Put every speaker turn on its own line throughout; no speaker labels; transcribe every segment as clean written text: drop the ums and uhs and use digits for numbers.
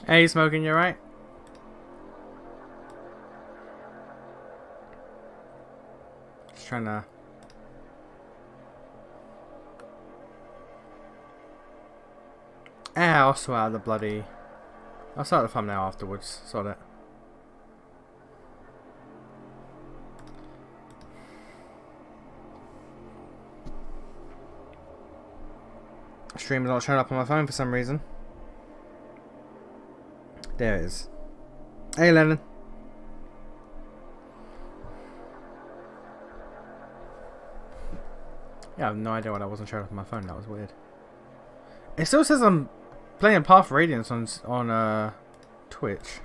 Hey, Smoking, you right? Just trying to... I'll sort out the bloody... I'll start the thumbnail afterwards. Sort it. Stream's not showing up on my phone for some reason. There it is. Hey, Lennon. Yeah, I have no idea why that wasn't showing up on my phone. That was weird. It still says I'm playing Path of Radiance on Twitch.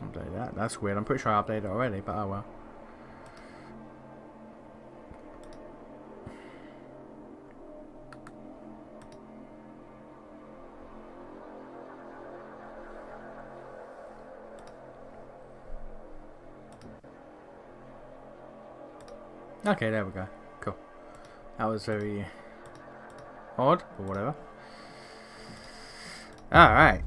Update that. That's weird. I'm pretty sure I updated it already, but oh well. Okay, there we go. Cool. That was very odd, but whatever. Alright.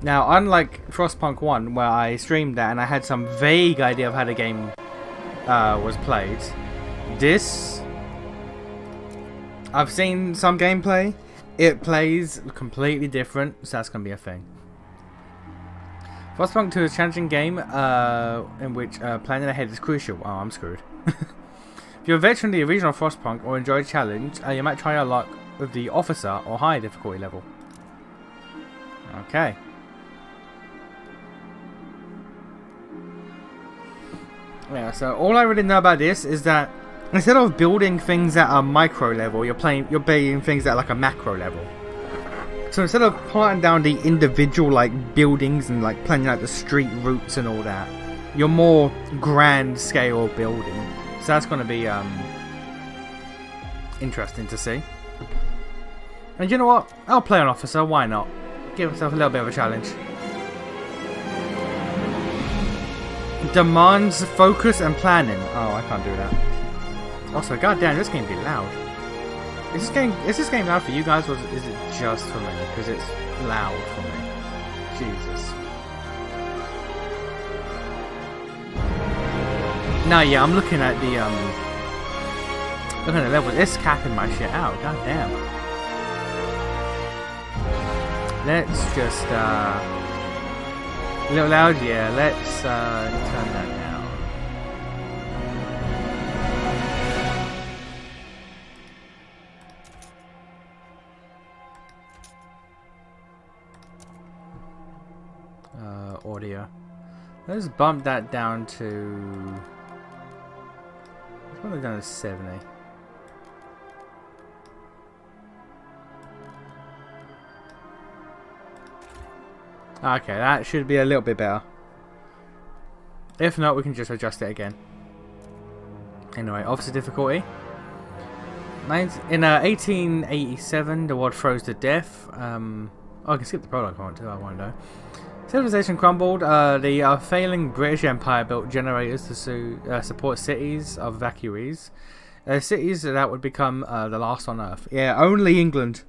Now, unlike Frostpunk 1, where I streamed that and I had some vague idea of how the game was played, this... I've seen some gameplay. It plays completely different, so that's going to be a thing. Frostpunk 2 is a challenging game in which planning ahead is crucial. Oh, I'm screwed. If you're a veteran of the original Frostpunk or enjoy a challenge, you might try your luck with the officer or higher difficulty level. Okay. Yeah, so all I really know about this is that instead of building things at a micro level, you're building things at like a macro level. So instead of planting down the individual like buildings and like planning out the street routes and all that, you're more grand scale building. So that's going to be interesting to see. And you know what? I'll play an officer. Why not? Give myself a little bit of a challenge. Demands focus and planning. Oh, I can't do that. Also, goddamn, this game be loud. Is this game loud for you guys, or is it just for me? Because it's loud for me. Jesus. No, yeah, I'm looking at the level. It's capping my shit out. God damn. Let's just a little loud, yeah. Let's turn that down. Audio. Let's bump that down to... Let's put it down to 70. Okay, that should be a little bit better. If not, we can just adjust it again. Anyway, officer difficulty. In 1887, the world froze to death. Oh, I can skip the prologue if I want to. I won't know. Civilization crumbled. The failing British Empire built generators to support cities of evacuees. Cities that would become the last on Earth. Yeah, only England.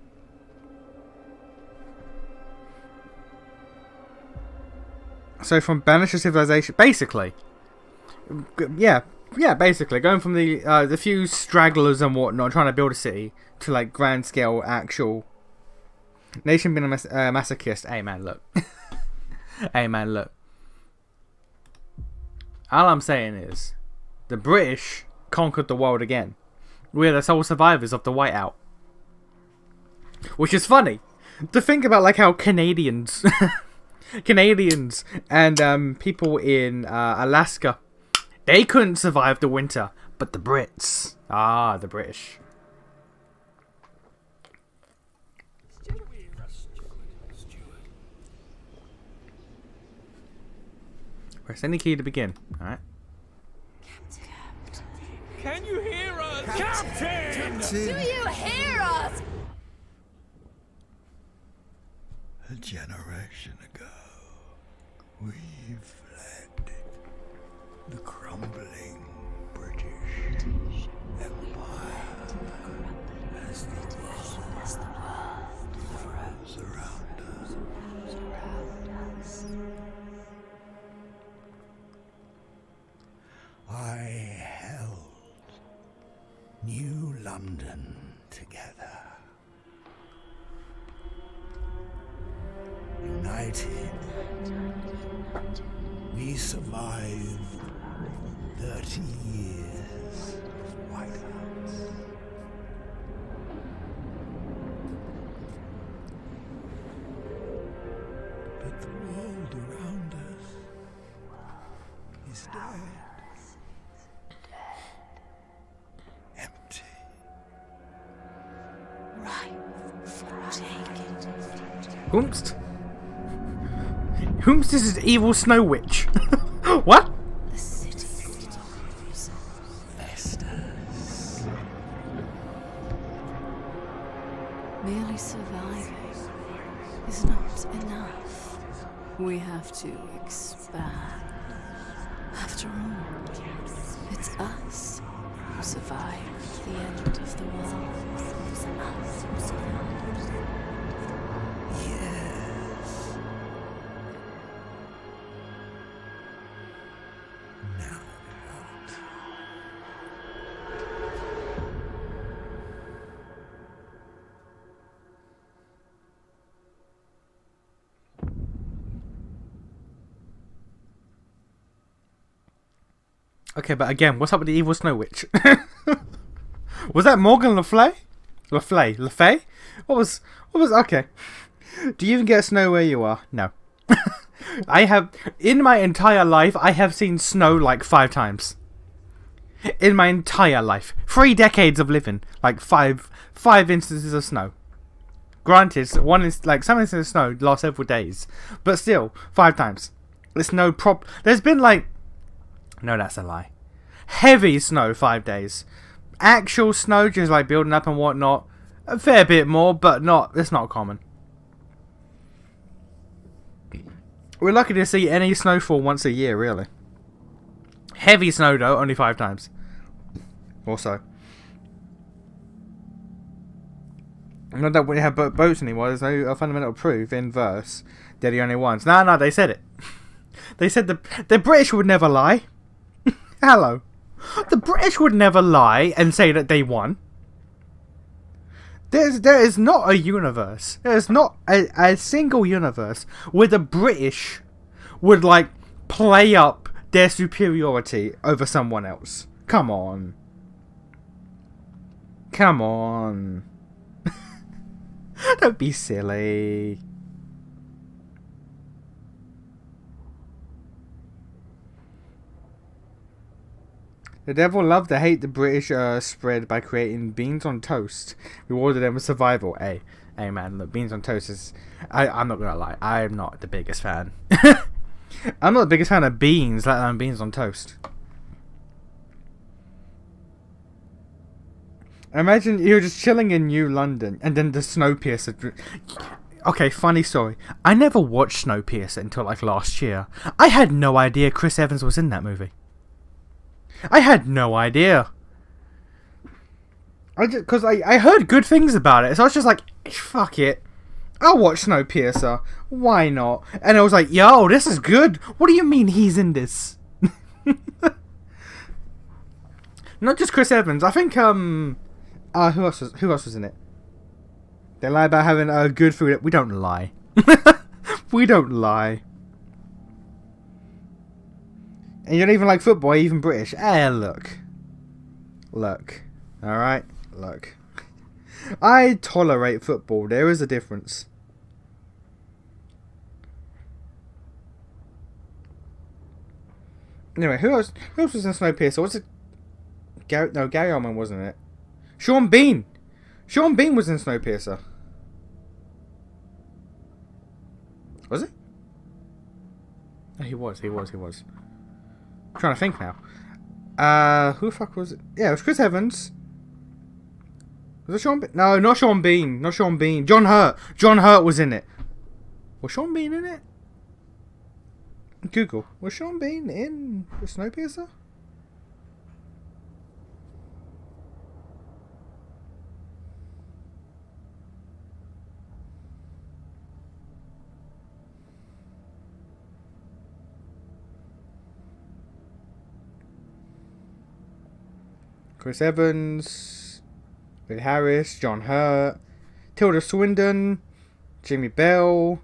So from banished to civilization, basically. Yeah, basically going from the few stragglers and whatnot trying to build a city to like grand scale actual nation being a masochist. Hey man, look. Hey man, look. All I'm saying is, the British conquered the world again. We're the sole survivors of the whiteout. Which is funny to think about, like how Canadians, and people in Alaska, they couldn't survive the winter, but the Brits, the British. Press any key to begin. Alright.
Can you hear us? Captain!
Do you hear us?
A generation ago, we fled. The crumbling British Empire as the world flows around us. I held New London together. United, we survived 30 years of whiteouts. But the world around us is dead. Empty.
Ripe for taking.
Whomst? Whomst is an evil snow witch. What?
The city grows.
Festus.
Merely surviving is not enough. We have to expand. After all, it's us who survived the end of the world. It's us who survived.
Yes. Now what?
Okay, but again, what's up with the evil snow witch? Was that Morgan Le Fay? Le Fay? What was okay. Do you even get snow where you are? No. I have, in my entire life, I have seen snow like 5 times. In my entire life. 3 decades of living. Like five instances of snow. Granted, one is like some instances of snow last several days. But still, 5 times. There's no there's been like, no, that's a lie. Heavy snow 5 days. Actual snow just like building up and whatnot. A fair bit more, but it's not common. We're lucky to see any snowfall once a year, really. Heavy snow though, only 5 times. Or so. Not that we have boats anymore, there's no fundamental proof in verse. They're the only ones. No, they said it. They said the British would never lie. Hello. The British would never lie and say that they won. There is not a universe. There is not a single universe where the British would like play up their superiority over someone else. Come on. Come on. Don't be silly. The devil loved to hate the British spread by creating beans on toast. Rewarded them with survival. Hey man, look, beans on toast is... I'm not gonna lie, I'm not the biggest fan. I'm not the biggest fan of beans, let alone beans on toast. Imagine you're just chilling in New London and then the Snowpiercer... Okay, funny story. I never watched Snowpiercer until like last year. I had no idea Chris Evans was in that movie. I had no idea. Because I heard good things about it. So I was just like, fuck it. I'll watch Snowpiercer. Why not? And I was like, yo, this is good. What do you mean he's in this? Not just Chris Evans. I think, who else was in it? They lie about having good food. We don't lie. We don't lie. And you don't even like football, even British. Look. Alright? Look. I tolerate football. There is a difference. Anyway, who else was in Snowpiercer? Was it... Gary Oldman wasn't it? Sean Bean! Sean Bean was in Snowpiercer. Was he? Oh, he was. I'm trying to think now. Who the fuck was it? Yeah, it was Chris Evans. Was it Sean Bean? No, not Sean Bean. Not Sean Bean. John Hurt. John Hurt was in it. Was Sean Bean in it? Google. Was Sean Bean in the Snowpiercer? Chris Evans, Ed Harris, John Hurt, Tilda Swinton, Jimmy Bell.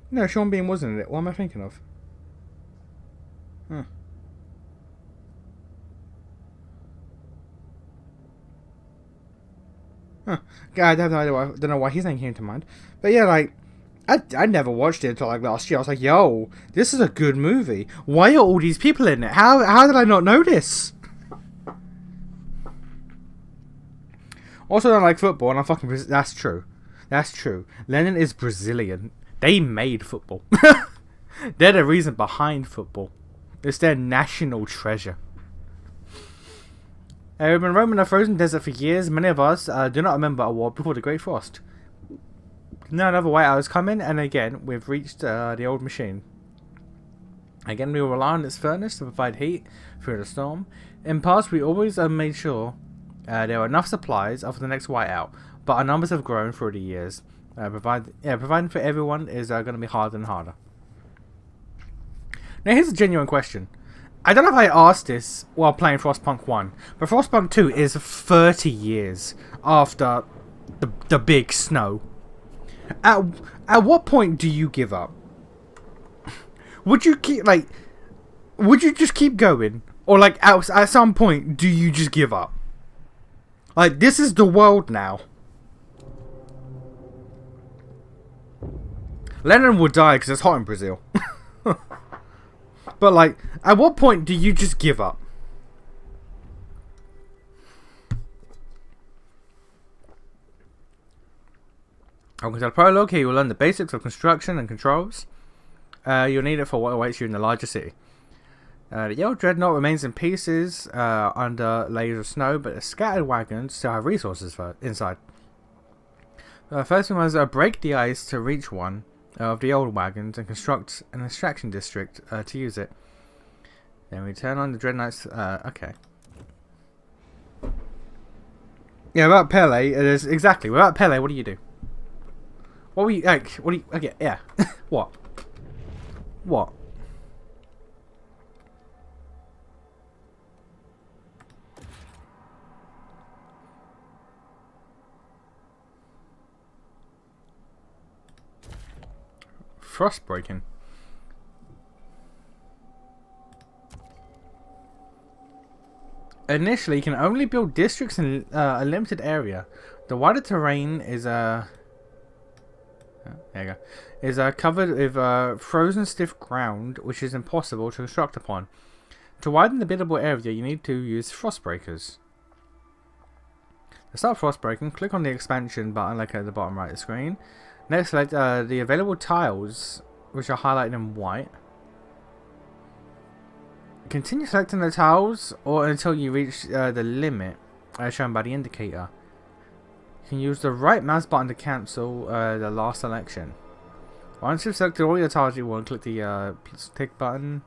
No, Sean Bean wasn't in it. What am I thinking of? Huh. Huh. I have no idea. I don't know why his name came to mind. But yeah, like, I never watched it until like last year. I was like, yo, this is a good movie. Why are all these people in it? How did I not know this? Also, I don't like football, and I'm fucking. That's true. That's true. Lennon is Brazilian. They made football. They're the reason behind football. It's their national treasure. We've been roaming the frozen desert for years. Many of us do not remember a war before the Great Frost. Now another white hour is coming, and again we've reached the old machine. Again, we will rely on its furnace to provide heat through the storm. In past, we always made sure there were enough supplies for the next whiteout, but our numbers have grown through the years. Providing for everyone is going to be harder and harder. Now, here's a genuine question. I don't know if I asked this while playing Frostpunk 1, but Frostpunk 2 is 30 years after the big snow. At what point do you give up? Would you just keep going? Or like at some point do you just give up? Like, this is the world now. Lennon will die because it's hot in Brazil. But like, at what point do you just give up? Welcome to the prologue. Here you will learn the basics of construction and controls. You'll need it for what awaits you in the larger city. The yellow dreadnought remains in pieces under layers of snow, but the scattered wagons still have resources inside. First we must break the ice to reach one of the old wagons and construct an extraction district to use it. Then we turn on the dreadnoughts. Okay. Yeah, without Pele, it is exactly. Without Pele, what do you do? What were you like? What do you? Okay, yeah. What? What? Frost breaking. Initially, you can only build districts in a limited area. The wider terrain is there you go. Is covered with frozen stiff ground, which is impossible to construct upon. To widen the buildable area, you need to use frost breakers. To start frost breaking, click on the expansion button, like at the bottom right of the screen. Next, select the available tiles, which are highlighted in white. Continue selecting the tiles or until you reach the limit shown by the indicator. You can use the right mouse button to cancel the last selection. Once you've selected all your tiles you want, click the tick button.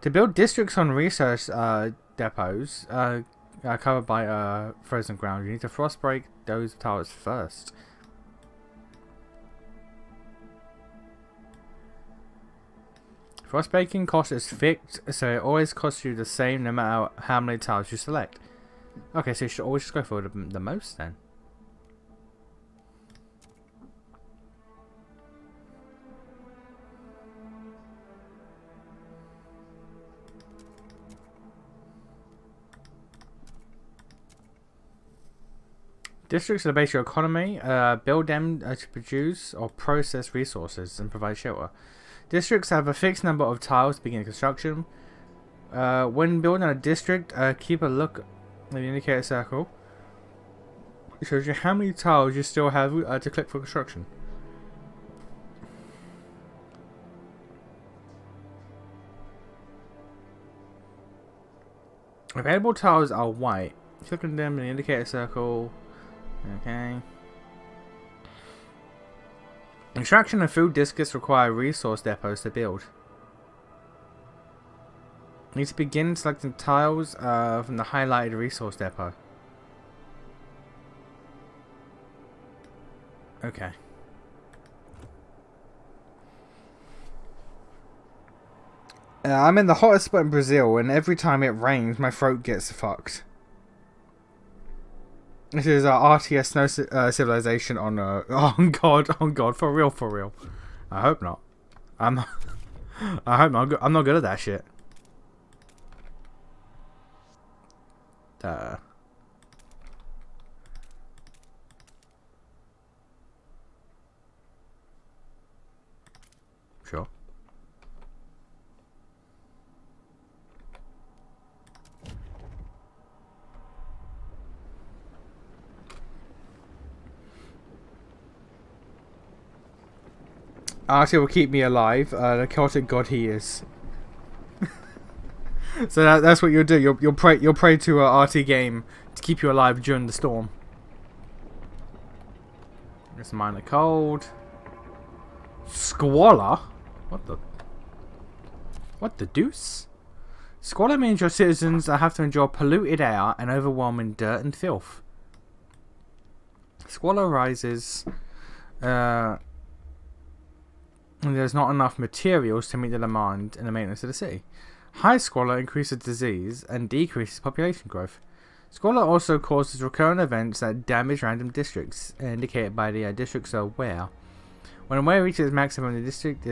To build districts on research depots covered by frozen ground, you need to frost break those tiles first. Frostbreaking cost is fixed, so it always costs you the same no matter how many tiles you select. Okay, so you should always just go for the most then. Districts are the base of your economy. Build them to produce or process resources and provide shelter. Districts have a fixed number of tiles to begin construction. When building a district, keep a look at the indicator circle. It shows you how many tiles you still have to click for construction. Available tiles are white, Click on them in the indicator circle. Okay. Extraction of food discus require resource depots to build. Need to begin selecting tiles from the highlighted resource depot. Okay. I'm in the hottest spot in Brazil, and every time it rains, my throat gets fucked. This is RTS Snow Civilization on oh god, for real. I hope not. I hope not. I'm not good at that shit. Sure. Artie will keep me alive. The Celtic god he is. So that's what you'll do. You'll pray to RT game to keep you alive during the storm. Let's mine the cold. Squalor? What the deuce? Squalor means your citizens have to endure polluted air and overwhelming dirt and filth. Squalor rises when there's not enough materials to meet the demand in the maintenance of the city. High squalor increases disease and decreases population growth. Squalor also causes recurrent events that damage random districts, indicated by the district's wear. When a wear reaches maximum, the district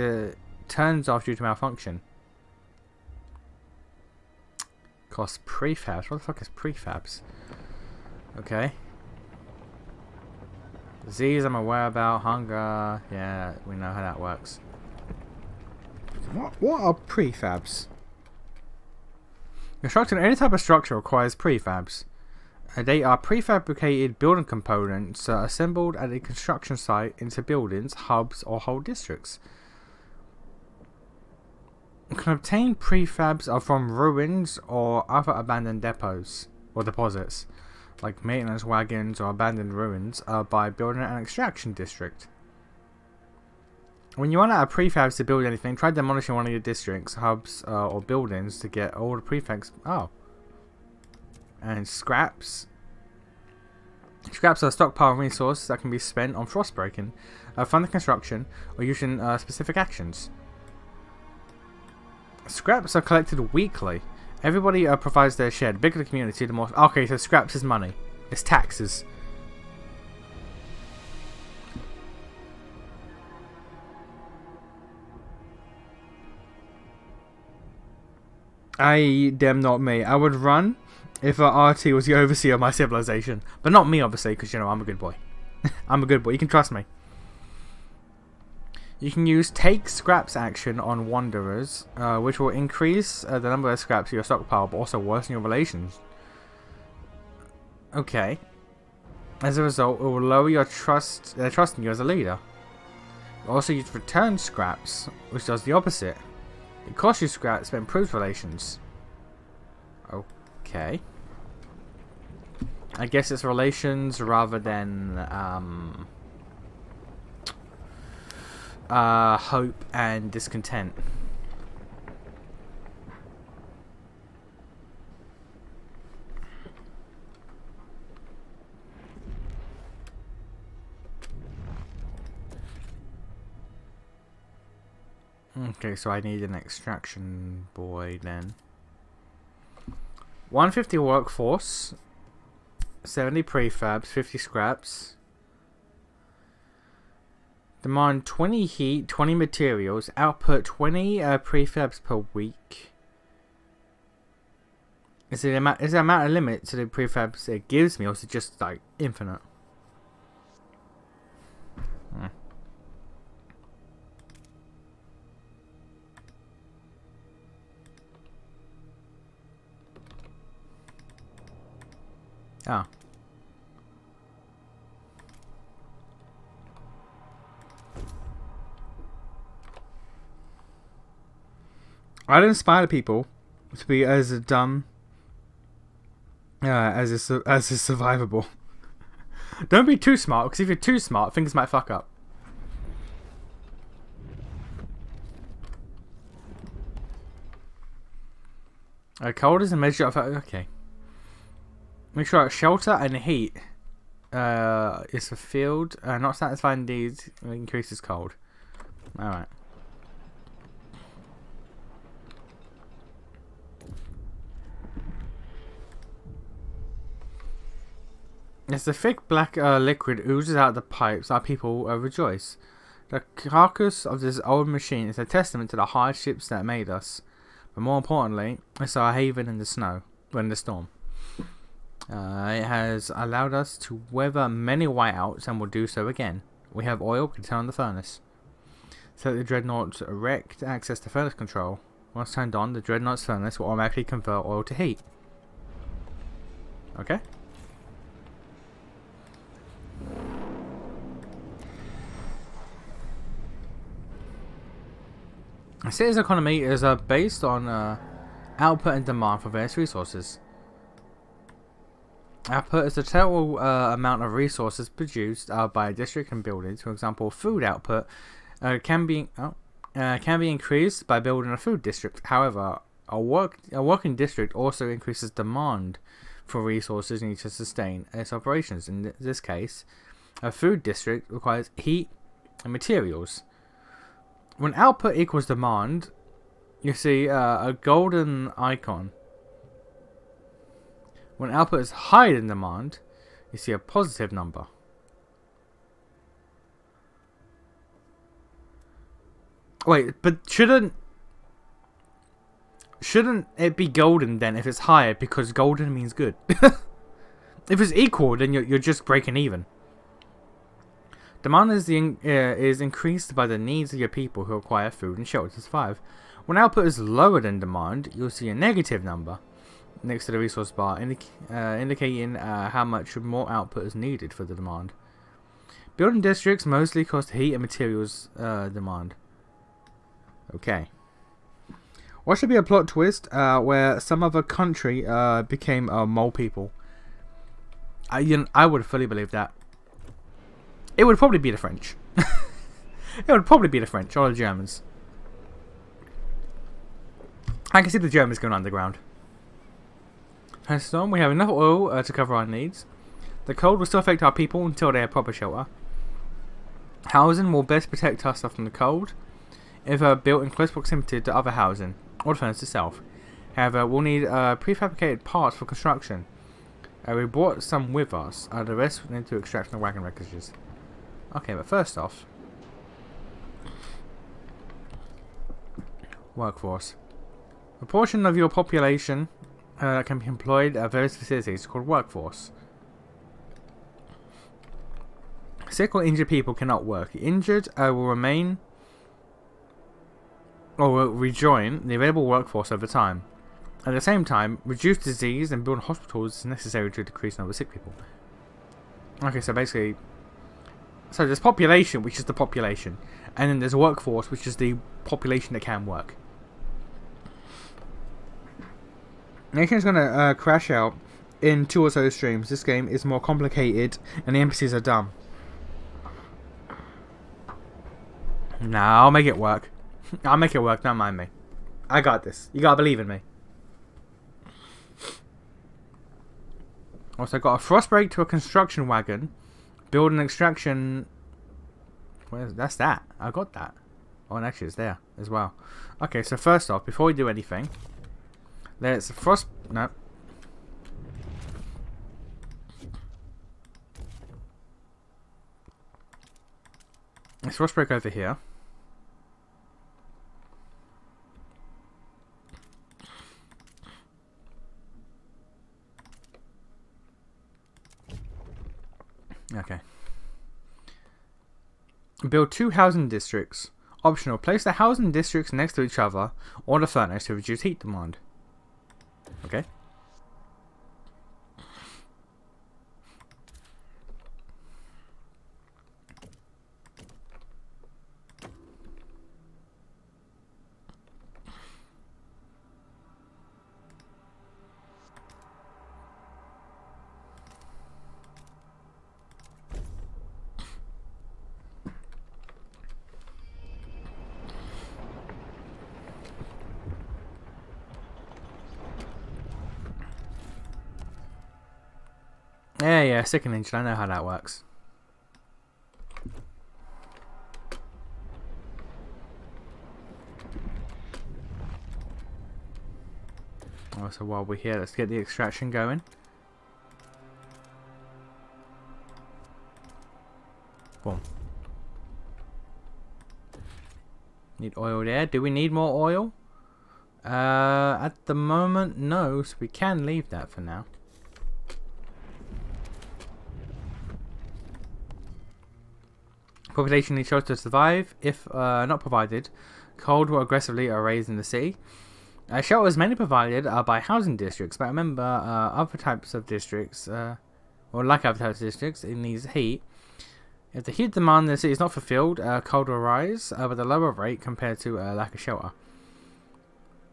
turns off due to malfunction. Costs prefabs. What the fuck is prefabs? Okay. Disease I'm aware about. Hunger. Yeah, we know how that works. What are prefabs? Constructing any type of structure requires prefabs. They are prefabricated building components assembled at a construction site into buildings, hubs, or whole districts. You can obtain prefabs from ruins or other abandoned depots or deposits, like maintenance wagons or abandoned ruins, by building an extraction district. When you run out of prefabs to build anything, try demolishing one of your districts, hubs, or buildings to get all the prefabs. Oh. And scraps. Scraps are a stockpile resource that can be spent on frostbreaking, funding construction, or using specific actions. Scraps are collected weekly. Everybody provides their share. The bigger the community, the more... Okay, so scraps is money. It's taxes. Them not me. I would run if RT was the overseer of my civilization. But not me, obviously, because, you know, I'm a good boy. I'm a good boy. You can trust me. You can use take scraps action on wanderers, which will increase the number of scraps in your stockpile, but also worsen your relations. Okay. As a result, it will lower your trust in you as a leader. You also use return scraps, which does the opposite. It costs you scraps, but improves relations. Okay. I guess it's relations rather than hope and discontent. Okay, so I need an extraction boy then. 150 workforce, 70 prefabs, 50 scraps. Demand 20 heat, 20 materials, output 20 prefabs per week. Is there an amount of limit to the prefabs it gives me, or is it just like infinite? Oh. I'd inspire people to be as dumb as is survivable. Don't be too smart, because if you're too smart, things might fuck up. Cold is a measure of... Okay. Make sure that shelter and heat is fulfilled. Not satisfying needs increases cold. Alright. As the thick black liquid oozes out of the pipes, our people rejoice. The carcass of this old machine is a testament to the hardships that made us. But more importantly, it's our haven in the snow, in the storm. It has allowed us to weather many whiteouts and will do so again. We have oil, we can turn on the furnace. Set the dreadnought erect to access the furnace control. Once turned on, the dreadnought's furnace will automatically convert oil to heat. Okay. A city's economy is based on output and demand for various resources. Output is the total amount of resources produced by a district and buildings. For example, food output can be increased by building a food district. However, a working district also increases demand for resources needed to sustain its operations. In this case, a food district requires heat and materials. When output equals demand, you see a golden icon. When output is higher than demand, you see a positive number. Wait, but shouldn't it be golden then if it's higher, because golden means good? If it's equal, then you're just breaking even. Demand is increased by the needs of your people who require food and shelter to survive. When output is lower than demand, you'll see a negative number next to the resource bar, indicating how much more output is needed for the demand. Building districts mostly cost heat and materials demand. Okay. What should be a plot twist where some other country became mole people? I would fully believe that. It would probably be the French. It would probably be the French or the Germans. I can see the Germans going underground. Thanks to storm, we have enough oil to cover our needs. The cold will still affect our people until they have proper shelter. Housing will best protect us from the cold if built in close proximity to other housing or the furnace itself. However, we'll need prefabricated parts for construction. We brought some with us. The rest we need to extract from the wagon wreckages. Okay, but first off, workforce. A portion of your population can be employed at various facilities called workforce. Sick or injured people cannot work. The injured will remain or will rejoin the available workforce over time. At the same time, reduce disease and build hospitals is necessary to decrease the number of sick people. Okay, so basically, there's population, which is the population, and then there's workforce, which is the population that can work. Nation's gonna crash out in 2 or so streams. This game is more complicated, and the NPCs are dumb. Nah, I'll make it work. I'll make it work, don't mind me. I got this. You gotta believe in me. Also got a frost break to a construction wagon. Build an extraction. That's that. I got that. Oh, and actually it's there as well. Okay, so first off, before we do anything, let's no. Let's frost break over here. Okay. Build 2 housing districts. Optional. Place the housing districts next to each other or the furnace to reduce heat demand. Okay. Yeah, stick an engine. I know how that works. Oh, so while we're here, let's get the extraction going. Boom. Need oil there. Do we need more oil? At the moment, no. So we can leave that for now. Population needs shelter to survive. If not provided, cold will aggressively are raised in the city. Shelters mainly provided by housing districts, but remember other types of districts, or like other types of districts, it needs heat. If the heat demand in the city is not fulfilled, cold will rise with a lower rate compared to lack of shelter.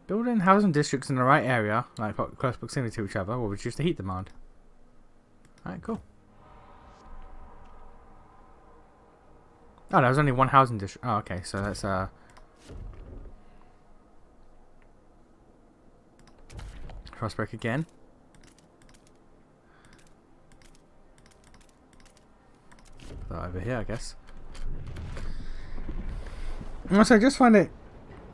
Building housing districts in the right area, like close proximity to each other, will reduce the heat demand. Alright, cool. Oh, there was only one housing district. Oh, okay, so that's Frostpunk again. Over here, I guess. Also, I just find it,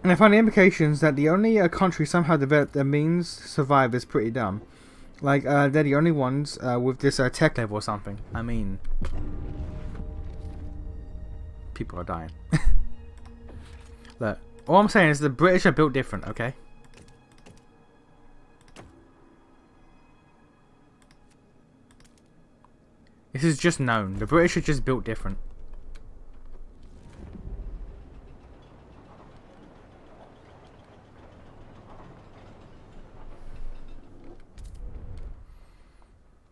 and I find the implications that the only country somehow developed their means to survive is pretty dumb. Like, they're the only ones with this tech level or something. I mean, people are dying. Look, all I'm saying is the British are built different, okay? This is just known. The British are just built different.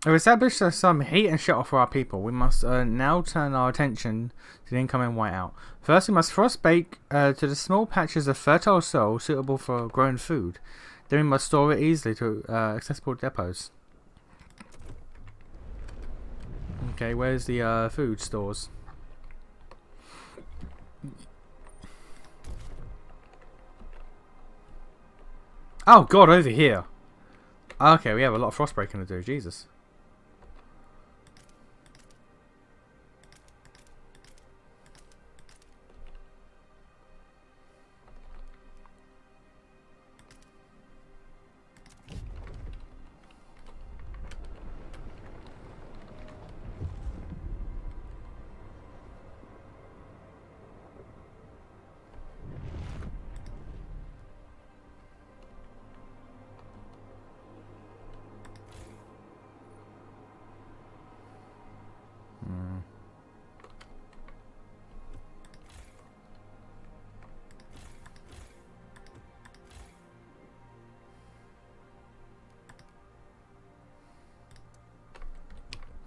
We've established some heat and shelter for our people. We must now turn our attention to the incoming whiteout. First, we must frost bake to the small patches of fertile soil suitable for growing food. Then we must store it easily to accessible depots. Okay, where's the food stores? Oh god, over here. Okay, we have a lot of frost breaking to do, Jesus.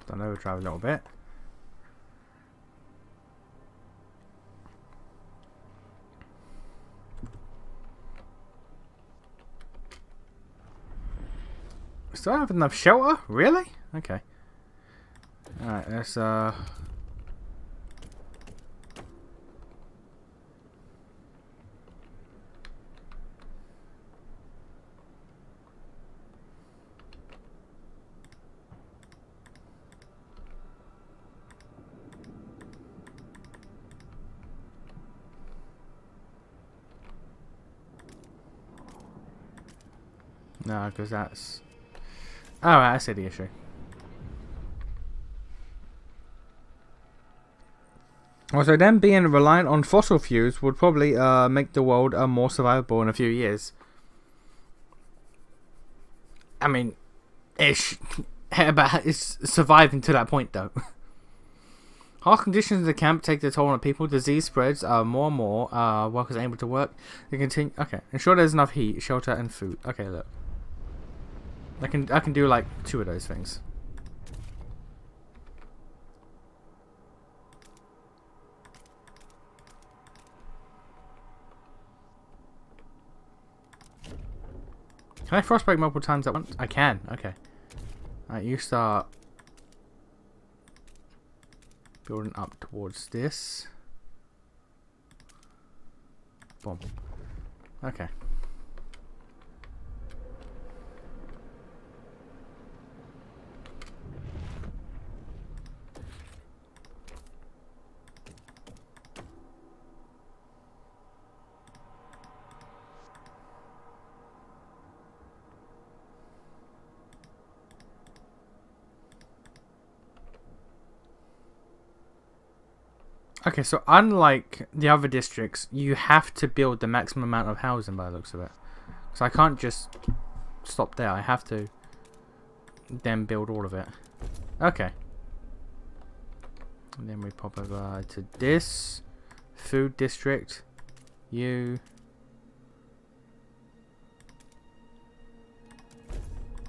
Don't overdrive a little bit. Still have enough shelter? Really? Okay. Alright, let's no, because that's... Alright, I see the issue. Also, them being reliant on fossil fuels would probably make the world more survivable in a few years. I mean, it's surviving to that point, though. Harsh conditions in the camp take their toll on people. Disease spreads more and more. Workers are able to work. They continue. Okay, ensure there's enough heat, shelter, and food. Okay, look. I can do like 2 of those things. Can I frostbite multiple times at once? I can. Okay. Alright, you start building up towards this. Boom. Okay. Okay, so unlike the other districts, you have to build the maximum amount of housing by the looks of it. So I can't just stop there. I have to then build all of it. Okay. And then we pop over to this food district. You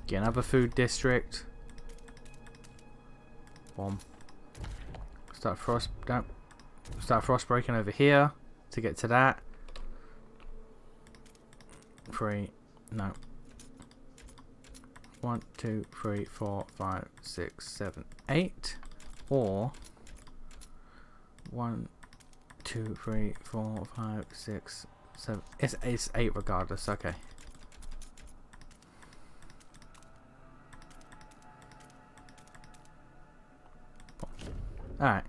get another food district. Boom. Start frost breaking over here to get to that. 3, no. 1, 2, 3, 4, 5, 6, 7, 8, or 1, 2, 3, 4, 5, 6, 7. It's 8 regardless. Okay. All right.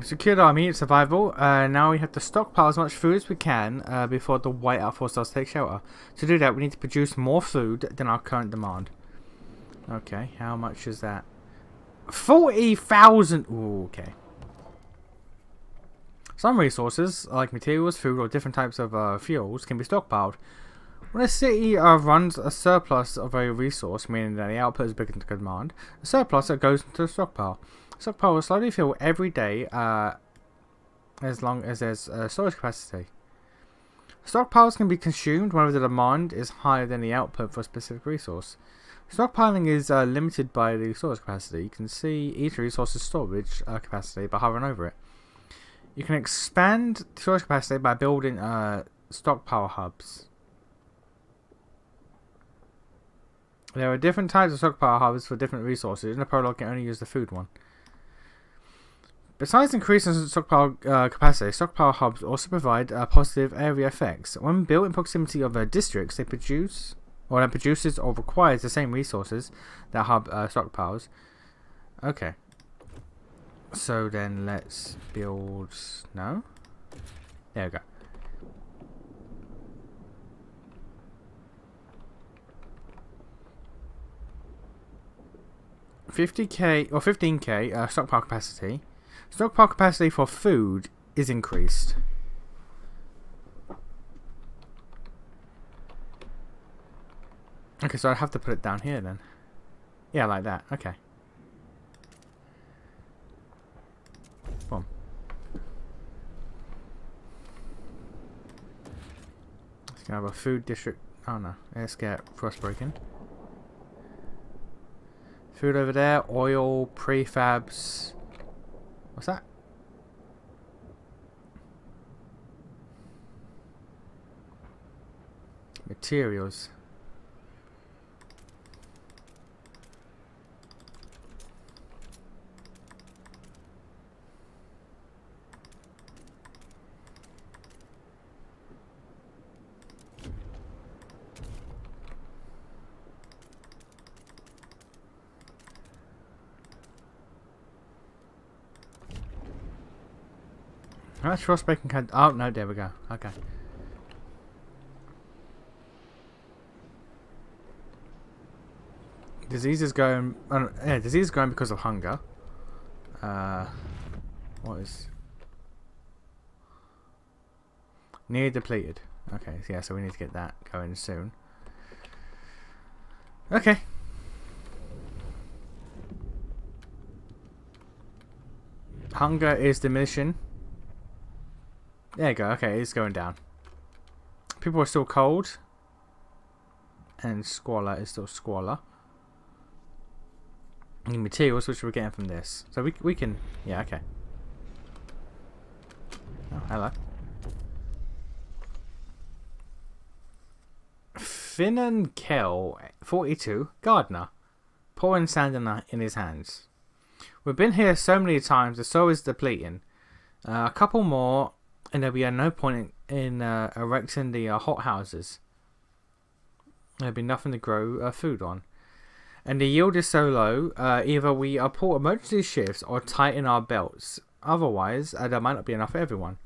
Secured our immediate survival. Now we have to stockpile as much food as we can before the whiteout forces us to take shelter. To do that, we need to produce more food than our current demand. Okay, how much is that? 40,000! Ooh, okay. Some resources, like materials, food, or different types of fuels, can be stockpiled. When a city runs a surplus of a resource, meaning that the output is bigger than the demand, the surplus goes into the stockpile. Stockpile will slowly fill every day as long as there's storage capacity. Stockpiles can be consumed whenever the demand is higher than the output for a specific resource. Stockpiling is limited by the storage capacity. You can see each resource's storage capacity by hovering over it. You can expand storage capacity by building stockpile hubs. There are different types of stockpile hubs for different resources. In the prologue, you can only use the food one. Besides increasing stockpile capacity, stockpile hubs also provide positive area effects. When built in proximity of districts, they produce, or that produces or requires the same resources that hub stockpiles. Okay. So then let's build. No? There we go. $50K or $15K stockpile capacity. Stockpile capacity for food is increased. Okay, so I have to put it down here then. Yeah, like that. Okay. Boom. Let's go have a food district. Oh no, let's get frost breaking. Food over there, oil, prefabs. What's that? Materials. How much frostbreaking can... Oh, no, there we go. Okay. Disease is going... yeah, disease is going because of hunger. What is... Near depleted. Okay, yeah, so we need to get that going soon. Okay. Hunger is diminishing. There you go. Okay, it's going down. People are still cold. And squalor is still squalor. And materials, which we're getting from this. So we can... Yeah, okay. Oh, hello. Finan Kell, 42, gardener. Pouring sand in his hands. We've been here so many times, the soil is depleting. A couple more... And there'll be no point in erecting the hot houses. There'll be nothing to grow food on. and the yield is so low, either we pull emergency shifts or tighten our belts. Otherwise, there might not be enough for everyone.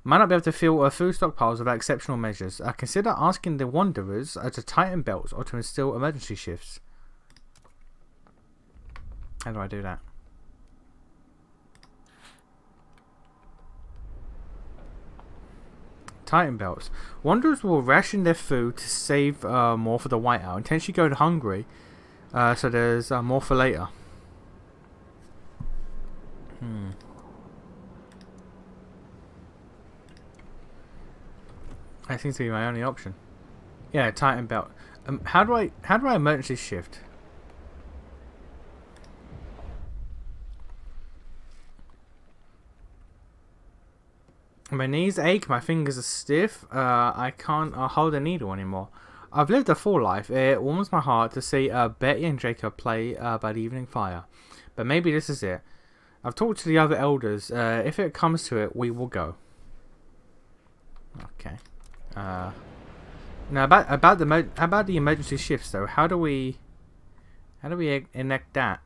Might not be able to fill food stockpiles without exceptional measures. Consider asking the Wanderers to tighten belts or to instill emergency shifts. How do I do that? Tighten belts. Wanderers will ration their food to save more for the whiteout. Intentionally go hungry, so there's more for later. That seems to be my only option. Yeah, tighten belt. How do I emergency shift? My knees ache, my fingers are stiff, I can't hold a needle anymore. I've lived a full life. It warms my heart to see Betty and Jacob play by the evening fire. But maybe this is it. I've talked to the other elders. If it comes to it, we will go. Okay. Now about the emergency shifts though. How do we enact that?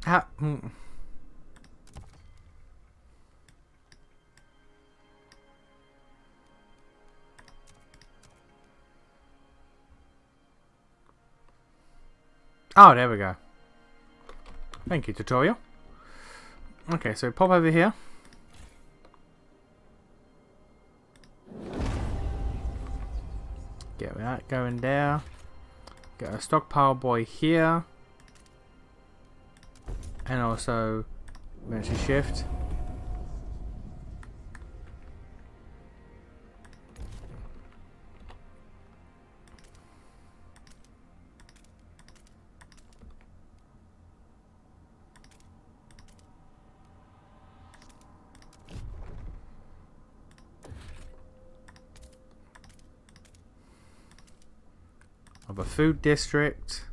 How? Oh, there we go. Thank you, tutorial. Okay, so pop over here. Get that going there. Get a stockpile boy here. And also emergency shift. Of a food district.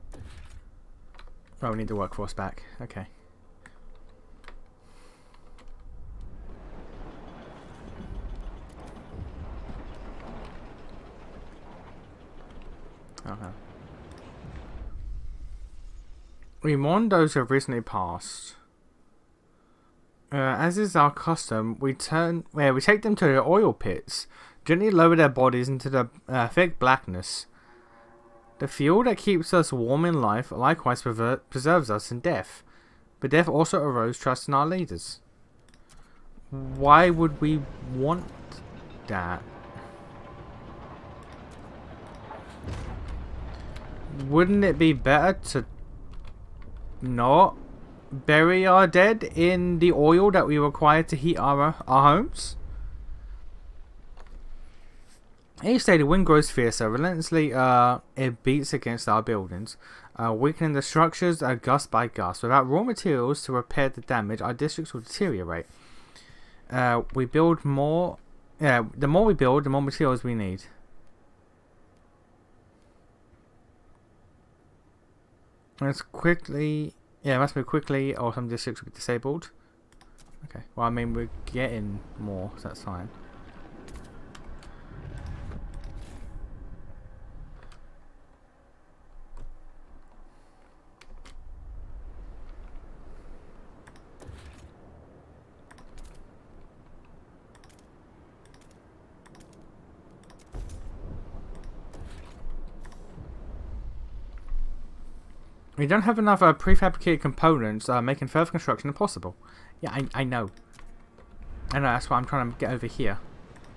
Oh, we need the workforce back. Okay. We mourn those who have recently passed. As is our custom, we take them to the oil pits, gently lower their bodies into the thick blackness. The fuel that keeps us warm in life likewise preserves us in death, but death also arose trust in our leaders. Why would we want that? Wouldn't it be better to not bury our dead in the oil that we require to heat our homes? Each day the wind grows fiercer. Relentlessly it beats against our buildings, weakening the structures gust by gust. Without raw materials to repair the damage, our districts will deteriorate. We build more. The more we build, the more materials we need. Let's quickly. Yeah, it must be quickly, or some districts will be disabled. Okay. Well, I mean, we're getting more, so that's fine. We don't have enough prefabricated components, making further construction impossible. Yeah, I know. I know, that's why I'm trying to get over here.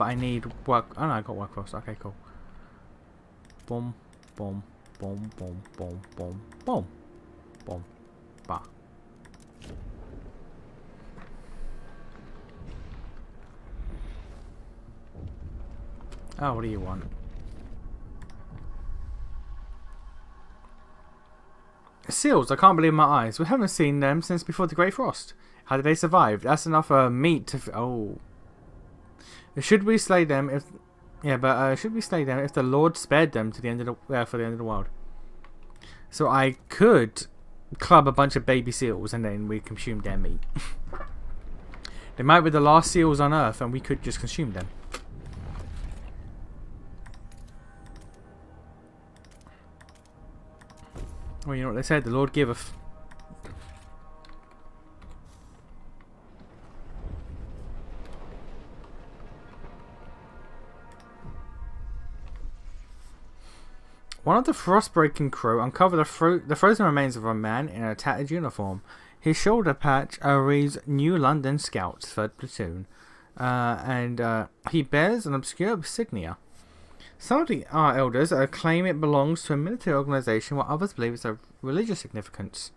but I need work. Oh no, I got workforce. Okay, cool. Boom, boom, boom, boom, boom, boom, boom, boom, bah. Oh, what do you want? Seals, I can't believe my eyes. We haven't seen them since before the Great Frost. How did they survive? That's enough meat to... Oh. Should we slay them if... Yeah, but should we slay them if the Lord spared them to the end of the... for the end of the world? So I could club a bunch of baby seals and then we consume their meat. They might be the last seals on Earth and we could just consume them. Well, you know what they said, the Lord giveth. One of the Frostbreaking crew uncovered the frozen remains of a man in a tattered uniform. His shoulder patch reads New London Scouts, 3rd Platoon, and he bears an obscure insignia. Some of the elders claim it belongs to a military organization, while others believe it's of religious significance.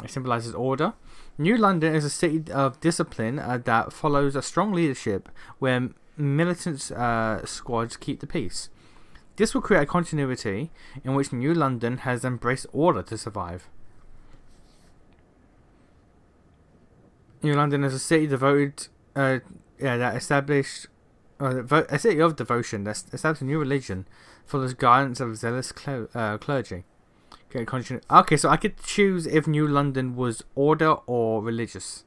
It symbolizes order. New London is a city of discipline that follows a strong leadership, where militant squads keep the peace. This will create a continuity in which New London has embraced order to survive. New London is a city devoted, that established. A city of devotion that established a new religion, follows guidance of zealous clergy. Okay, so I could choose if New London was order or religious.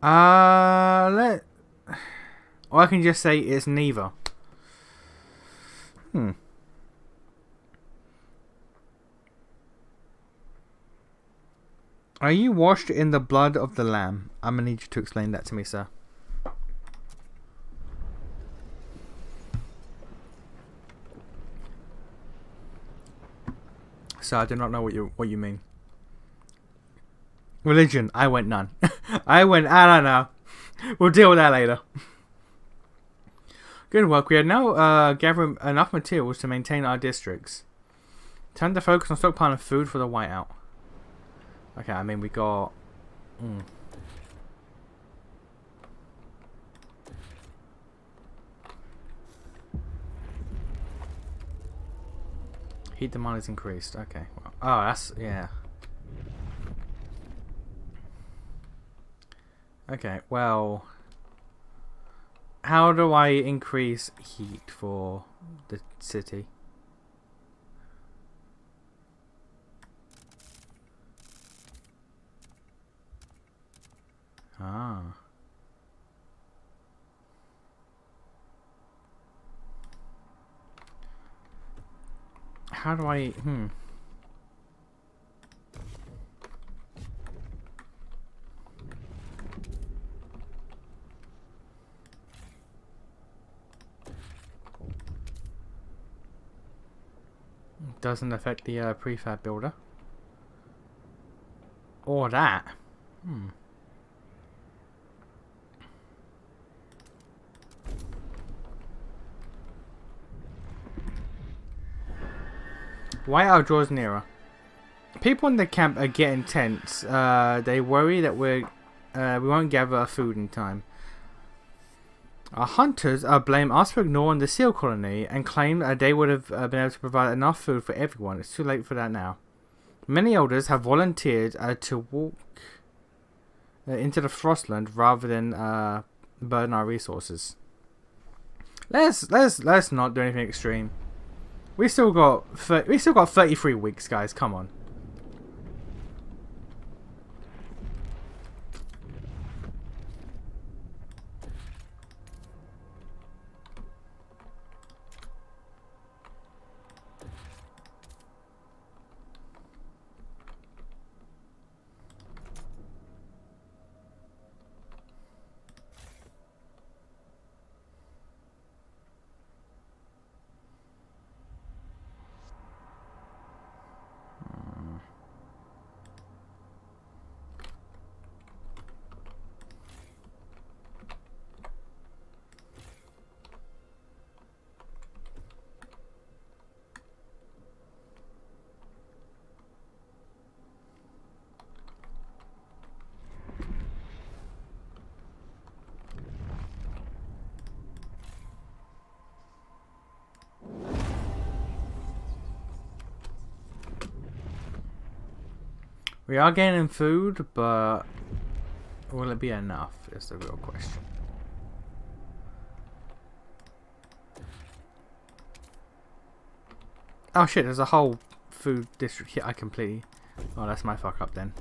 Or I can just say it's neither. Are you washed in the blood of the Lamb? I'm gonna need you to explain that to me, sir. So I do not know what you mean. Religion. I went none. I don't know. We'll deal with that later. Good work. We are now gathering enough materials to maintain our districts. Time to focus on stockpiling food for the whiteout. Okay, I mean we got... Heat demand is increased. Okay. Well, oh, that's... yeah. Okay, well... How do I increase heat for the city? Ah. How do I... Doesn't affect the prefab builder. Or that. Whiteout draws nearer. People in the camp are getting tense. They worry that we won't gather food in time. Our hunters blame us for ignoring the seal colony and claim that they would have been able to provide enough food for everyone. It's too late for that now. Many elders have volunteered to walk into the Frostland rather than burden our resources. Let's not do anything extreme. We still got 33 weeks, guys. Come on. We are gaining food, but will it be enough is the real question. Oh shit, there's a whole food district here. I completely... Oh, that's my fuck up then.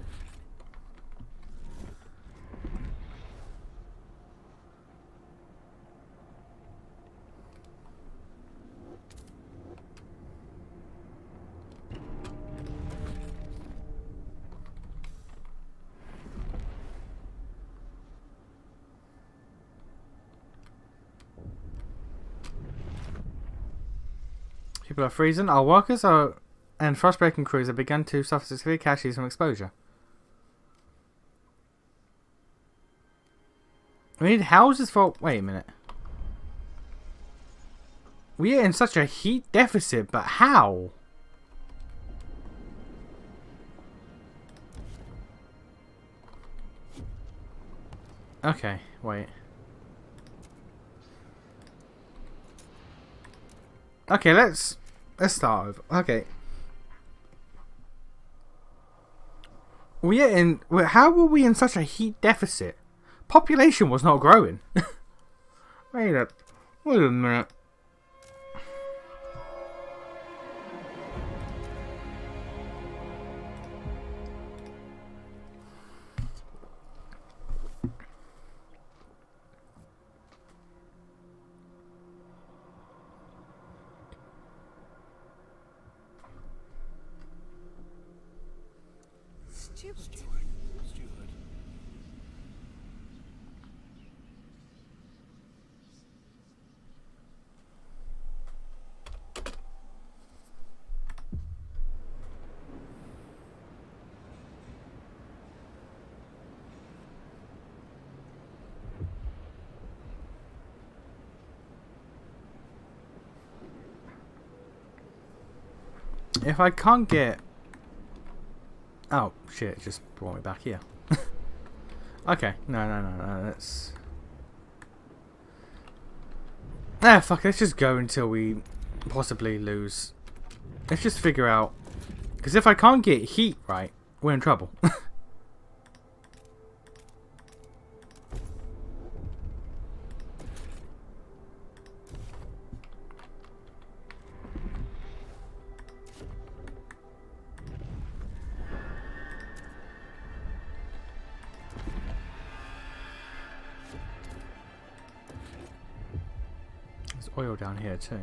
People are freezing. Our workers are and frostbreaking crews have begun to suffer severe casualties from exposure. We need houses for... Wait a minute. We are in such a heat deficit, but how? Okay, wait. Okay, let's start over. Okay. We are in... How were we in such a heat deficit? Population was not growing. Wait a minute. If I can't get... Oh, shit, it just brought me back here. Okay, no, let's... Ah, fuck, let's just go until we possibly lose. Let's just figure out... Because if I can't get heat right, we're in trouble. Oil down here too.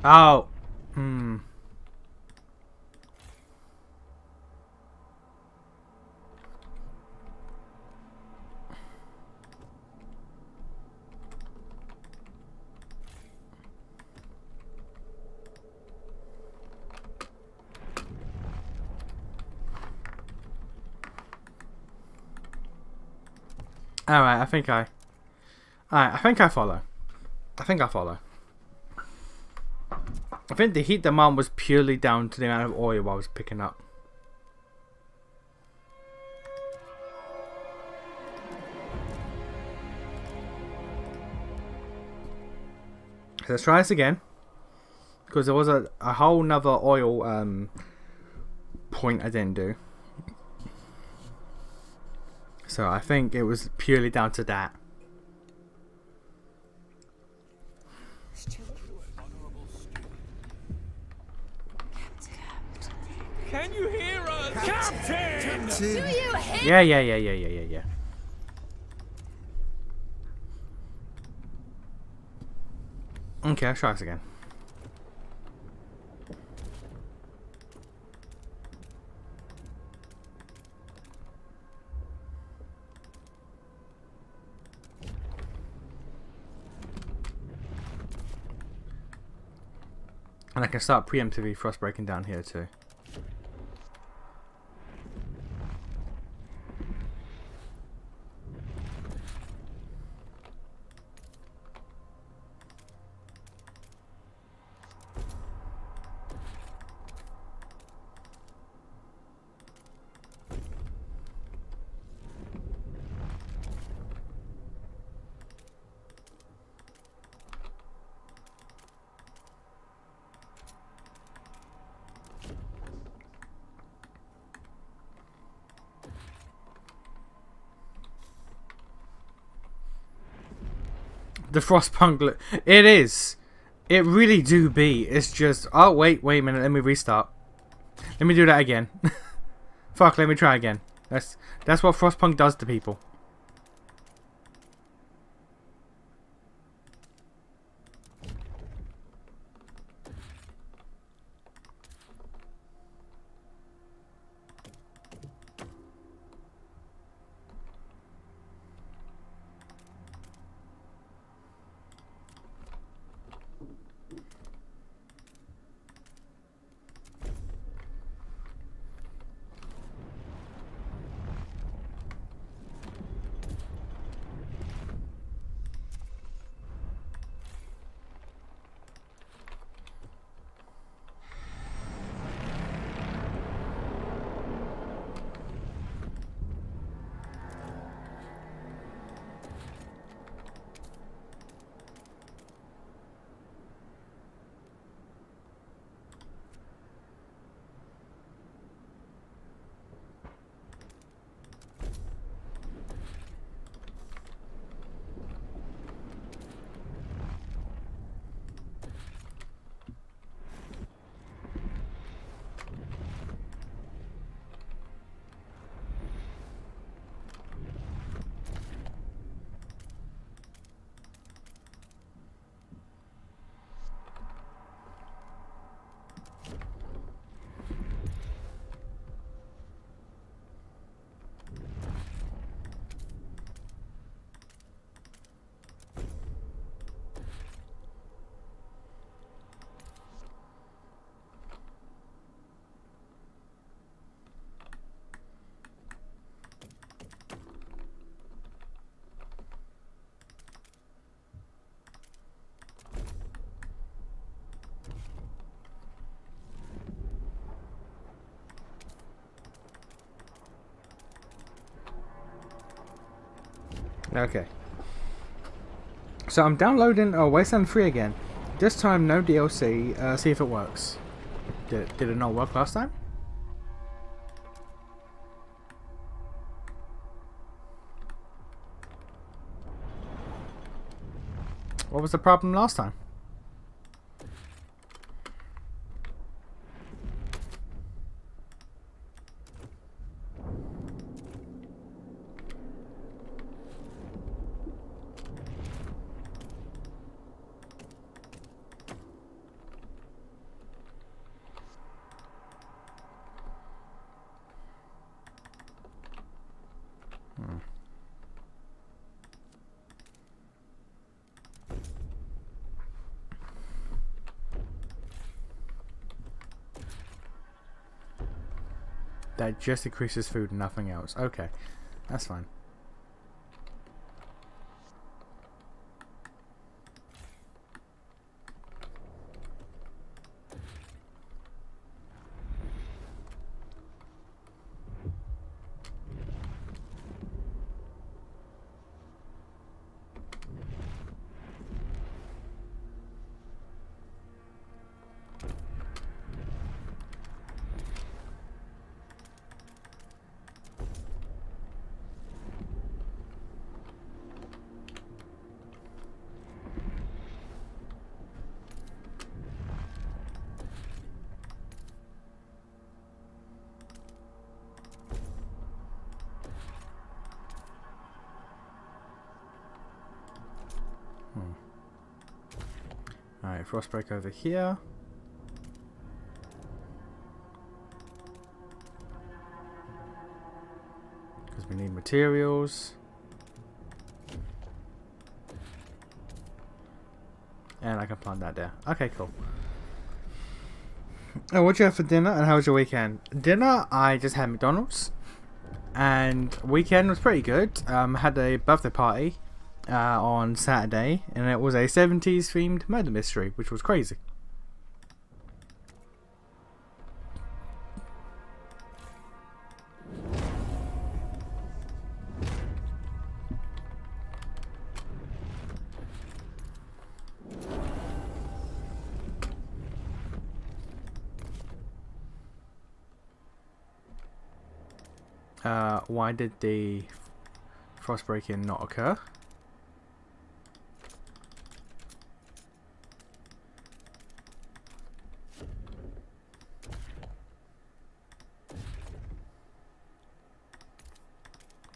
Oh. Alright, I think I follow. I think the heat demand was purely down to the amount of oil I was picking up. So let's try this again. Because there was a whole nother oil point I didn't do. So I think it was purely down to that.
Can you hear us? Captain!
Do you hear?
Yeah. Okay, let's try this again. And I can start preemptively frost breaking down here too. The Frostpunk look. It is. It really do be. It's just... Oh, wait a minute. Let me restart. Let me do that again. Fuck, let me try again. That's what Frostpunk does to people. Okay. So I'm downloading Wasteland 3 again. This time no DLC. See if it works. Did it not work last time? What was the problem last time? That just increases food and nothing else. Okay, that's fine. Alright, frost break over here. Because we need materials. And I can plant that there. Okay, cool. Oh, what'd you have for dinner and how was your weekend? Dinner, I just had McDonald's. And weekend was pretty good. Had a birthday party on Saturday, and it was a 70s themed murder mystery, which was crazy. Why did the frost break-in not occur?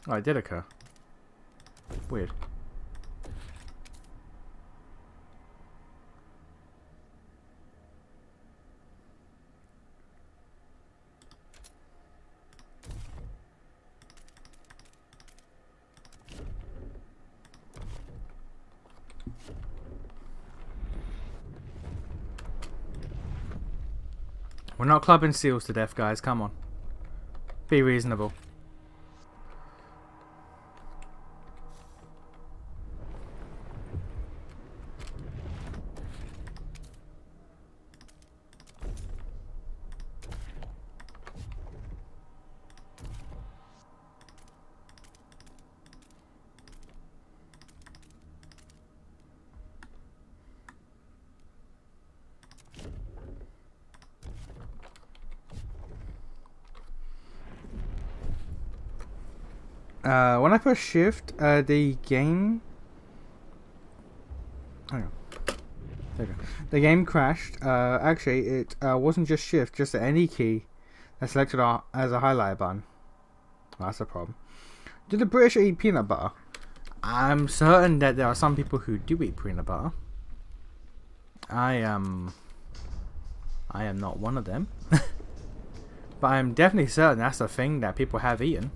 Oh, it did occur. Weird. We're not clubbing seals to death, guys. Come on. Be reasonable. When I press shift, the game... Hang on. There we go. The game crashed. Actually, it wasn't just shift, just any key that's selected as a highlight button. Well, that's a problem. Do the British eat peanut butter? I'm certain that there are some people who do eat peanut butter. I am not one of them. But I'm definitely certain that's a thing that people have eaten.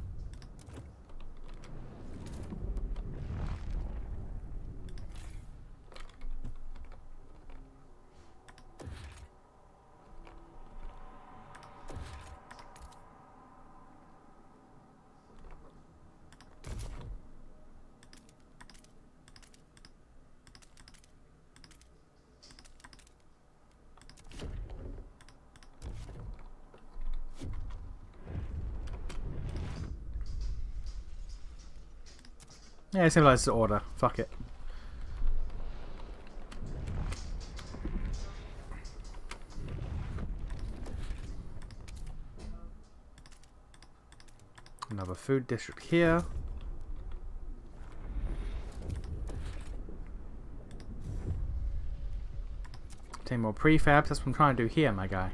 Yeah, it seems like it's the order. Fuck it. Another food district here. 10 more prefabs. That's what I'm trying to do here, my guy.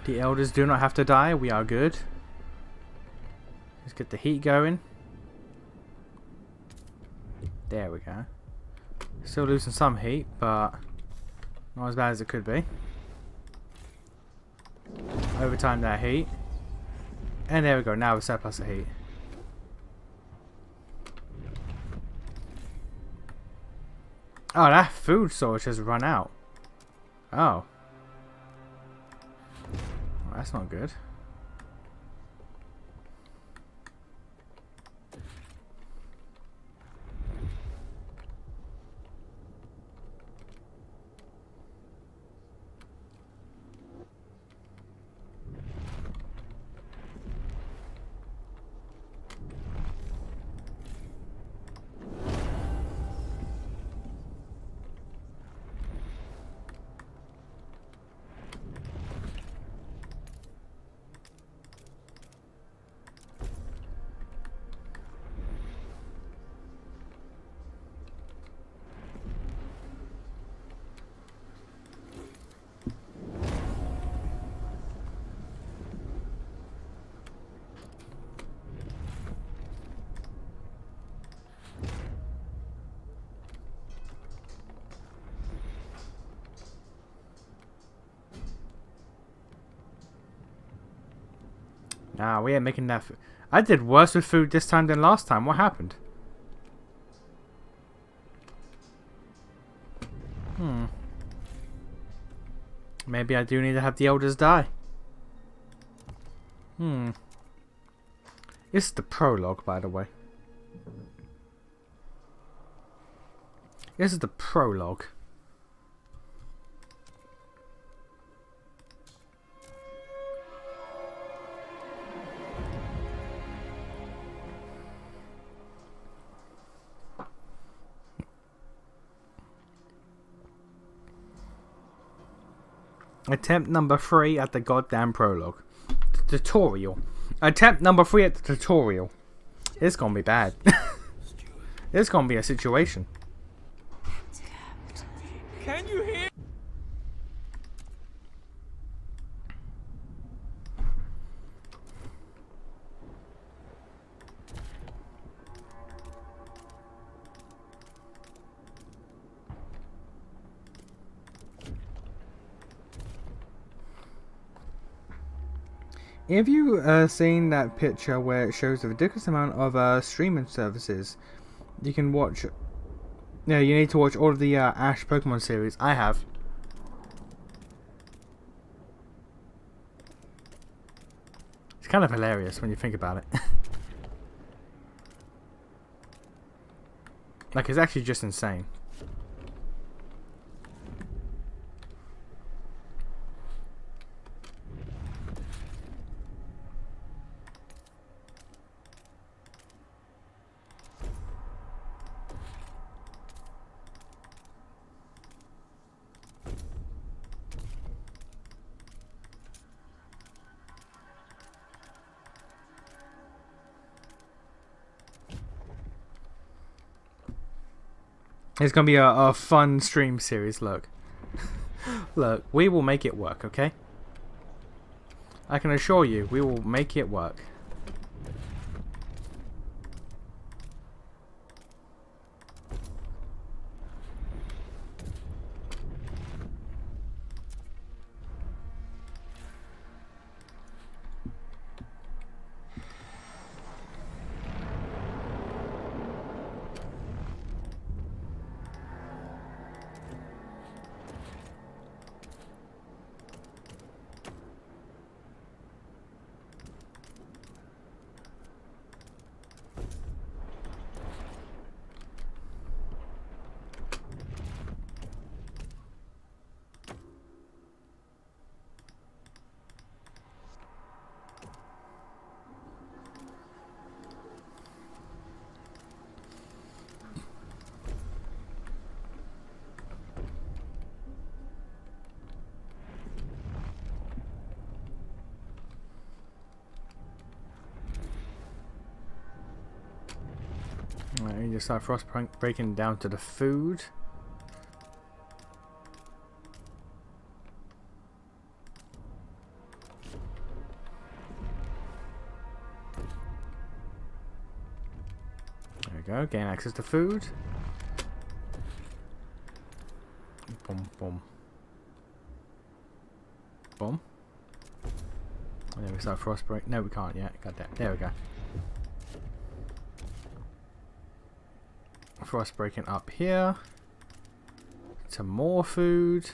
The elders do not have to die. We are good. Let's get the heat going. There we go. Still losing some heat, but not as bad as it could be. Overtime that heat. And there we go. Now we're surplus of heat. Oh, that food source has run out. Oh. That's not good. Nah, we ain't making that. I did worse with food this time than last time. What happened? Maybe I do need to have the elders die. This is the prologue, by the way. This is the prologue. Attempt number 3 at the goddamn prologue. Tutorial. Attempt number 3 at the tutorial. It's gonna be bad. It's gonna be a situation.
Can you hear?
Have you seen that picture where it shows a ridiculous amount of streaming services you can watch? Yeah, you need to watch all of the Ash Pokemon series. I have. It's kind of hilarious when you think about it. Like, it's actually just insane. It's gonna be a fun stream series. Look. Look, we will make it work, okay? I can assure you, we will make it work. Right, you just start Frostpunk breaking down to the food. There we go, gain access to food. Boom, boom. Boom. And then we start Frostbreak. No, we can't yet. God damn. There we go. Frost breaking up here to more food.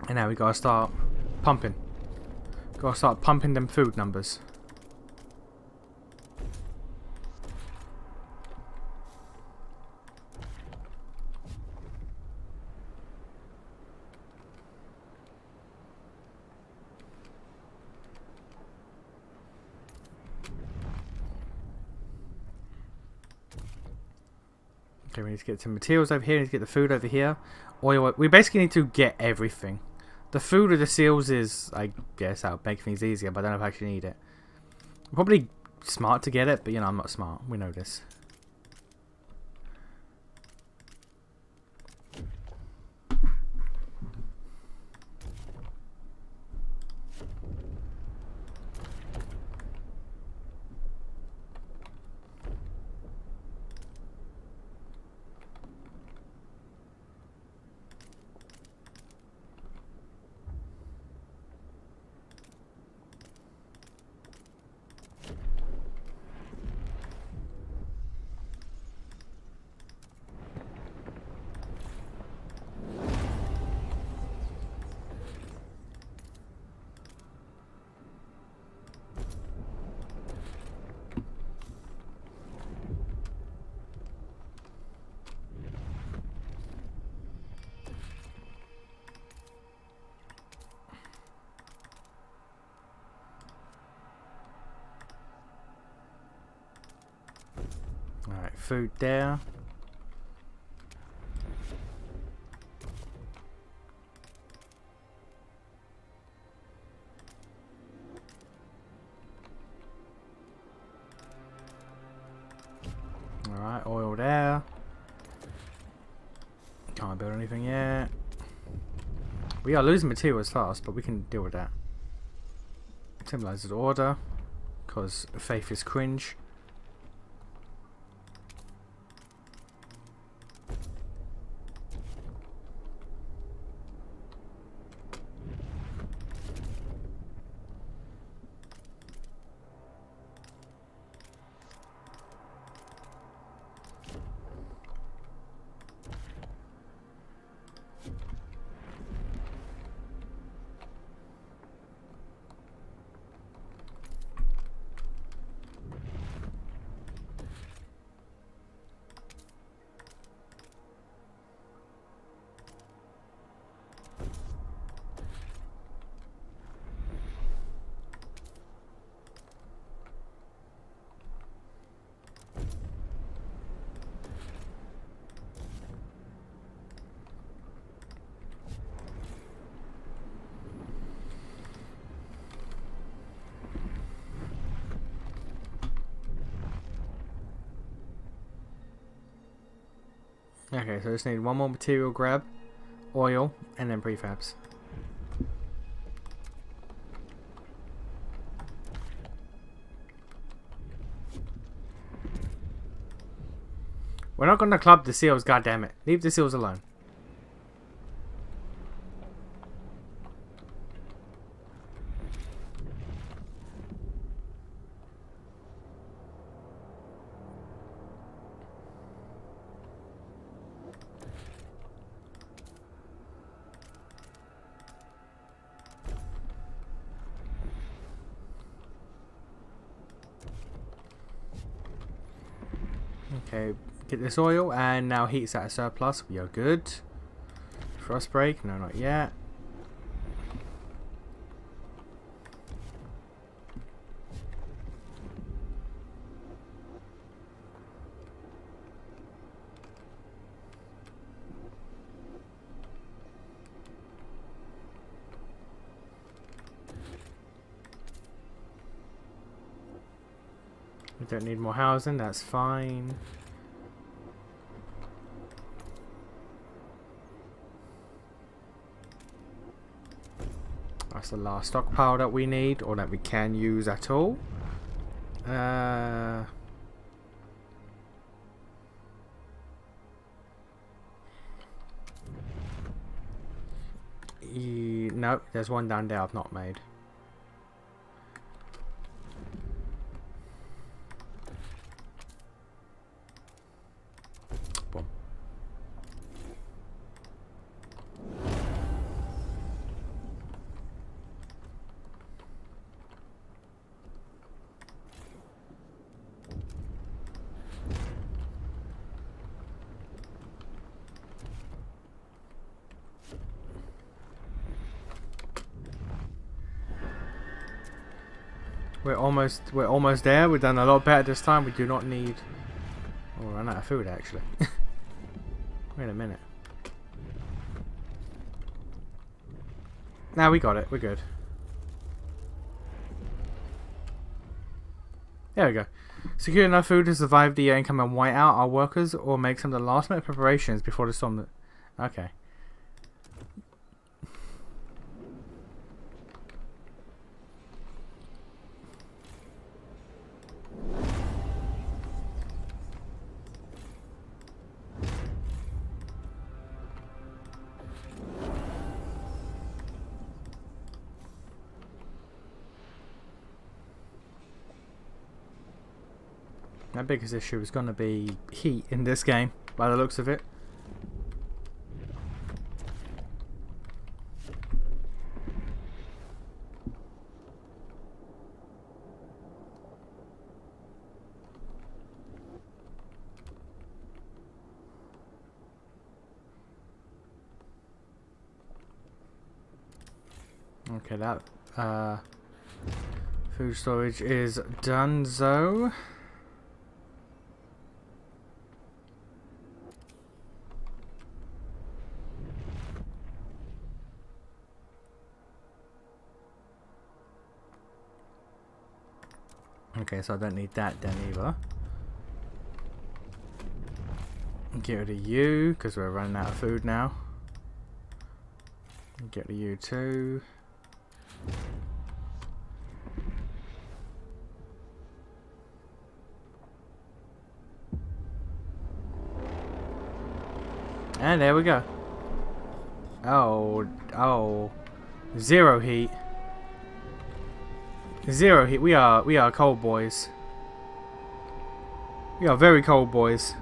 And now we gotta start pumping. Gotta start pumping them food numbers. Okay, we need to get some materials over here, we need to get the food over here. Oil, we basically need to get everything. The food with the seals is, I guess, that'll make things easier, but I don't know if I actually need it. Probably smart to get it, but you know, I'm not smart. We know this. Alright, food there. Alright, oil there. Can't build anything yet. We are losing materials fast, but we can deal with that. Symbolizes order, because faith is cringe. Okay, so I just need one more material grab, oil, and then prefabs. We're not gonna club the seals, goddammit. Leave the seals alone. Okay, get this oil, and now heat's at a surplus. We are good. Frost break? No, not yet. We don't need more housing, that's fine. That's the last stockpile that we need, or that we can use at all. No, there's one down there I've not made. Boom. We're almost there. We've done a lot better this time. We do not need. Oh, we're running out of food actually. Wait a minute. Now we got it. We're good. There we go. Secure enough food to survive the incoming whiteout our workers, or make some of the last minute preparations before the storm. Okay. My biggest issue is going to be heat in this game, by the looks of it. Okay, that food storage is done, so Okay, so I don't need that then either. Get rid of you, because we're running out of food now. Get rid of you too. And there we go. Oh. Zero heat. Zero heat. We are cold boys. We are very cold boys.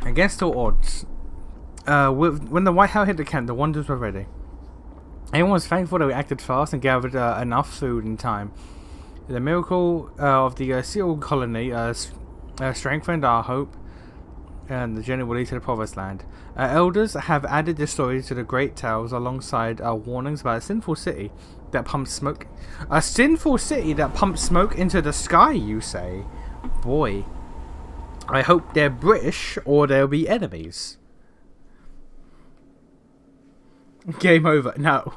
Against all odds, when the White House hit the camp, the Wonders were ready. Everyone was thankful that we acted fast and gathered enough food in time. The miracle of the Seal colony strengthened our hope, and the journey will lead to the Promised Land. Elders have added this story to the great tales alongside warnings about a sinful city that pumps smoke. A sinful city that pumps smoke into the sky, you say? Boy. I hope they're British or they'll be enemies. Game over. No.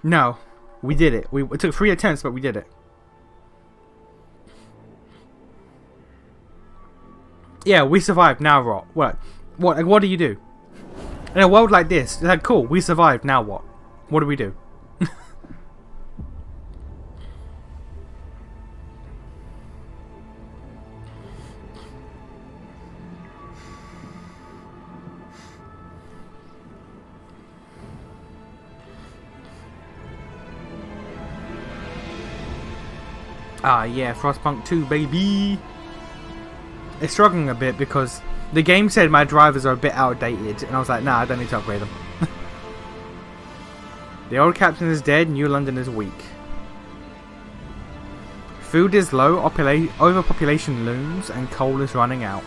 No. We did it. It took 3 attempts, but we did it. Yeah, we survived. Now what? What do you do? In a world like this, it's like, cool, we survived. Now what? What do we do? Ah, yeah, Frostpunk 2, baby. It's struggling a bit because the game said my drivers are a bit outdated, and I was like, nah, I don't need to upgrade them. The old captain is dead, New London is weak. Food is low, overpopulation looms, and coal is running out.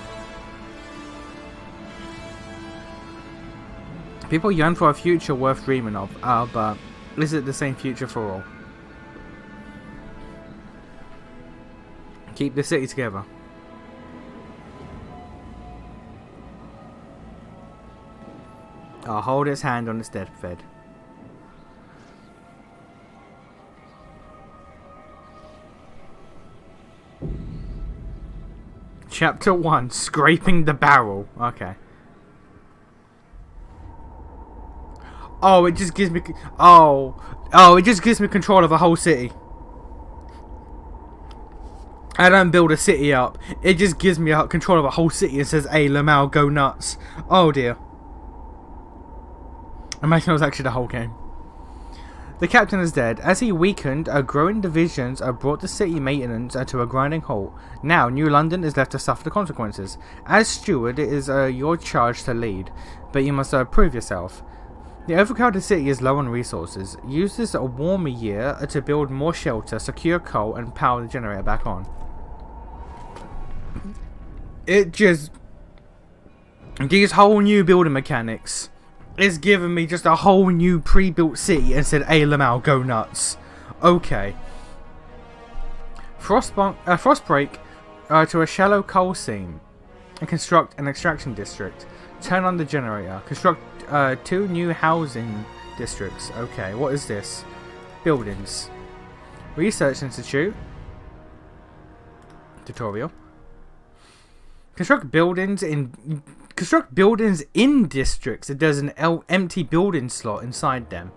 People yearn for a future worth dreaming of, but is it the same future for all? Keep the city together. I'll hold its hand on its deathbed. Chapter 1, Scraping the Barrel. Okay. Oh, it just gives me... it just gives me control of a whole city. I don't build a city up. It just gives me control of a whole city and says, hey, Lamau, go nuts. Oh, dear. Imagine it was actually the whole game. The captain is dead. As he weakened, growing divisions brought the city maintenance to a grinding halt. Now, New London is left to suffer the consequences. As steward, it is your charge to lead, but you must prove yourself. The overcrowded city is low on resources. Use this warmer year to build more shelter, secure coal, and power the generator back on. It just... These whole new building mechanics... It's given me just a whole new pre-built city and said, hey Lamau, go nuts. Okay. Frostbreak to a shallow coal seam and construct an extraction district. Turn on the generator. Construct 2 new housing districts. Okay, what is this? Buildings. Research Institute. Tutorial. Construct buildings in districts that there's an empty building slot inside them.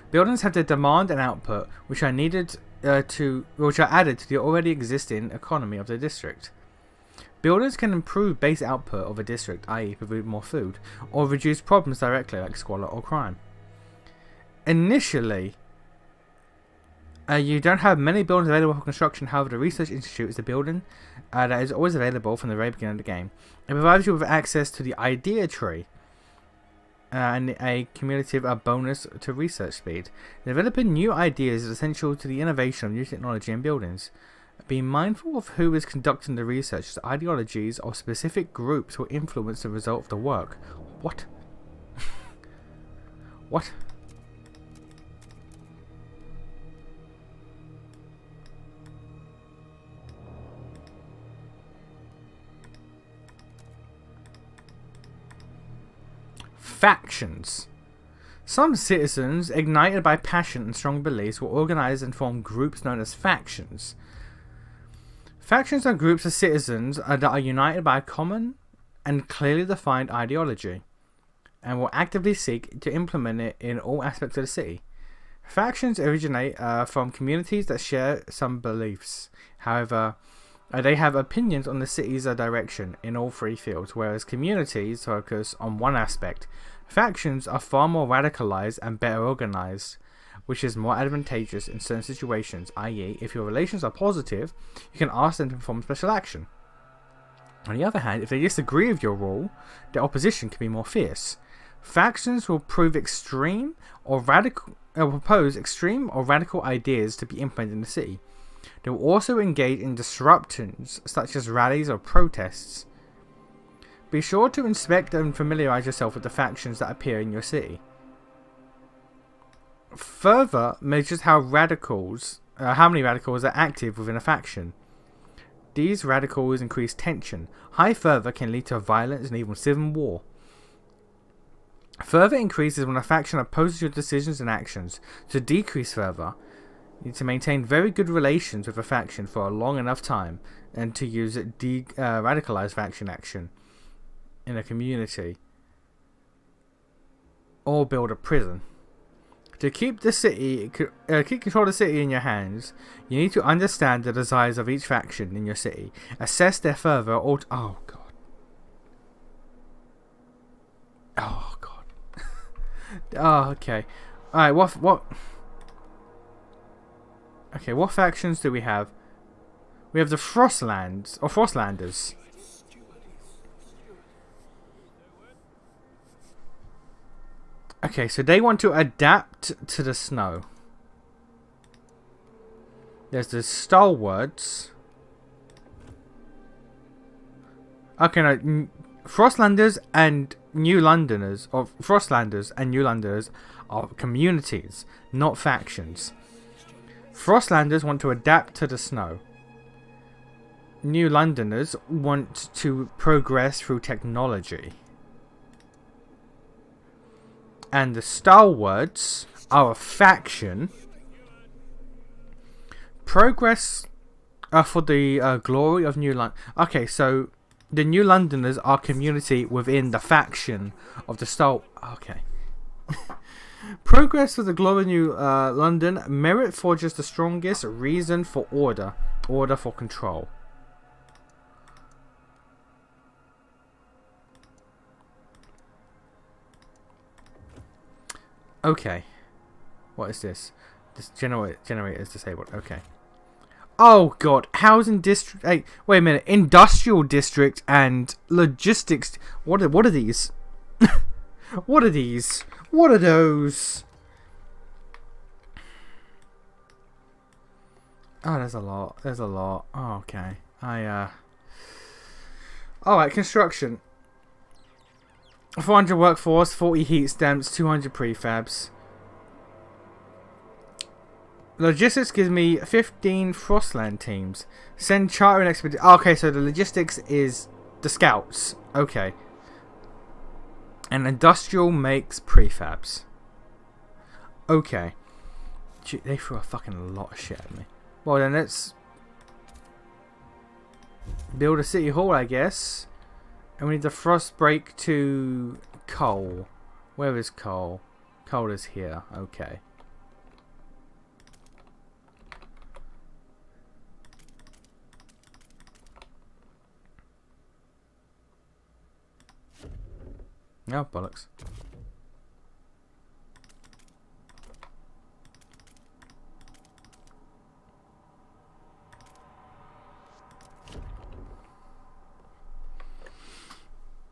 Buildings have the demand and output which are added to the already existing economy of the district. Builders can improve base output of a district, i.e. provide more food, or reduce problems directly like squalor or crime. Initially, you don't have many buildings available for construction. However, the Research Institute is a building that is always available from the very beginning of the game. It provides you with access to the idea tree and a cumulative bonus to research speed. Developing new ideas is essential to the innovation of new technology and buildings. Be mindful of who is conducting the research, as ideologies or specific groups will influence the result of the work. What? What? factions. Some citizens, ignited by passion and strong beliefs, will organize and form groups known as factions. Factions are groups of citizens that are united by a common and clearly defined ideology, and will actively seek to implement it in all aspects of the city. Factions originate from communities that share some beliefs. However, they have opinions on the city's direction in all three fields, whereas communities focus on one aspect. Factions are far more radicalized and better organized, which is more advantageous in certain situations, i.e. if your relations are positive, you can ask them to perform special action. On the other hand, if they disagree with your rule, their opposition can be more fierce. Factions will propose extreme or radical ideas to be implemented in the city. They will also engage in disruptions such as rallies or protests. Be sure to inspect and familiarize yourself with the factions that appear in your city. Further measures how many radicals are active within a faction. These radicals increase tension. High fervor can lead to violence and even civil war. Fervor increases when a faction opposes your decisions and actions. To decrease fervor, you need to maintain very good relations with a faction for a long enough time, and to use radicalized faction action in a community, or build a prison. To keep control of the city in your hands, you need to understand the desires of each faction in your city, assess their fervor, oh god. Oh, okay. Alright, what? Okay, what factions do we have? We have the Frostlanders. Okay, so they want to adapt to the snow. There's the Stalwarts. Okay, no, Frostlanders and New Londoners, or Frostlanders and New Londoners are communities, not factions. Frostlanders want to adapt to the snow. New Londoners want to progress through technology. And the Stalwarts are a faction. Progress for the glory of New London. Okay, so the New Londoners are community within the faction of the Okay. Progress for the glory of New London. Merit forges the strongest. Reason for order. Order for control. Okay. What is this? This generator is disabled. Okay. Oh god. Housing district. Hey, wait a minute. Industrial district and logistics. What are these? What are these? What are those? Oh, there's a lot. There's a lot. Oh, okay. Alright, construction. 400 workforce, 40 heat stamps, 200 prefabs. Logistics gives me 15 Frostland teams. Send charter and expedition. Oh, okay, so the logistics is the scouts. Okay. And industrial makes prefabs. Okay. Gee, they threw a fucking lot of shit at me. Well then, let's build a city hall, I guess. And we need the frost break to coal. Where is coal? Coal is here. Okay. Oh, bollocks.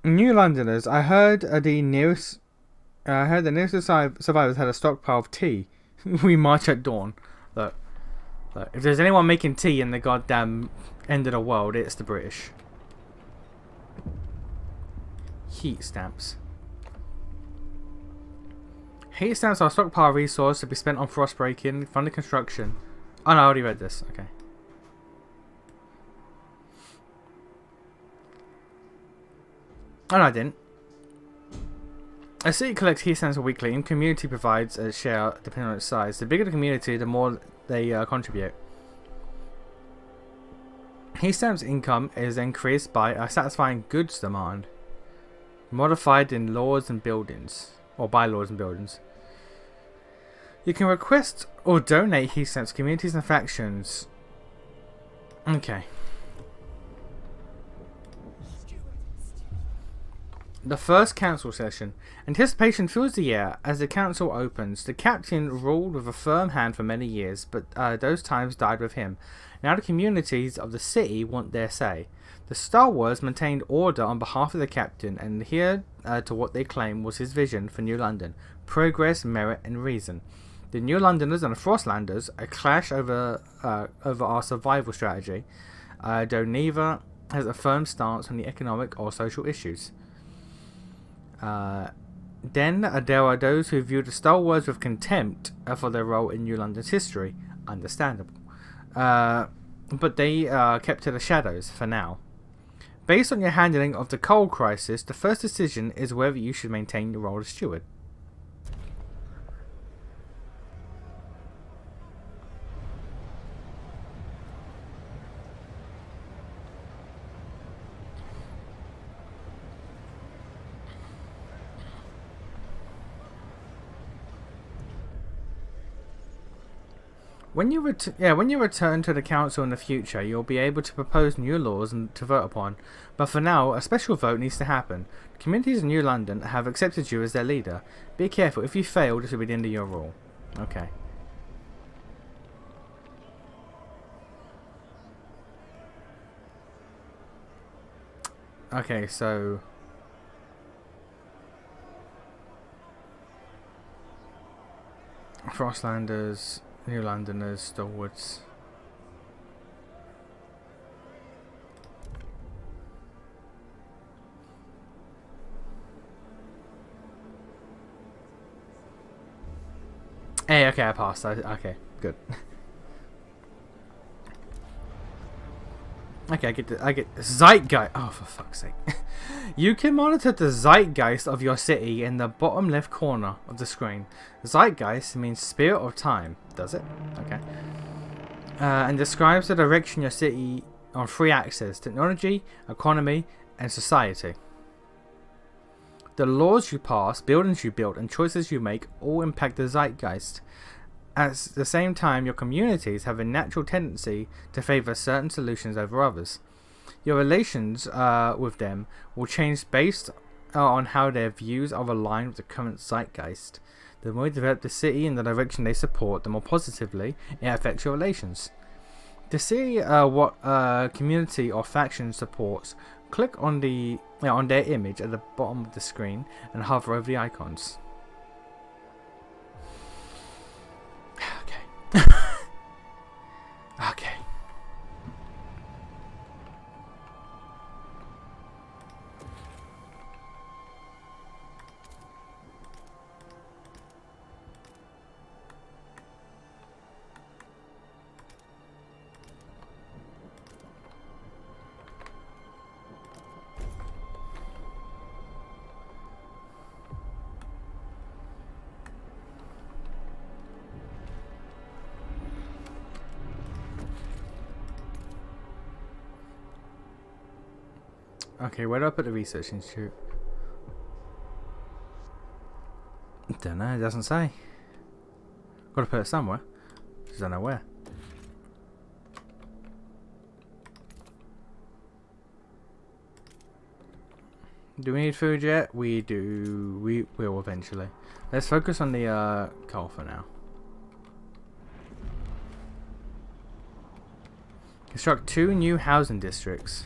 New Londoners, I heard the nearest survivors had a stockpile of tea. We march at dawn. Look, if there's anyone making tea in the goddamn end of the world, it's the British. Heat stamps. Heat stamps are a stockpile resource to be spent on frost breaking, funded construction. Oh no, I already read this. Okay. Oh no, I didn't. A city collects key stamps weekly, and community provides a share depending on its size. The bigger the community, the more they contribute. Key stamps income is increased by a satisfying goods demand, modified in laws and buildings, or by laws and buildings. You can request or donate key stamps to communities and factions. Okay. The first council session. Anticipation fills the air as the council opens. The captain ruled with a firm hand for many years, but those times died with him. Now the communities of the city want their say. The Star Wars maintained order on behalf of the captain and adhered to what they claim was his vision for New London: progress, merit, and reason. The New Londoners and the Frostlanders clash over our survival strategy, though neither has a firm stance on the economic or social issues. Then there are those who view the Star Wars with contempt for their role in New London's history. Understandable. But they kept to the shadows for now. Based on your handling of the coal crisis, the first decision is whether you should maintain your role as steward. When you return to the council in the future, you'll be able to propose new laws and to vote upon. But for now, a special vote needs to happen. The communities in New London have accepted you as their leader. Be careful. If you fail, this will be the end of your rule. Okay. Okay, so Frostlanders, New Londoners, Stalwarts. Hey, okay, I passed. Okay, good. Okay, I get Zeitgeist. Oh, for fuck's sake. You can monitor the Zeitgeist of your city in the bottom left corner of the screen. Zeitgeist means spirit of time, does it? Okay. And describes the direction your city on 3 axes: technology, economy, and society. The laws you pass, buildings you build, and choices you make all impact the Zeitgeist. At the same time, your communities have a natural tendency to favour certain solutions over others. Your relations with them will change based on how their views are aligned with the current Zeitgeist. The more you develop the city in the direction they support, the more positively it affects your relations. To see what community or faction supports, click on their image at the bottom of the screen and hover over the icons. Okay. Okay, where do I put the research institute? Don't know, it doesn't say. Gotta put it somewhere. Just don't know where. Do we need food yet? We do. We will eventually. Let's focus on the coal for now. Construct 2 new housing districts.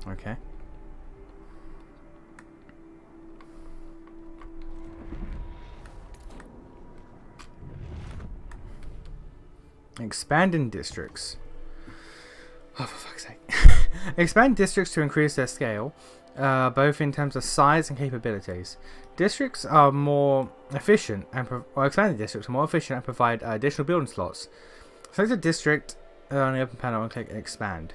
Okay. Expanding districts. Oh, for fuck's sake. Expand districts to increase their scale, both in terms of size and capabilities. Districts are more efficient and expanded districts are more efficient and provide additional building slots. Select a district on the open panel and click expand.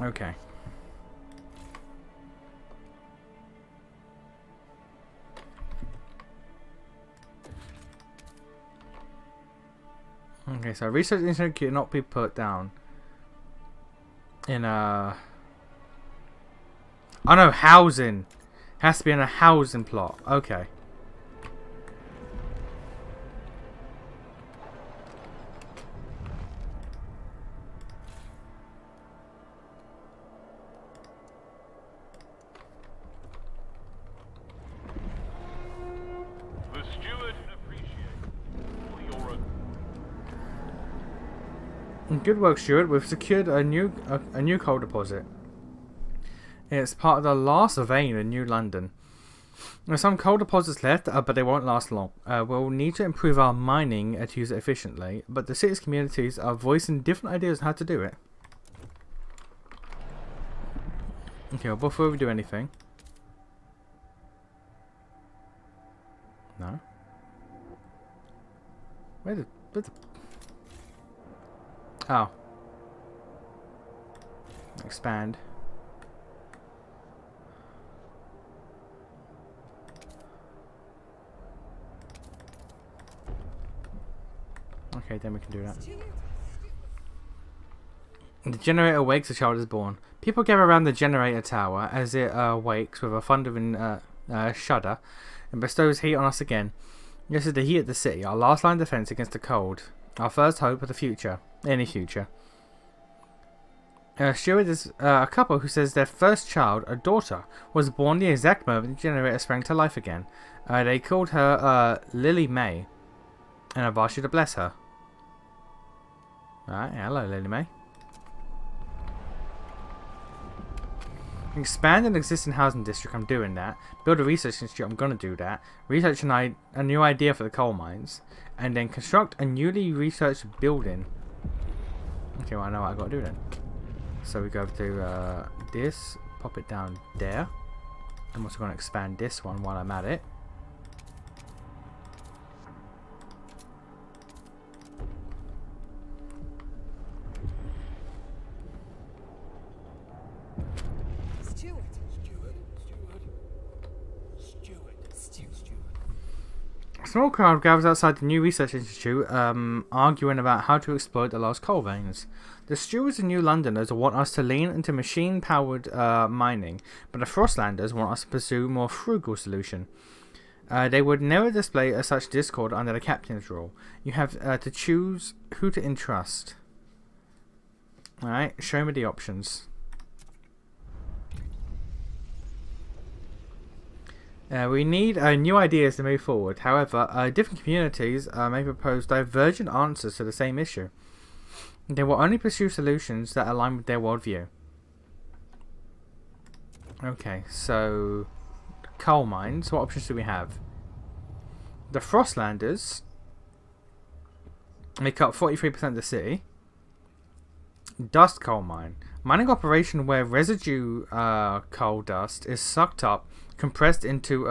Okay. Okay, so research internet cannot be put down in a... Oh no, housing. Has to be in a housing plot. Okay.
The steward appreciates all your...
Good work, Stuart. We've secured a new coal deposit. It's part of the last vein in New London. There's some coal deposits left, but they won't last long. We'll need to improve our mining to use it efficiently, but the city's communities are voicing different ideas on how to do it. Okay, well, before we do anything... No? Where the... Oh. Expand. Okay, then we can do that. The generator wakes, a child is born. People gather around the generator tower as it wakes with a thundering shudder and bestows heat on us again. This is the heat of the city, our last line of defense against the cold. Our first hope of the future. Any future. Stuart is a couple who says their first child, a daughter, was born the exact moment the generator sprang to life again. They called her Lily May, and I've asked you to bless her. Alright, hello Lily May. Expand an existing housing district, I'm doing that. Build a research institute, I'm gonna do that. Research a new idea for the coal mines. And then construct a newly researched building. Okay, well I know what I gotta do then. So we go to this, pop it down there. I'm also gonna expand this one while I'm at it. A small crowd gathers outside the new research institute, arguing about how to exploit the lost coal veins. The stewards and New Londoners want us to lean into machine-powered mining, but the Frostlanders want us to pursue a more frugal solution. They would never display such discord under the captain's rule. You have to choose who to entrust. Alright, show me the options. We need new ideas to move forward. However, different communities may propose divergent answers to the same issue. They will only pursue solutions that align with their worldview. Okay, so coal mines. What options do we have? The Frostlanders make up 43% of the city. Dust coal mine. Mining operation where residue coal dust is sucked up, compressed into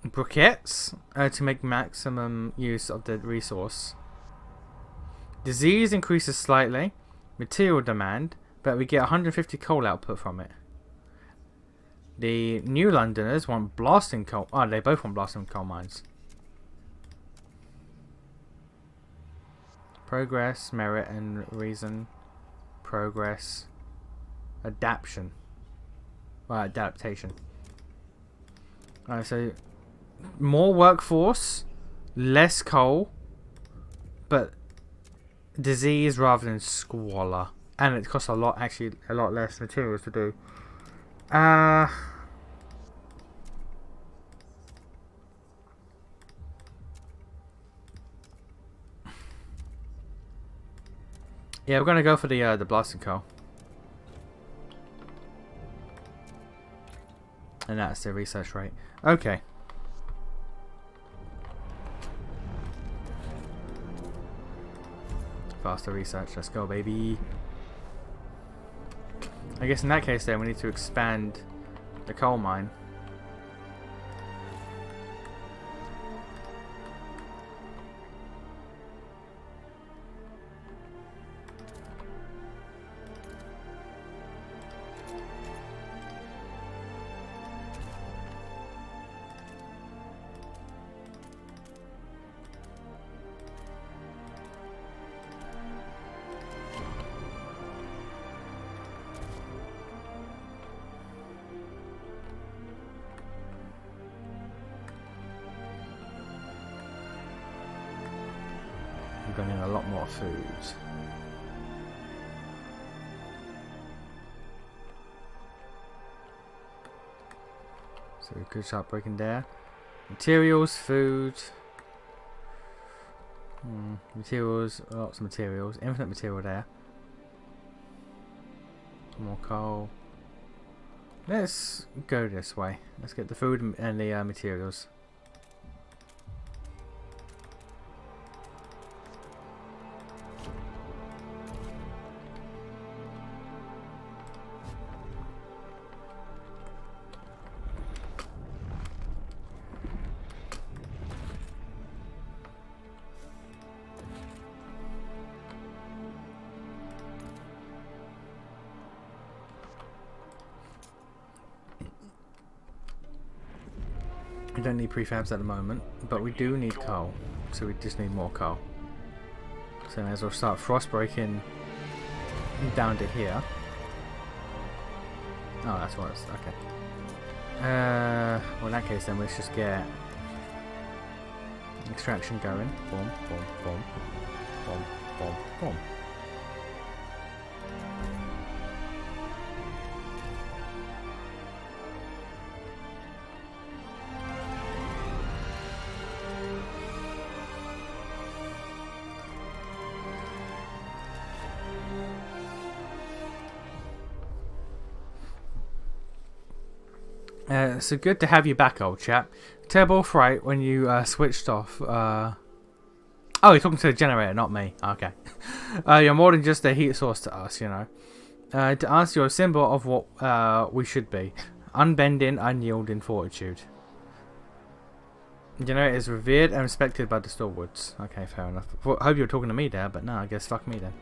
briquettes to make maximum use of the resource. Disease increases slightly. Material demand, but we get 150 coal output from it. The New Londoners want blasting coal. Oh, they both want blasting coal mines. Progress, merit, and reason. Progress. Adaptation. Adaptation. Alright, so more workforce, less coal, but disease rather than squalor, and it costs a lot less materials to do. Yeah, we're gonna go for the blasting coal. And that's the research rate. Okay. Faster research. Let's go, baby. I guess in that case then we need to expand the coal mine. We're going to need a lot more food. So we could start breaking there. Materials, food. Materials, lots of materials. Infinite material there. More coal. Let's go this way. Let's get the food and the materials. We don't need prefabs at the moment, but we do need coal, so we just need more coal. So may as well start frost breaking down to here. Oh, that's what it's okay. Well, in that case, then let's just get extraction going. Boom, boom, boom, boom, boom, boom. So good to have you back, old chap. Terrible fright when you switched off. Oh, you're talking to the generator, not me. Okay. You're more than just a heat source to us, you know. To us, you're a symbol of what we should be. Unbending, unyielding fortitude. The generator is revered and respected by the stalwarts. Okay, fair enough. Well, I hope you were talking to me there, but no, I guess fuck me then.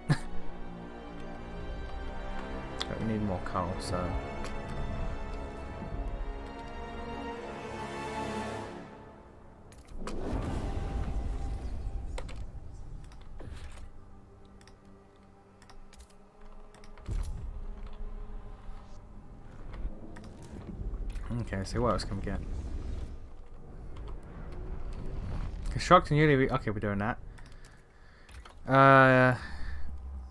But we need more coal, so... Okay, so what else can we get? Construct and newly... Okay, we're doing that.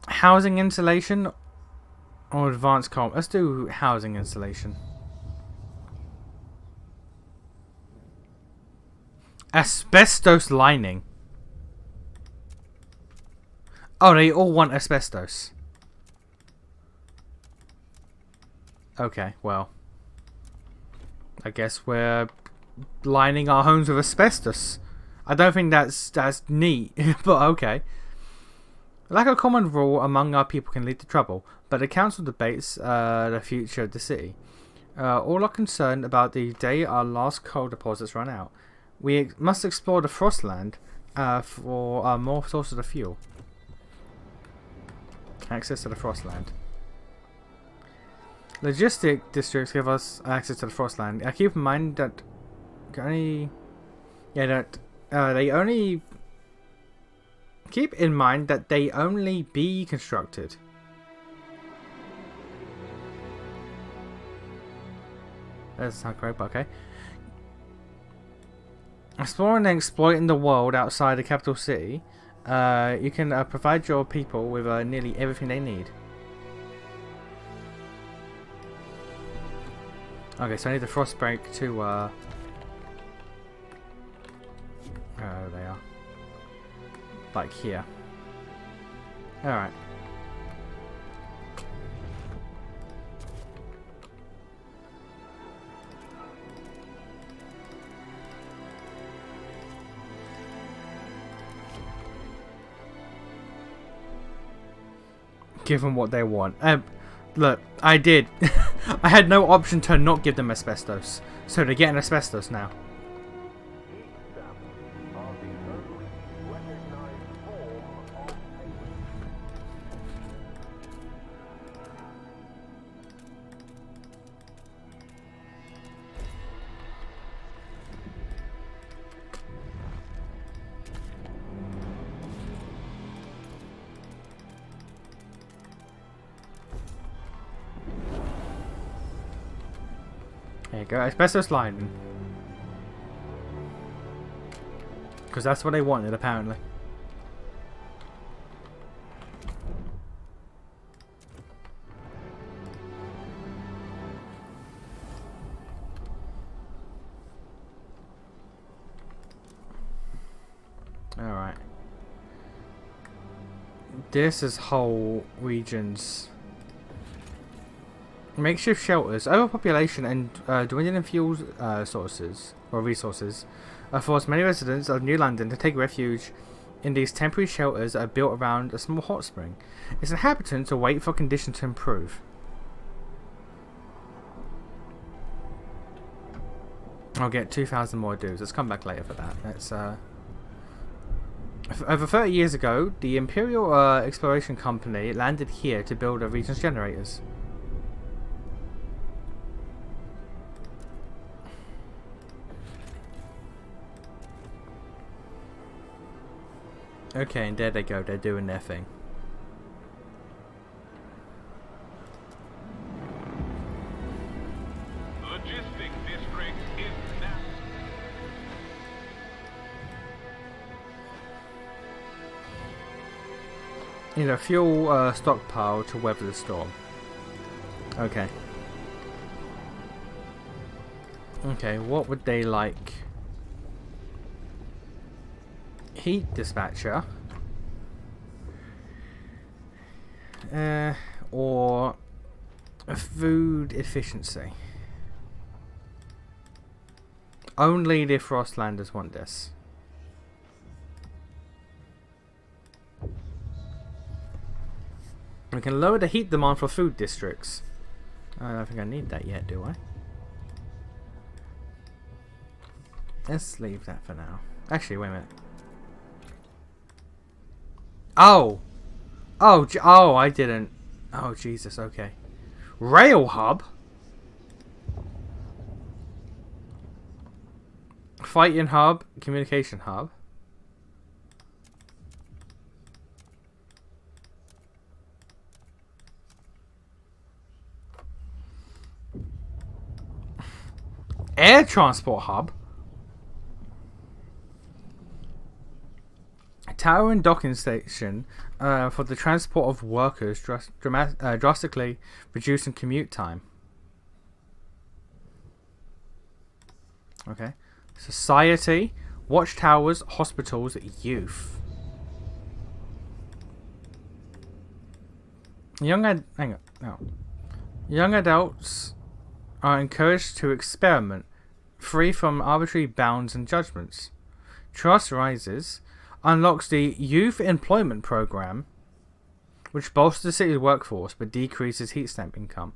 Housing insulation or advanced coal? Let's do housing insulation. Asbestos lining. Oh, they all want asbestos. Okay, well... I guess we're lining our homes with asbestos. I don't think that's neat, but okay. Lack of common rule among our people can lead to trouble, but the council debates the future of the city. All are concerned about the day our last coal deposits run out. We must explore the Frostland for more sources of fuel. Access to the Frostland. Logistic districts give us access to the Frostland. Keep in mind that they only keep in mind that they only be constructed. That doesn't sound correct, but okay. Exploring and exploiting the world outside the capital city, you can provide your people with nearly everything they need. Okay, so I need the frost break to oh, they are. Like here. Alright. give them what they want. Look, I did. I had no option to not give them asbestos. So they're getting asbestos now. There you go, asbestos lining. Because that's what they wanted, apparently. Alright. This is whole regions. Makeshift shelters, overpopulation and dwindling fuel sources or resources forced many residents of New London to take refuge in these temporary shelters that are built around a small hot spring. Its inhabitants wait for conditions to improve. I'll get 2,000 more dues. Let's come back later for that. Let's over 30 years ago, the Imperial Exploration Company landed here to build a region's generators. Okay, and there they go, they're doing their thing.
Logistic district is now.
You know, fuel stockpile to weather the storm. Okay. Okay, what would they like? Heat dispatcher, or a food efficiency. Only the Frostlanders want this. We can lower the heat demand for food districts. I don't think I need that yet, do I? Let's leave that for now. Actually, wait a minute. Oh! Oh, I didn't. Oh, Jesus, okay. Rail hub? Fighting hub, communication hub. Air transport hub. Tower and docking station for the transport of workers, drastically reducing commute time. Okay. Society, watchtowers, hospitals, youth. Young adults are encouraged to experiment, free from arbitrary bounds and judgments. Trust rises. Unlocks the Youth Employment Program, which bolsters the city's workforce but decreases heat stamp income.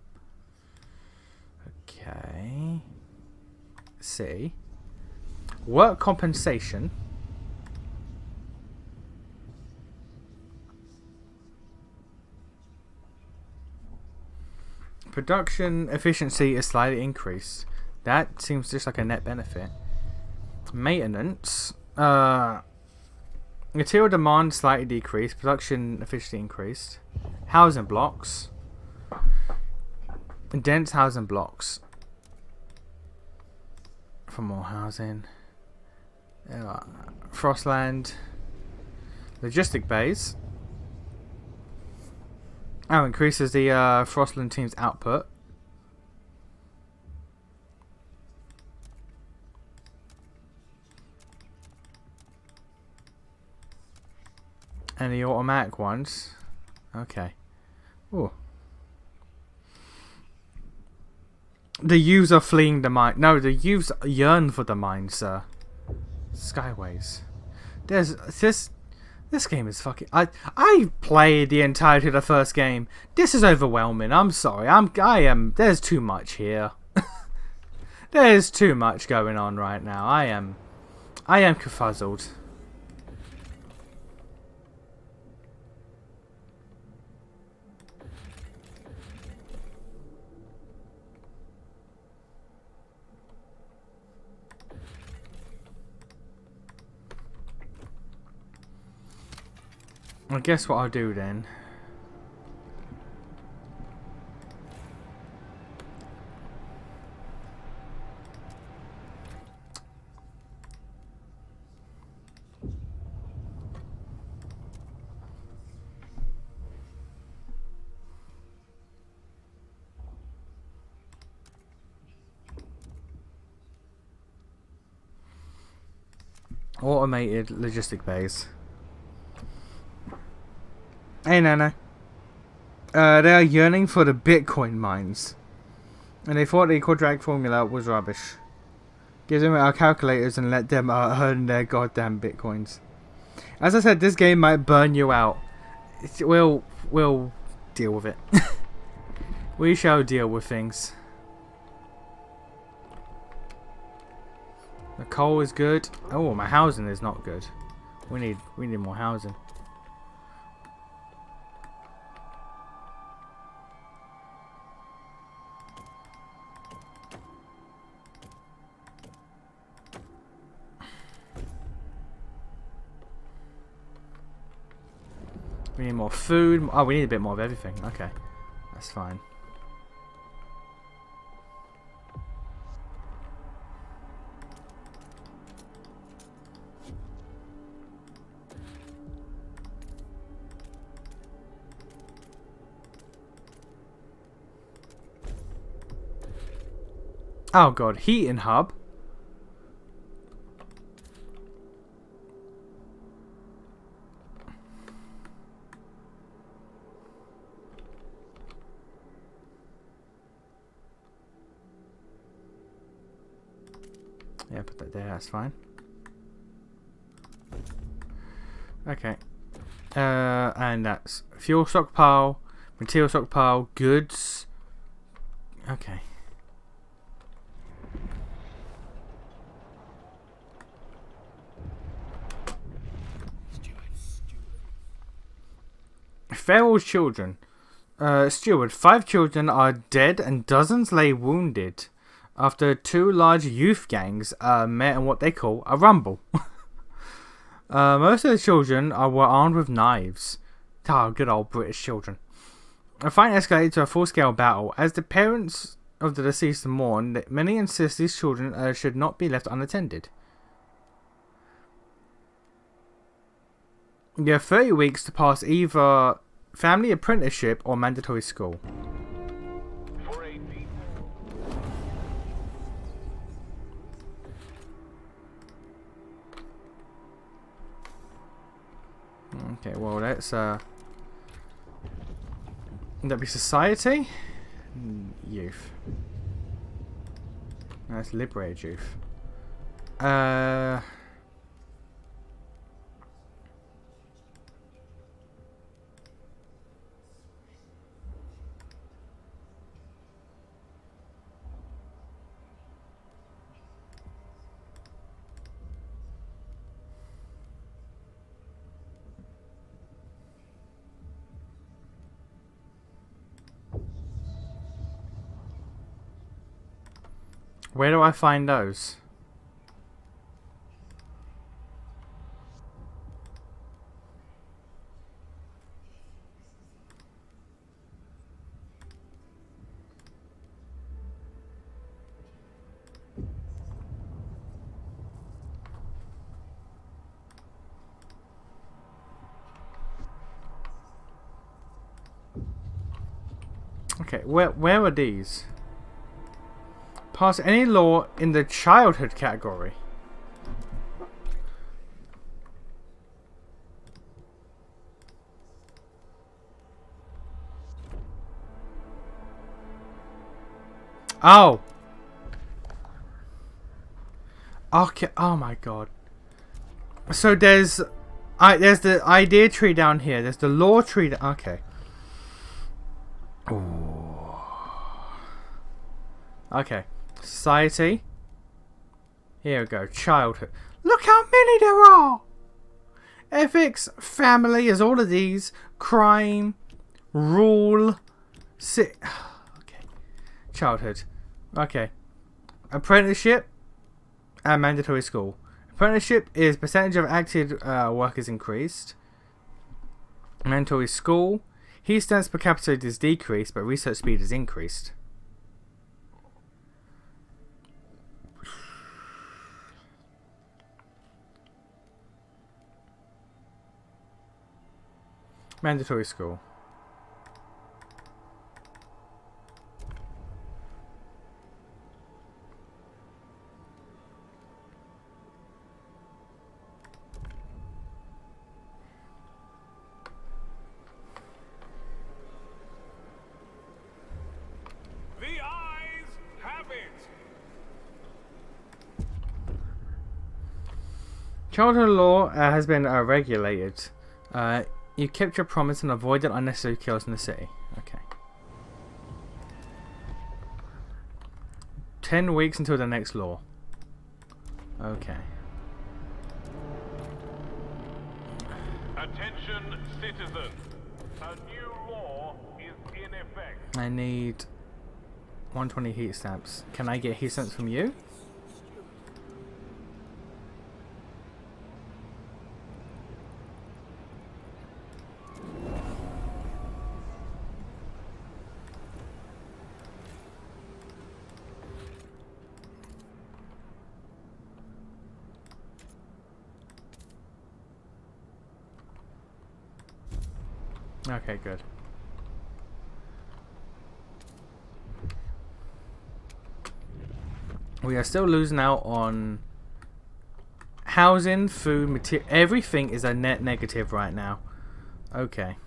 Okay. C. Work compensation. Production efficiency is slightly increased. That seems just like a net benefit. Maintenance. Material demand slightly decreased. Production efficiency increased. Housing blocks. Dense housing blocks. For more housing. Frostland. Logistic bays. Oh, increases the Frostland team's output. And the automatic ones. Okay. Ooh. The youths are fleeing the mine. No, the youths yearn for the mine, sir. Skyways. There's this. This game is fucking. I played the entirety of the first game. This is overwhelming. I'm sorry. I am. There's too much here. There's too much going on right now. I am confuzzled. I guess what I'll do then. Automated logistic bays. Hey Nana. They are yearning for the Bitcoin mines. And they thought the quadratic formula was rubbish. Give them our calculators and let them earn their goddamn Bitcoins. As I said, this game might burn you out. We'll deal with it. We shall deal with things. The coal is good. Oh, my housing is not good. We need more housing. We need more food. Oh, we need a bit more of everything. Okay, that's fine. Oh god, heating hub. Yeah, put that there, that's fine. Okay. And that's fuel stockpile, material stockpile, goods. Okay. Feral children. Steward, 5 children are dead and dozens lay wounded after 2 large youth gangs met in what they call a rumble. Most of the children were armed with knives. Oh, good old British children. A fight escalated to a full-scale battle. As the parents of the deceased mourn, many insist these children should not be left unattended. You have 30 weeks to pass either family apprenticeship or mandatory school.
For a deep
Okay, well let's would that be society? Youth. No, it's liberated youth. Where do I find those? Okay, where are these? Pass any law in the childhood category. Oh. Okay. Oh my god. So there's Alright, there's the idea tree down here. There's the law tree. Okay. Ooh. Okay. Society. Here we go. Childhood. Look how many there are! Ethics, family is all of these. Crime, rule, okay. Childhood. Okay. Apprenticeship and mandatory school. Apprenticeship is percentage of active workers increased. Mandatory school. Heat stamps per capita is decreased, but research speed is increased. Mandatory school.
The eyes have it.
Childhood law has been regulated. You kept your promise and avoided unnecessary kills in the city. Okay. 10 weeks until the next law. Okay.
Attention, citizen. A new law is in effect.
I need 120 heat stamps. Can I get heat stamps from you? Okay, good. We are still losing out on housing, food, material. Everything is a net negative right now. Okay.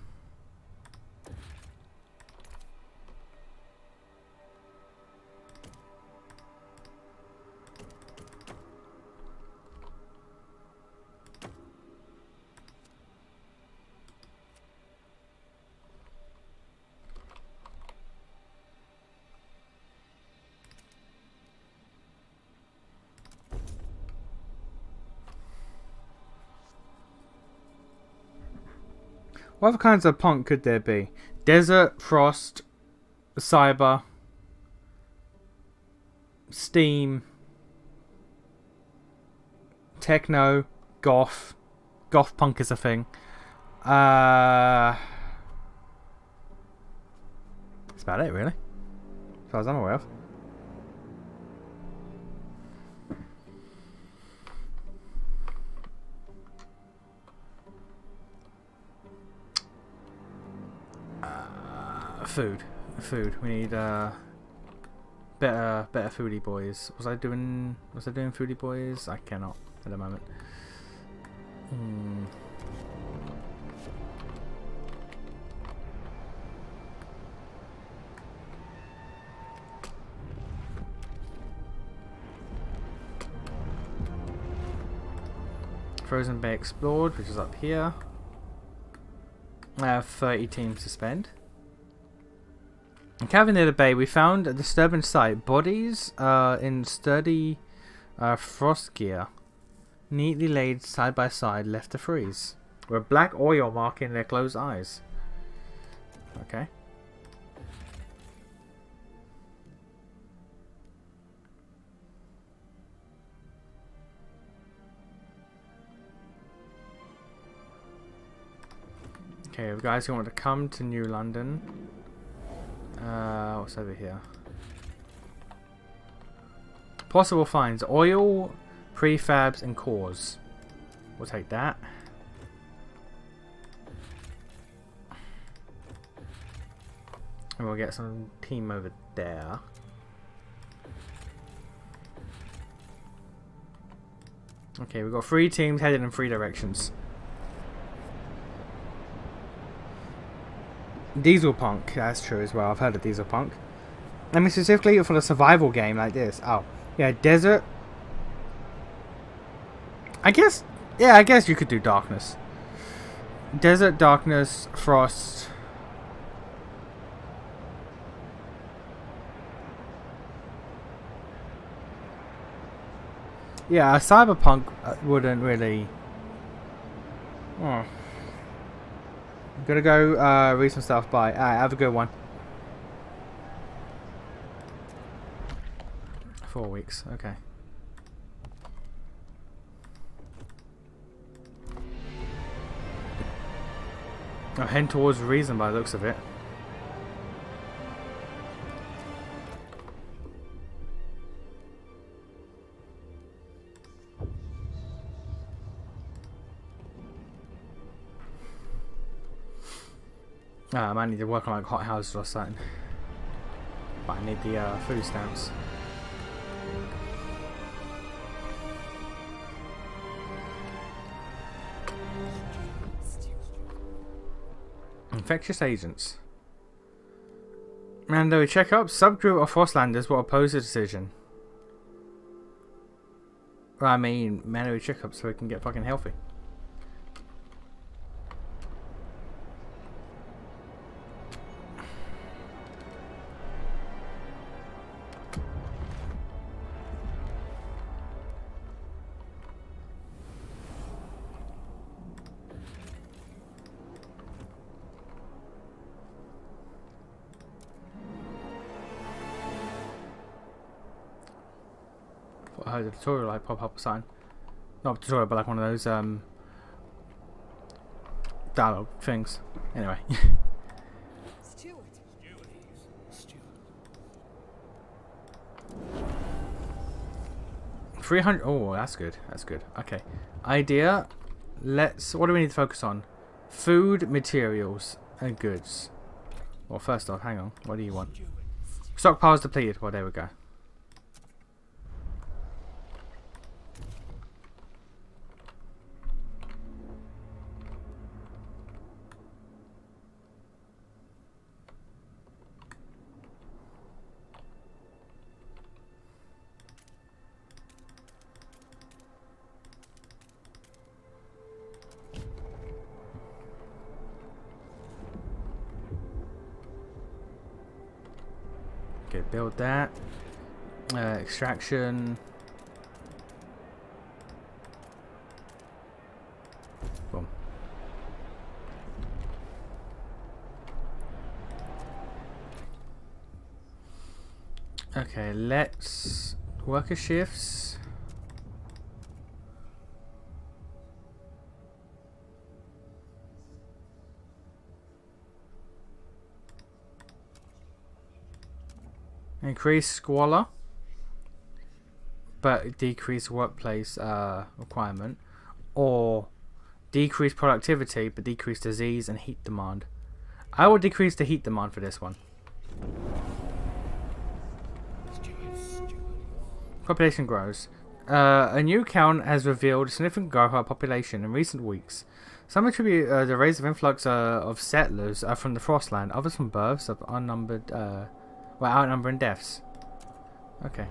What other kinds of punk could there be? Desert, frost, cyber, steam, techno, goth. Goth punk is a thing. That's about it, really. As far as I'm aware of. Food. We need better foodie boys. Was I doing foodie boys? I cannot at the moment. Frozen Bay explored, which is up here. I have 30 teams to spend. In Cavern near the bay, we found a disturbing sight. Bodies in sturdy frost gear, neatly laid side by side, left to freeze, with black oil marking their closed eyes. Okay. Okay, guys who want to come to New London. What's over here? Possible finds: oil, prefabs, and cores. We'll take that. And we'll get some team over there. Okay, we've got 3 teams headed in 3 directions. Diesel Punk, that's true as well. I've heard of Diesel Punk. I mean, specifically for the survival game like this. Oh, yeah, desert. I guess you could do darkness. Desert, darkness, frost. Yeah, a cyberpunk wouldn't really. Oh. Gonna go read some stuff. Bye. Alright, have a good one. 4 weeks. Okay. I'm heading towards reason by the looks of it. I might need to work on like hot houses or something. But I need the food stamps. Infectious agents. Mandatory checkup. Subgroup of Frostlanders will oppose the decision. Well, I mean, mandatory checkup so we can get fucking healthy. I heard a tutorial like pop up a sign. Not a tutorial, but like one of those dialogue things. Anyway.
Stewart.
300. Oh, that's good. That's good. Okay. Idea. What do we need to focus on? Food, materials, and goods. Well, first off, hang on. What do you want? Stockpiles depleted. Well, there we go. Okay, build that. Extraction. Boom. Okay, let's worker shifts. Increase squalor, but decrease workplace requirement, or decrease productivity but decrease disease and heat demand. I will decrease the heat demand for this one. Population grows. A new count has revealed significant growth of our population in recent weeks. Some attribute the rate of influx of settlers from the Frostland, others from births of unnumbered, outnumbering deaths. Okay.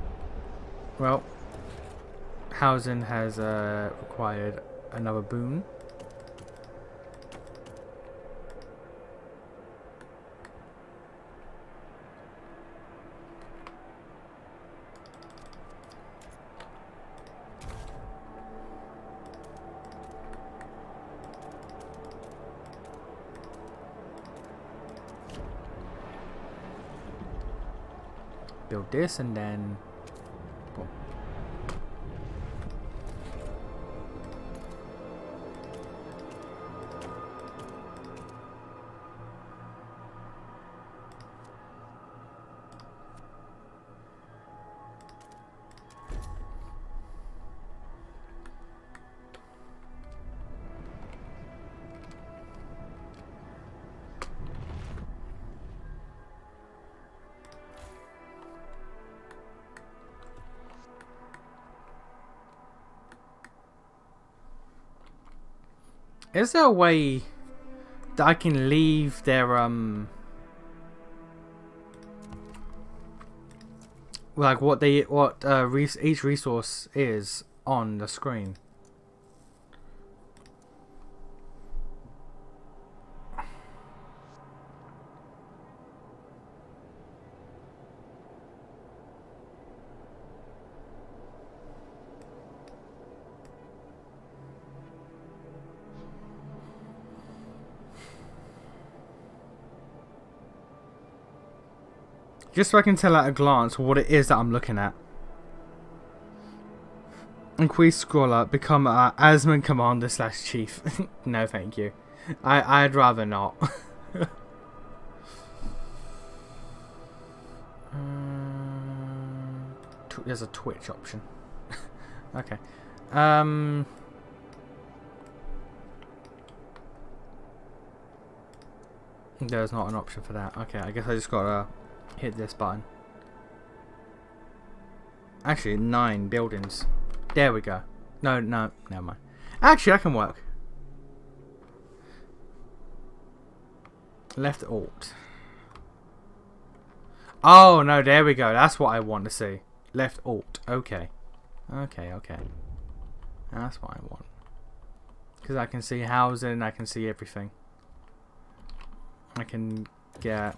Well, housing has required another boon. Build this and then boom. Is there a way that I can leave their like each resource is on the screen? Just so I can tell at a glance what it is that I'm looking at. Increase scroller, become Asman Commander / Chief. No, thank you. I'd rather not. There's a Twitch option. Okay. There's not an option for that. Okay, I guess I just gotta hit this button. Actually, 9 buildings. There we go. No, never mind. Actually, that can work. Left Alt. Oh, no, there we go. That's what I want to see. Left Alt. Okay. Okay. That's what I want. Because I can see housing, I can see everything. I can get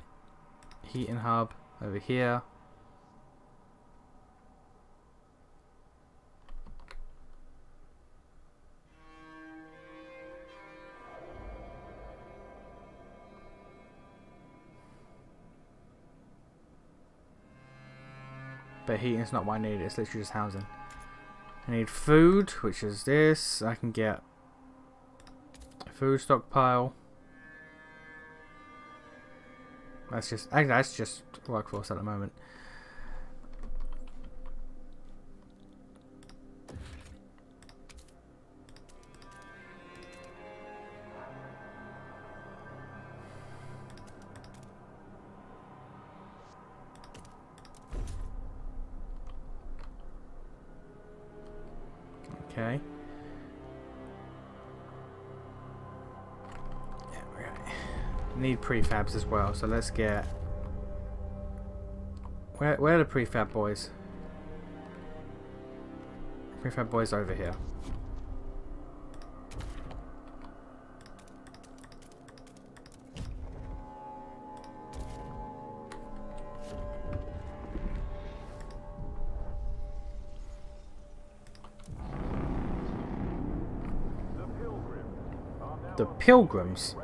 heating hub over here. But heating's not what I need, it's literally just housing. I need food, which is this. I can get a food stockpile. That's just workforce at the moment. Okay. Need prefabs as well, so let's get where are the prefab boys? Prefab boys over here. The Pilgrims.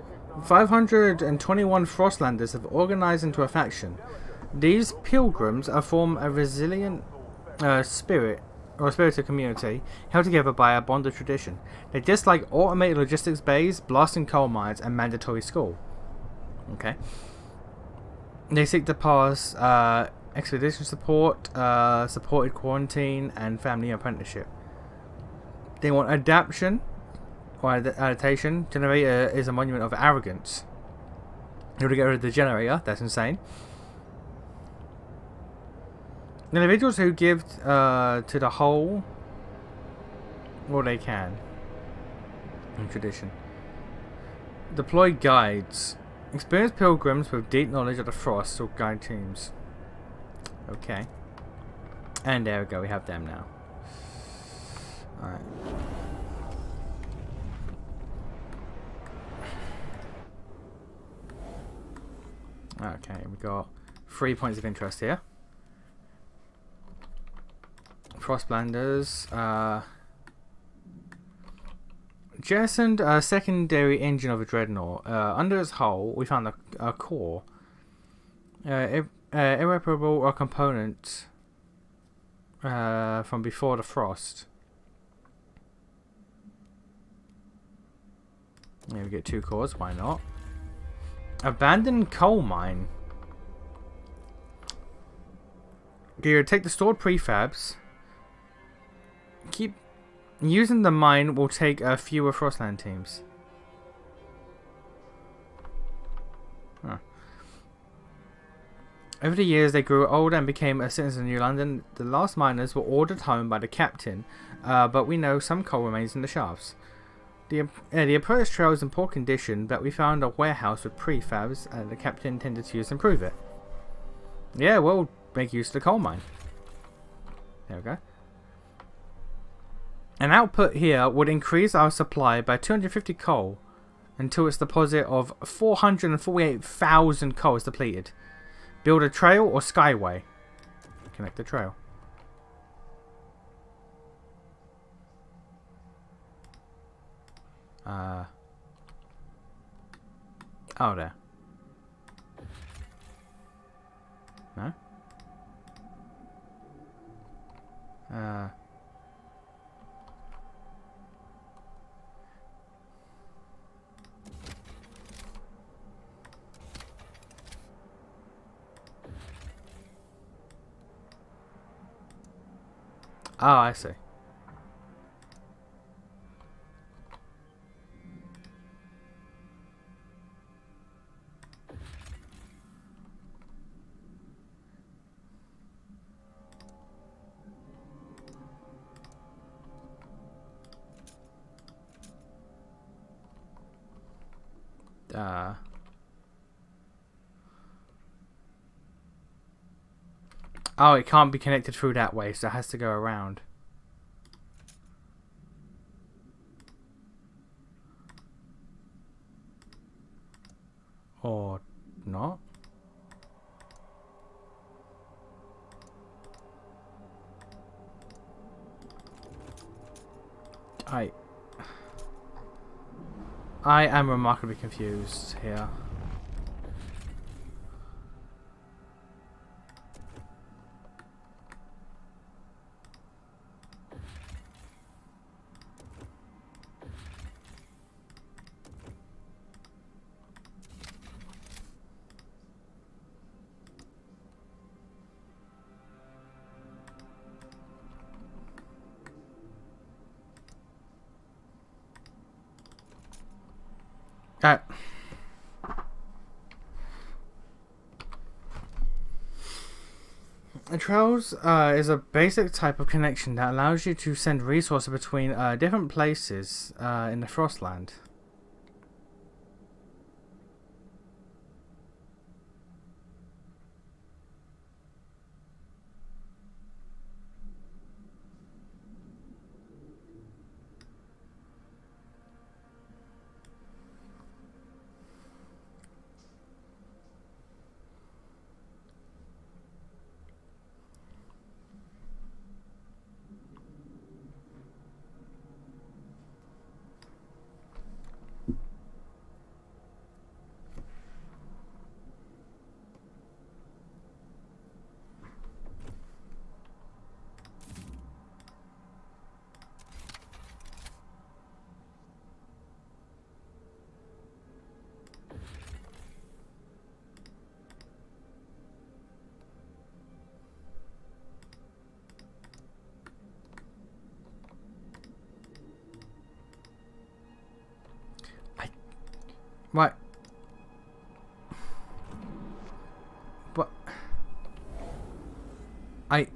521 Frostlanders have organized into a faction. These Pilgrims form a resilient spirited community held together by a bond of tradition. They dislike automated logistics bays, blasting coal mines, and mandatory school. Okay. They seek to pass expedition support, supported quarantine, and family apprenticeship. They want adaptation. Adaptation. Generator is a monument of arrogance. You want to get rid of the generator? That's insane. The individuals who give to the whole, well, they can. In tradition. Deploy guides. Experienced pilgrims with deep knowledge of the frost will guide teams. Okay. And there we go. We have them now. Alright. Okay, we got 3 points of interest here. Frostlanders. Jettisoned a secondary engine of a dreadnought. Under its hull, we found a core. Irreparable component from before the frost. Yeah, we get 2 cores. Why not? Abandoned coal mine. Okay, take the stored prefabs. Keep using the mine will take fewer Frostland teams. Huh. Over the years, they grew older and became citizens of New London. The last miners were ordered home by the captain, but we know some coal remains in the shafts. The approach trail is in poor condition, but we found a warehouse with prefabs and the captain intended to use to improve it. Yeah, we'll make use of the coal mine. There we go. An output here would increase our supply by 250 coal until its deposit of 448,000 coal is depleted. Build a trail or skyway. Connect the trail. Oh, there. No? Oh, I see. Oh, it can't be connected through that way, so it has to go around. Or not? I am remarkably confused here. Trails is a basic type of connection that allows you to send resources between different places in the Frostland. What? What? I.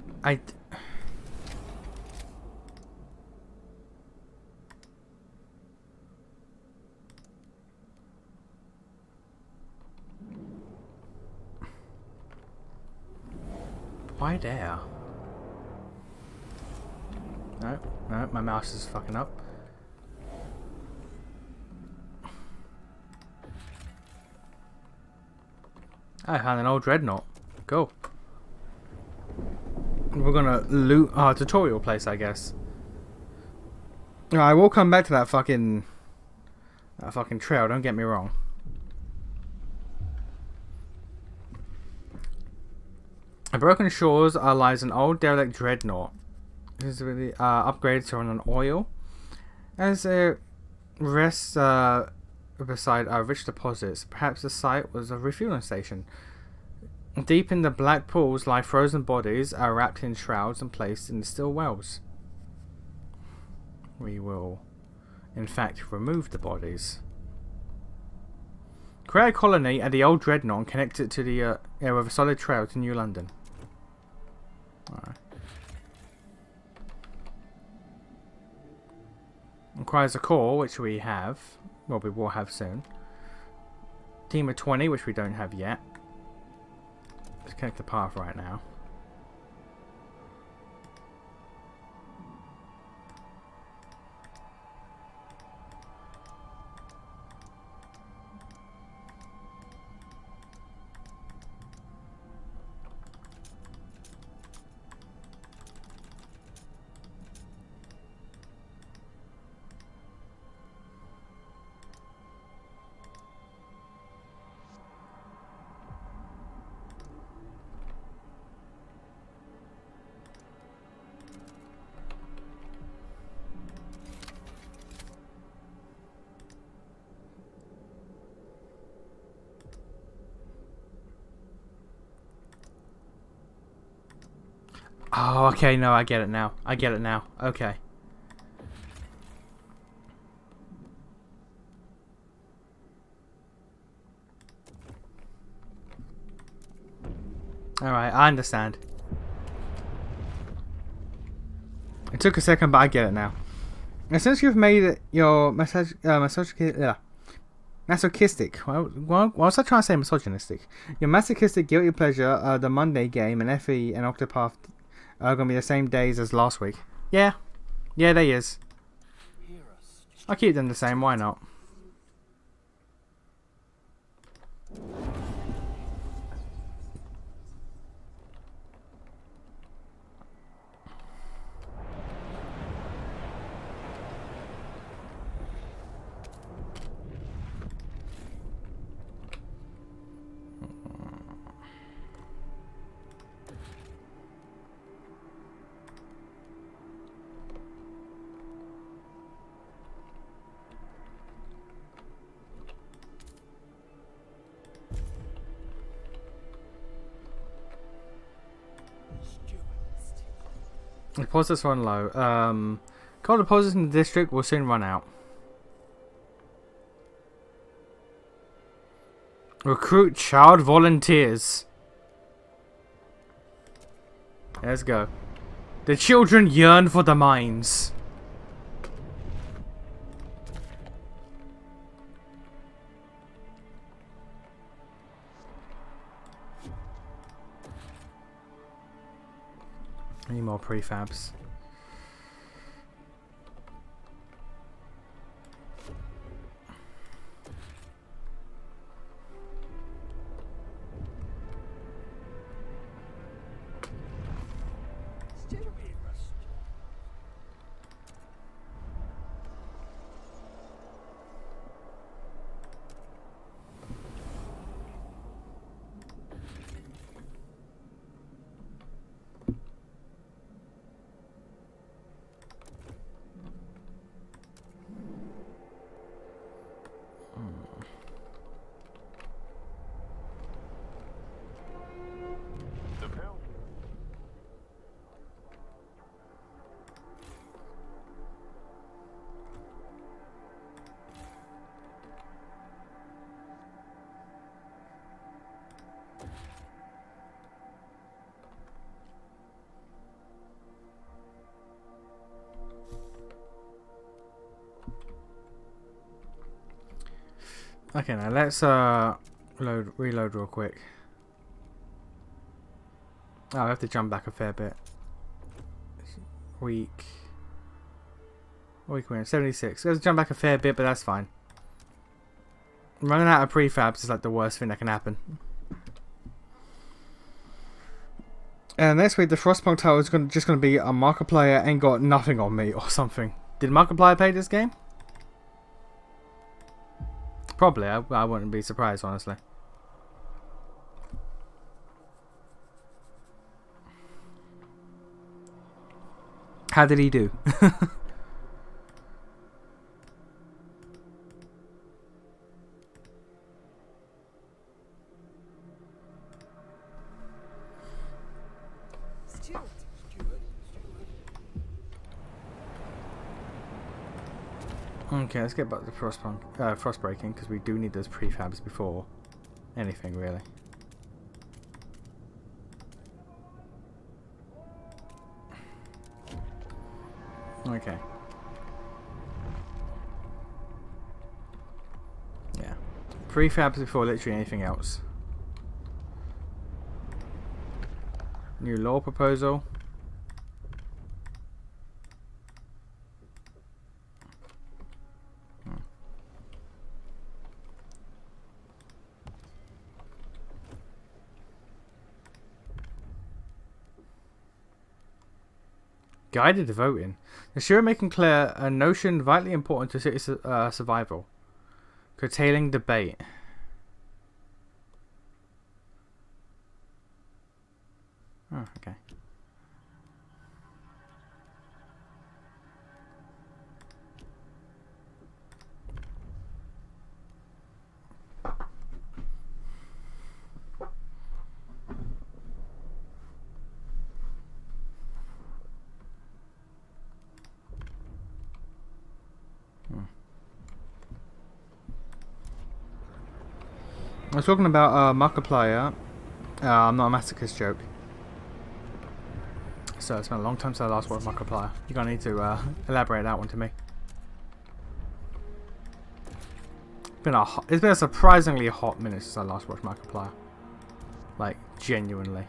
Why there? No, no, my mouse is fucking up. I found an old dreadnought. Cool. We're gonna loot our tutorial place, I guess. I will come back to that fucking trail, don't get me wrong. At Broken Shores lies an old derelict dreadnought. This is really upgraded to run on oil. As it rests beside rich deposits, perhaps the site was a refueling station. Deep in the black pools lie frozen bodies wrapped in shrouds and placed in still wells. We will, in fact, remove the bodies. Create a colony at the old dreadnought and connect it to the with a solid trail to New London. Alright. Requires a core, which we have. Well, we will have soon. Team of 20, which we don't have yet. Let's connect the path right now. Oh, okay, no, I get it now. I get it now. Okay. Alright, I understand. It took a second, but I get it now. And since you've made it your masochistic, why was I trying to say misogynistic? Your masochistic guilty pleasure, the Monday game, and FE and Octopath are going to be the same days as last week. Yeah. Yeah, they is. I'll keep them the same, why not? Deposits run low. Coal deposits in the district will soon run out. Recruit child volunteers. Let's go. The children yearn for the mines. Any more prefabs?
The pill.
Okay, now let's reload real quick. Oh, I have to jump back a fair bit. Week we're in 76. Let's jump back a fair bit, but that's fine. Running out of prefabs is like the worst thing that can happen. And next week, the Frostpunk title is just going to be a Markiplier ain't got nothing on me or something. Did Markiplier play this game? Probably. I wouldn't be surprised, honestly. How did he do?
Stewart.
Okay, let's get back to frost breaking, because we do need those prefabs before anything, really. Okay. Yeah. Prefabs before literally anything else. New law proposal. Guided voting. The Shura making clear a notion vitally important to city survival. Curtailing debate. Oh, okay. I was talking about Markiplier. I'm not a masochist joke. So it's been a long time since I last watched Markiplier. You're gonna need to elaborate that one to me. It's been a surprisingly hot minute since I last watched Markiplier. Like, genuinely.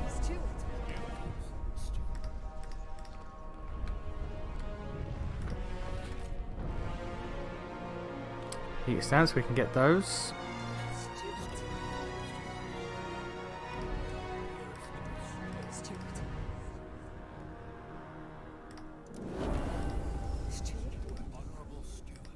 Let's do it.
Heat stands, we can get those.
Let's do it. Let's do it. Let's do it.
Honorable steward.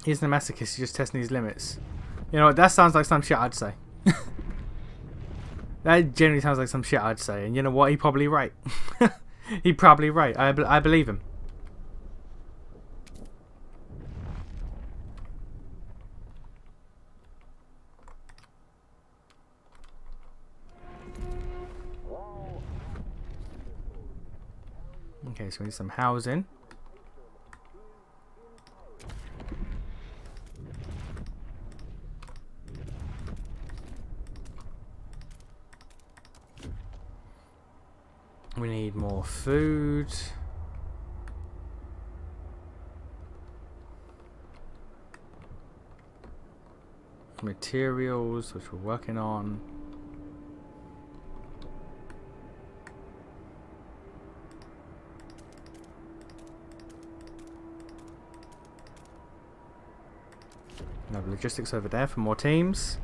He's the masochist, he's just testing his limits. You know what, that sounds like some shit I'd say. That generally sounds like some shit I'd say, and you know what, he probably right. He probably right, I believe him. Okay, so we need some housing. We need more food. Materials, which we're working on. We have logistics over there for more teams.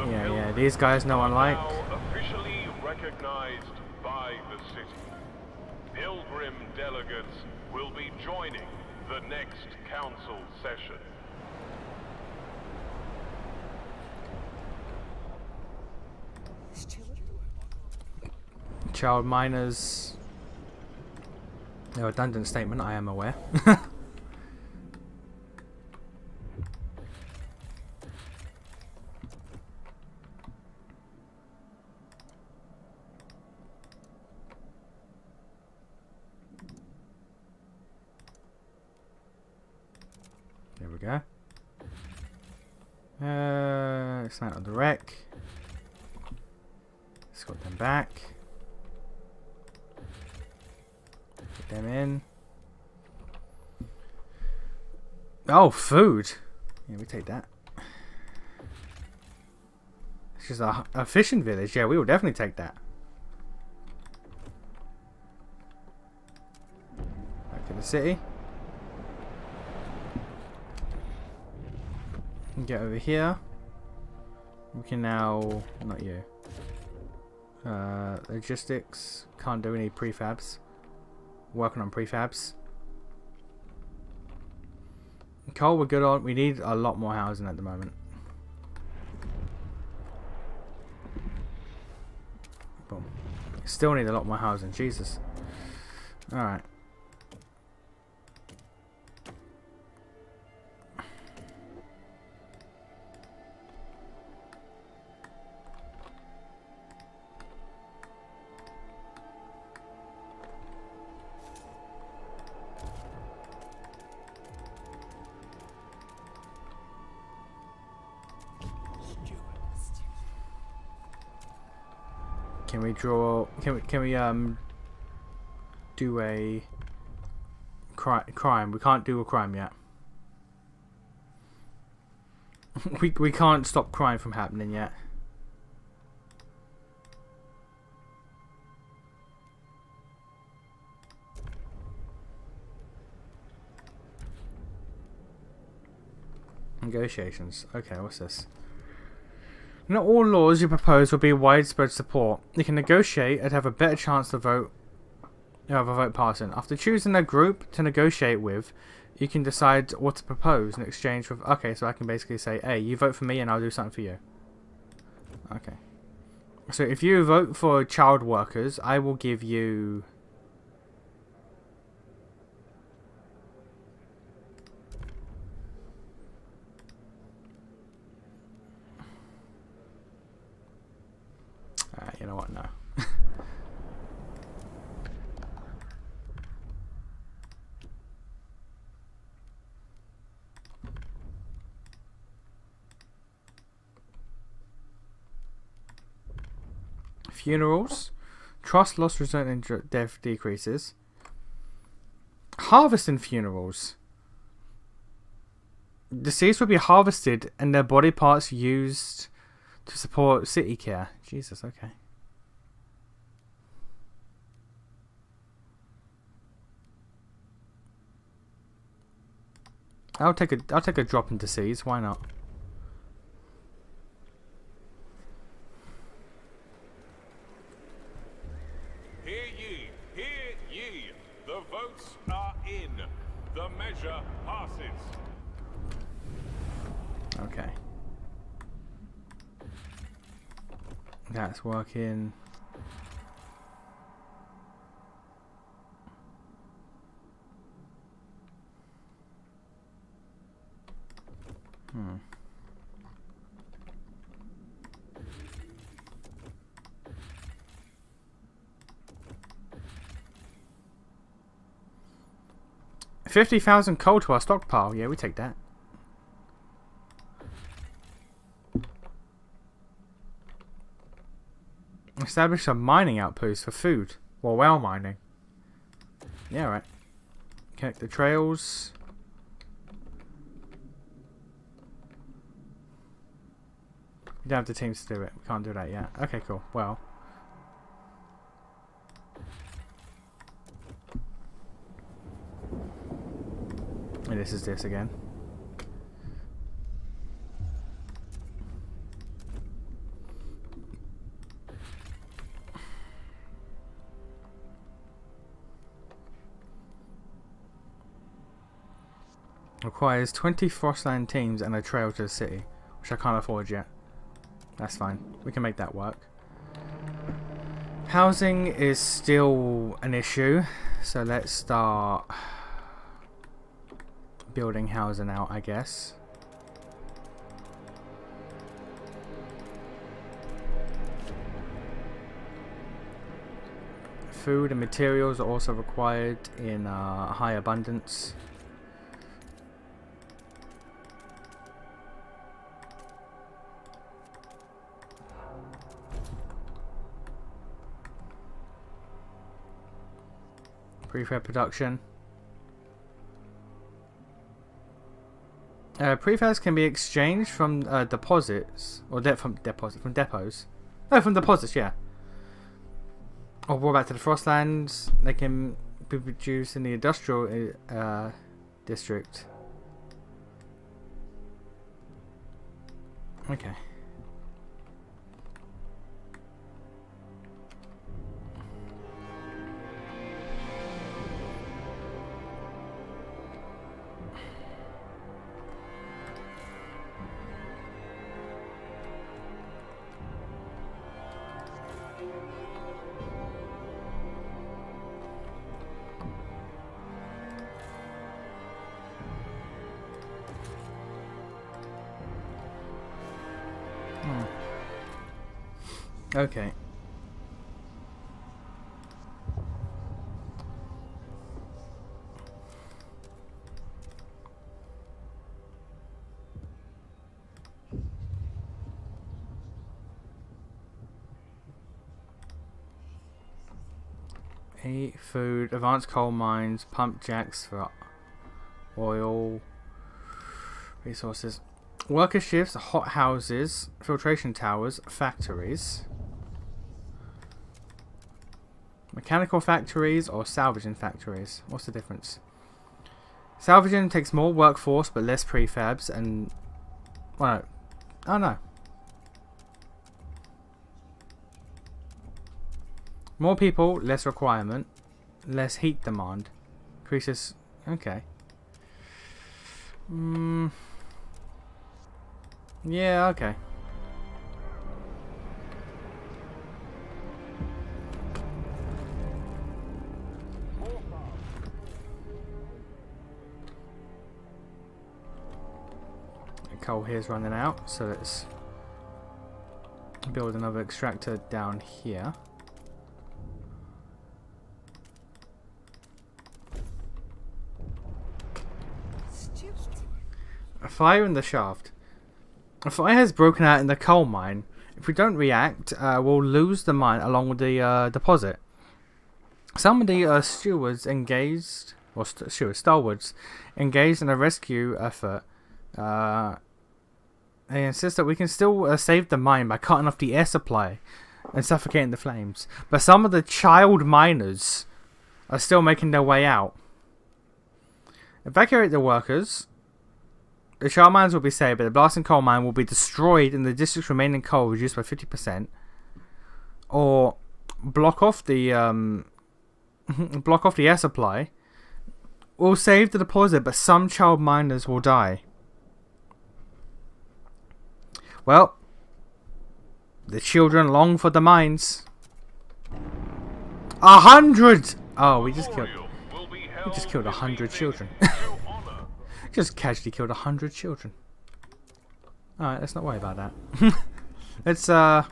Yeah, these guys no one like.
Now officially recognized by the city. Pilgrim delegates will be joining the next council session.
Let's do it.
Child minors. A redundant statement, I am aware. There we go. It's not on the wreck. Let's got them back. Put them in. Oh, food. Yeah, we take that. It's just a fishing village. Yeah, we will definitely take that. Back to the city. Get over here. We can now... Not you. Logistics. Can't do any prefabs. Working on prefabs. Coal we're good on. We need a lot more housing at the moment. Boom. Still need a lot more housing. Jesus. Alright. Can we draw? Can we do a crime? We can't do a crime yet. we can't stop crime from happening yet. Negotiations. Okay, what's this? Not all laws you propose will be widespread support. You can negotiate and have a better chance to vote. Have a vote passing. After choosing a group to negotiate with, you can decide what to propose in exchange for. Okay, so I can basically say, "Hey, you vote for me, and I'll do something for you." Okay. So if you vote for child workers, I will give you. You know what? No. Funerals. Trust loss resulting in death decreases. Harvesting funerals. Deceased will be harvested and their body parts used to support city care. Jesus, okay. I'll take a drop in disease. Why not?
Hear ye, hear ye. The votes are in. The measure passes.
Okay. That's working. Hmm. $50,000 coal to our stockpile. Yeah, we take that. Establish a mining outpost for food while well mining. Yeah, right. Connect the trails. We don't have the teams to do it. We can't do that yet. Okay, cool. Well. And this is this again. Requires 20 Frostland teams and a trail to the city, which I can't afford yet. That's fine. We can make that work. Housing is still an issue, so let's start building housing out, I guess. Food and materials are also required in high abundance. Prefab production. Prefabs can be exchanged from deposits or from depots. No, from deposits, yeah. Or brought back to the Frostlands. They can be produced in the industrial district. Okay. Okay. Eat food, advanced coal mines, pump jacks for oil, resources. Worker shifts, hot houses, filtration towers, factories. Mechanical factories or salvaging factories? What's the difference? Salvaging takes more workforce but less prefabs and... Well, oh no. More people, less requirement, less heat demand. Increases... Okay. Yeah, okay. The coal here's running out, so let's build another extractor down here.
Stupid.
A fire in the shaft. A fire has broken out in the coal mine. If we don't react, we'll lose the mine along with the deposit. Some of the stewards engaged, or stalwarts, engaged in a rescue effort. They insist that we can still save the mine by cutting off the air supply and suffocating the flames. But some of the child miners are still making their way out. Evacuate the workers. The child mines will be saved, but the blasting coal mine will be destroyed and the district's remaining coal reduced by 50%. Or block off the air supply. We'll save the deposit, but some child miners will die. Well, the children long for the mines. 100! Oh, we just killed 100 children. Just casually killed 100 children. Alright, let's not worry about that. let's not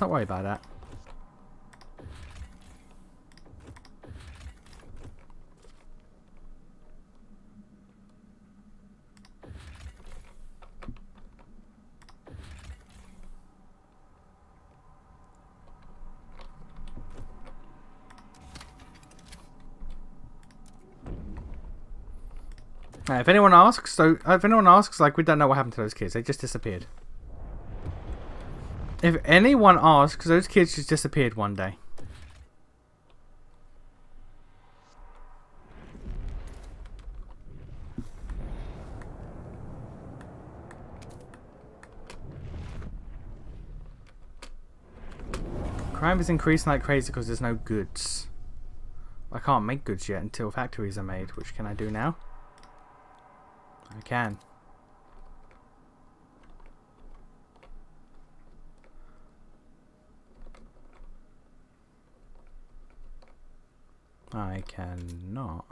worry about that. If anyone asks, like, we don't know what happened to those kids. They just disappeared. If anyone asks, those kids just disappeared one day. Crime is increasing like crazy because there's no goods. I can't make goods yet until factories are made. Which can I do now? I can. I cannot.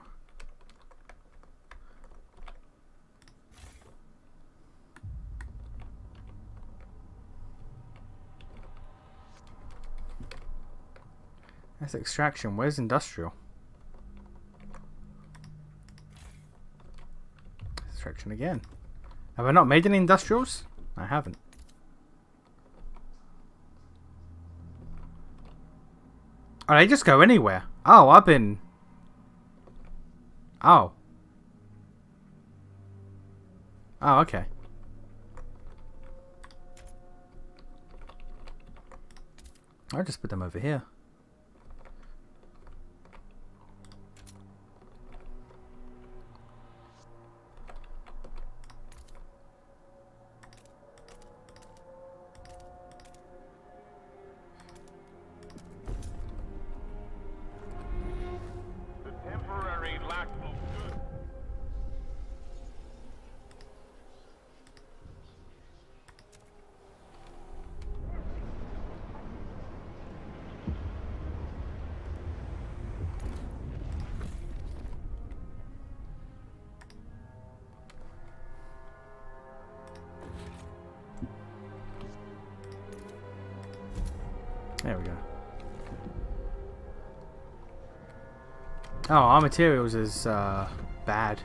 That's extraction. Where's industrial? Extraction again. Have I not made any industrials? I haven't. Oh, they just go anywhere. Oh, I've been... Oh. Oh, okay. I'll just put them over here. There we go. Oh, our materials is bad.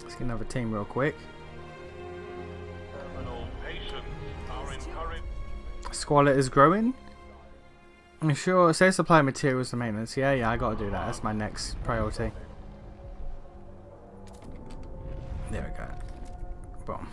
Let's get another team real quick.
Terminal patients are encouraged.
Squalor is growing. I'm sure. Say supply materials and maintenance. Yeah, I gotta do that. That's my next priority. There we go. Boom.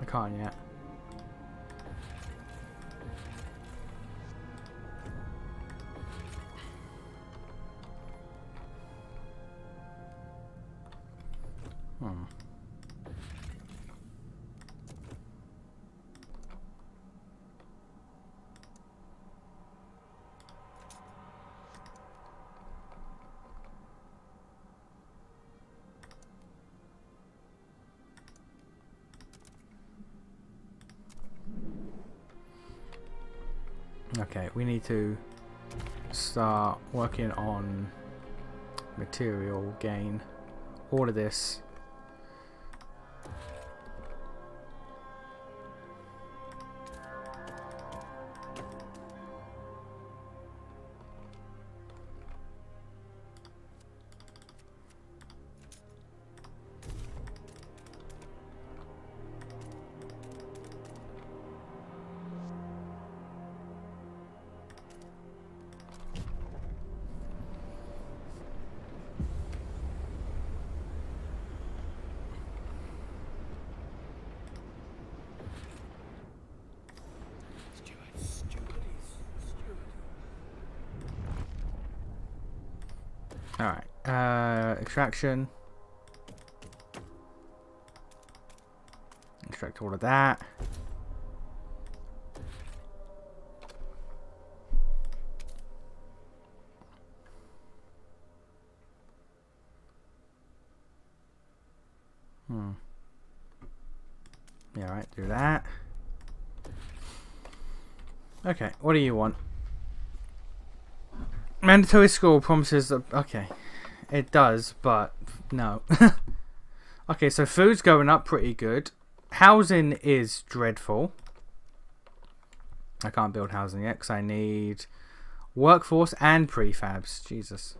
I can't yet. Okay, we need to start working on material gain. All of this. Alright, extraction. Extract all of that. Yeah, alright, do that. Okay, what do you want? Mandatory school promises that, okay, it does, but no. Okay, so food's going up pretty good. Housing is dreadful. I can't build housing yet because I need workforce and prefabs. Jesus.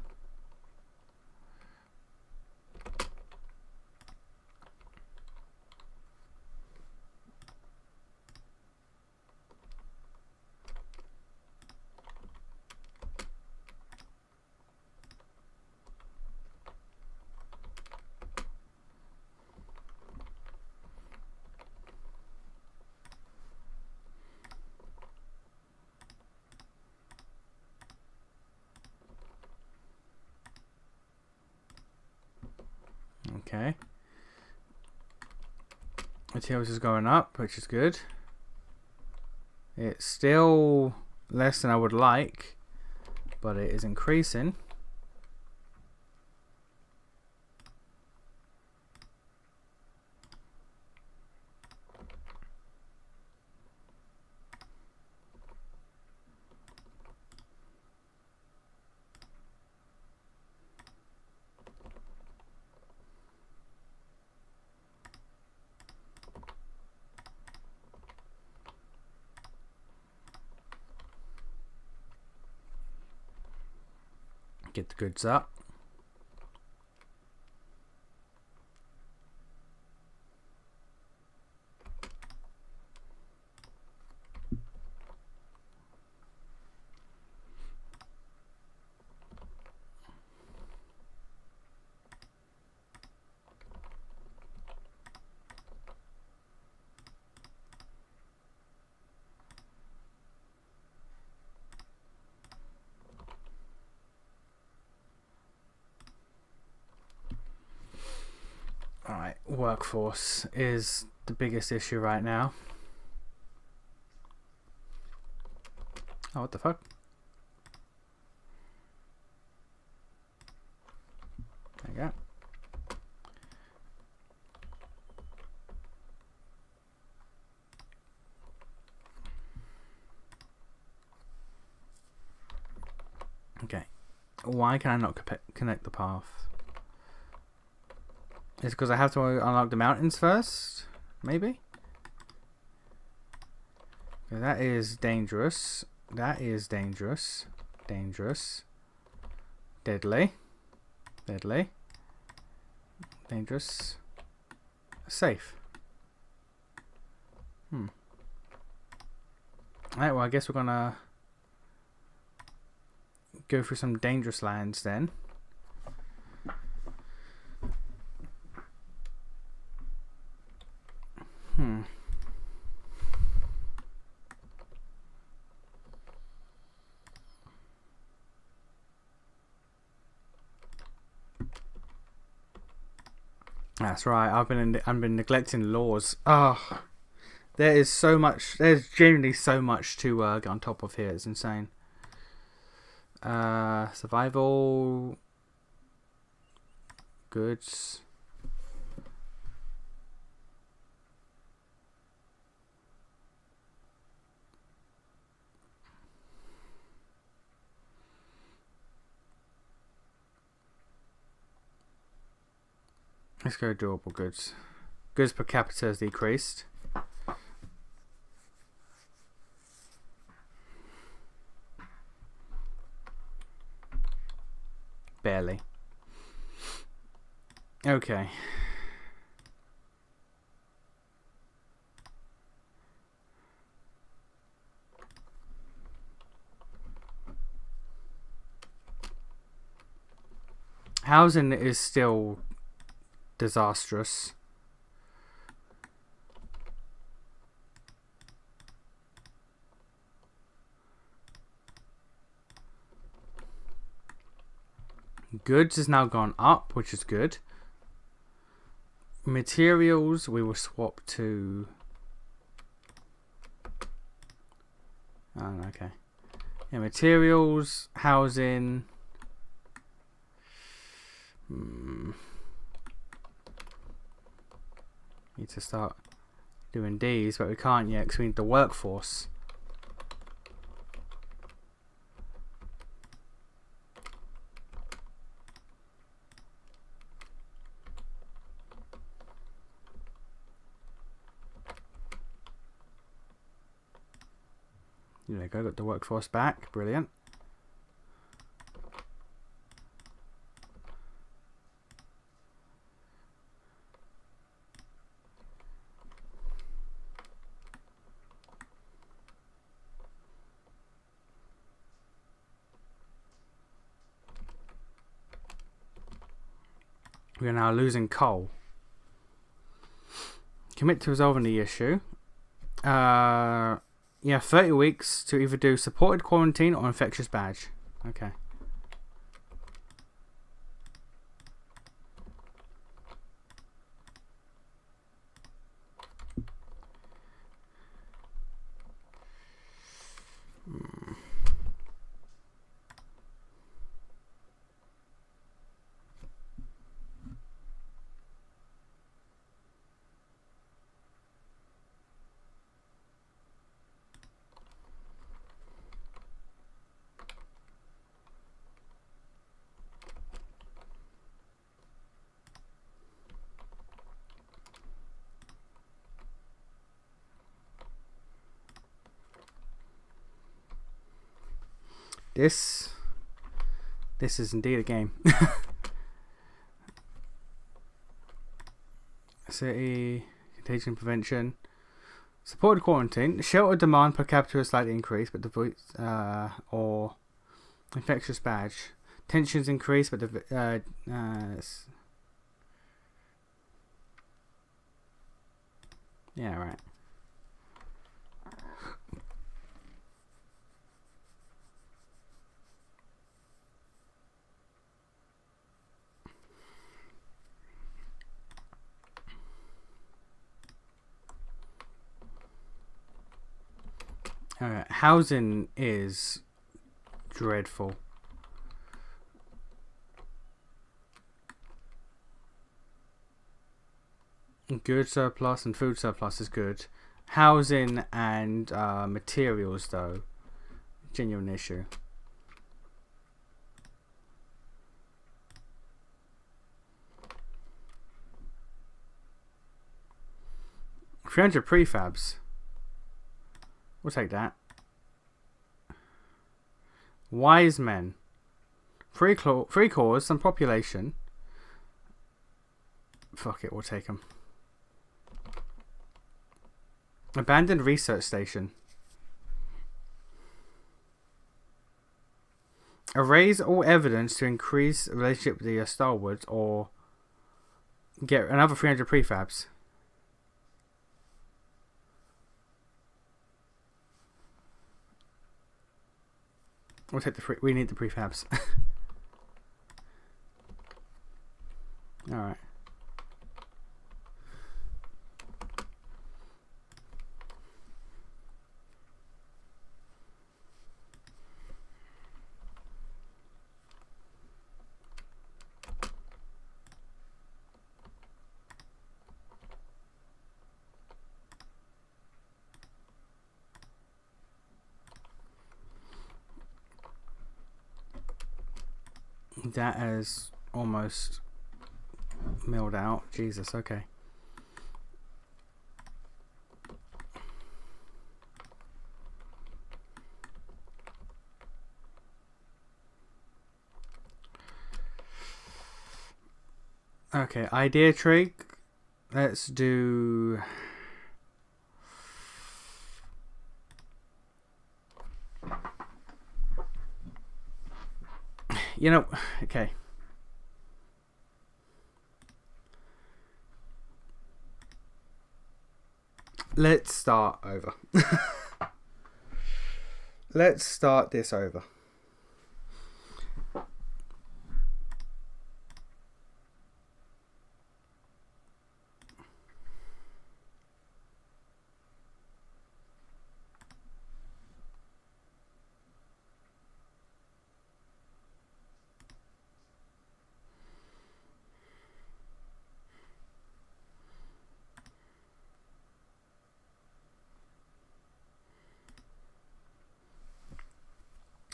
Okay. Materials is going up, which is good. It's still less than I would like, but it is increasing. Get the goods up. workforce is the biggest issue right now. Oh, what the fuck? There you go. Okay. Why can I not connect the path? Is it because I have to unlock the mountains first? Maybe? That is dangerous. That is dangerous. Dangerous. Deadly. Deadly. Dangerous. Safe. Alright, well I guess we're gonna go through some dangerous lands then. That's right. I've been neglecting laws. Oh, there is so much. There's genuinely so much to get on top of here. It's insane. Survival goods. Let's go durable goods. Goods per capita has decreased. Barely. Okay. Housing is still disastrous. Goods has now gone up, which is good. Materials we will swap to. Oh, okay. Yeah, materials, housing. Need to start doing these, but we can't yet because we need the workforce. There we go, got the workforce back. Brilliant. We are now losing coal. Commit to resolving the issue. Yeah, 30 weeks to either do supported quarantine or infectious badge. Okay. This is indeed a game. City contagion prevention, supported quarantine, shelter demand per capita is slightly increased, but the or infectious badge tensions increase, but the yeah, right. Alright, housing is dreadful. Good surplus and food surplus is good. Housing and materials, though, genuine issue. $300 prefabs. We'll take that. Wise men. Three cores, some population. Fuck it, we'll take them. Abandoned research station. Erase all evidence to increase relationship with the Star Wars, or get another 300 prefabs. We'll take the we need the prefabs. Alright. That is almost milled out. Jesus, okay. Okay, idea trig. Let's do... You know, okay. Let's start over. Let's start this over.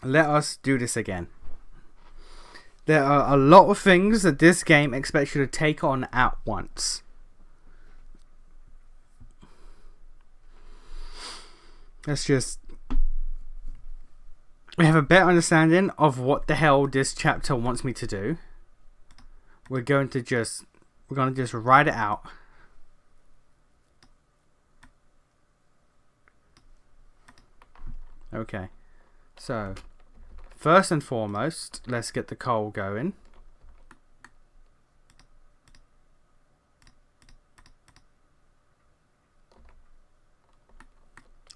Let us do this again. There are a lot of things that this game expects you to take on at once. Let's just... We have a better understanding of what the hell this chapter wants me to do. We're going to just write it out. Okay. So, first and foremost, let's get the coal going.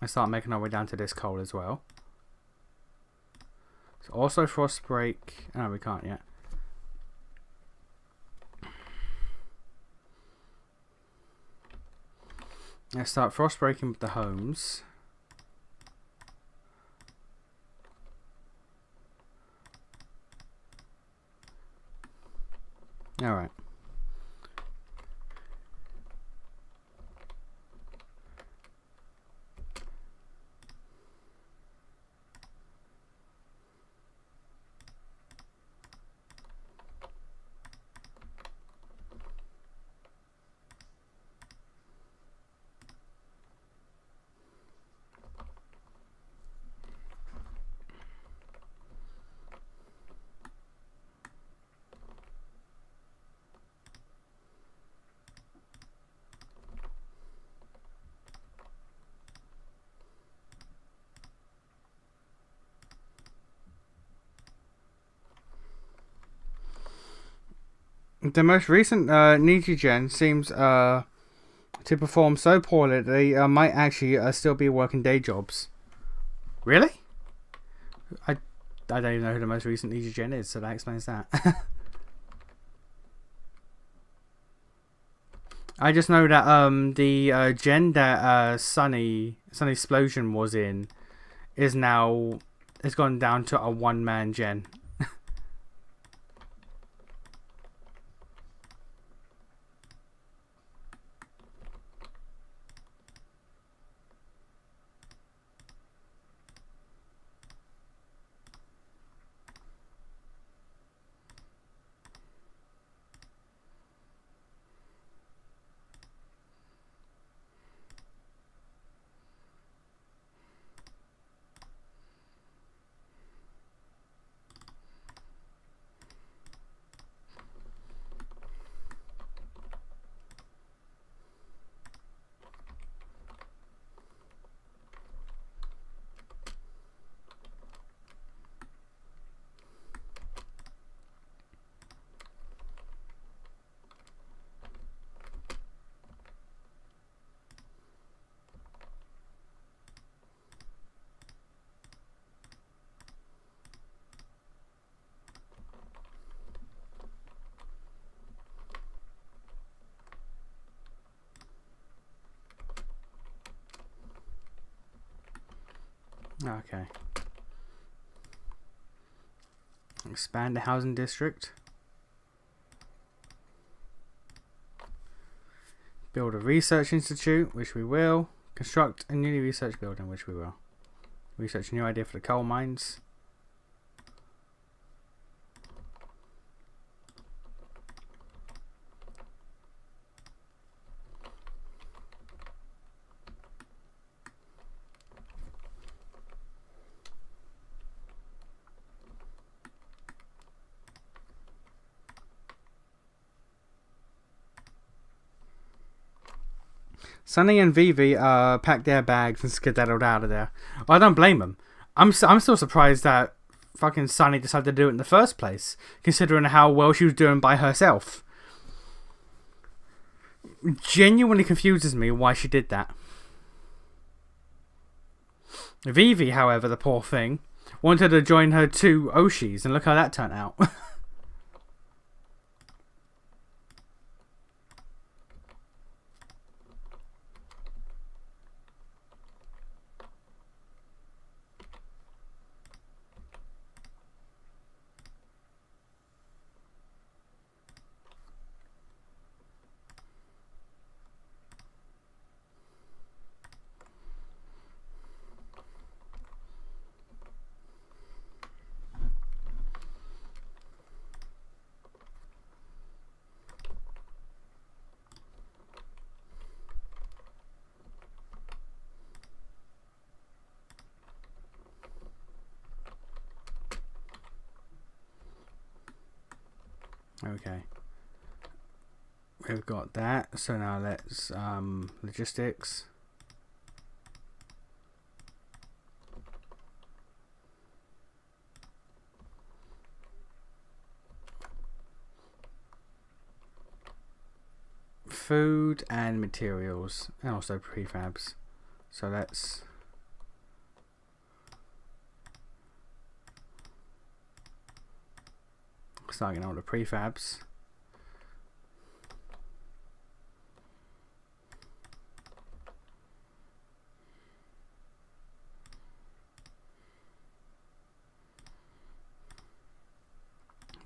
I start making our way down to this coal as well. So also frost break. No, we can't yet. Let's start frost breaking with the homes. All right. The most recent Nijigen seems to perform so poorly that they might actually still be working day jobs. Really? I don't even know who the most recent Nijigen is, so that explains that. I just know that the gen that Sunny Explosion was in is now it's gone down to a one-man gen. Okay. Expand the housing district. Build a research institute, which we will. Construct a new research building, which we will. Research a new idea for the coal mines. Sunny and Vivi packed their bags and skedaddled out of there. I don't blame them. I'm still surprised that fucking Sunny decided to do it in the first place, considering how well she was doing by herself. Genuinely confuses me why she did that. Vivi, however, the poor thing, wanted to join her two Oshis, and look how that turned out. Okay, we've got that. So now let's logistics. Food and materials, and also prefabs. So let's start getting all the prefabs.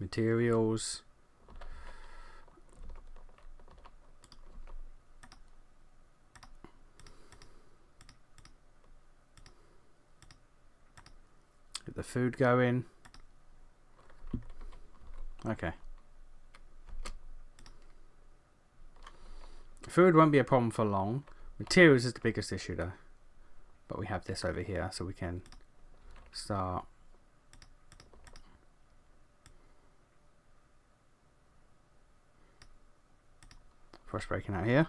Materials. Get the food going. Okay. Food won't be a problem for long. Materials is the biggest issue though. But we have this over here, so we can start. Frost breaking out here.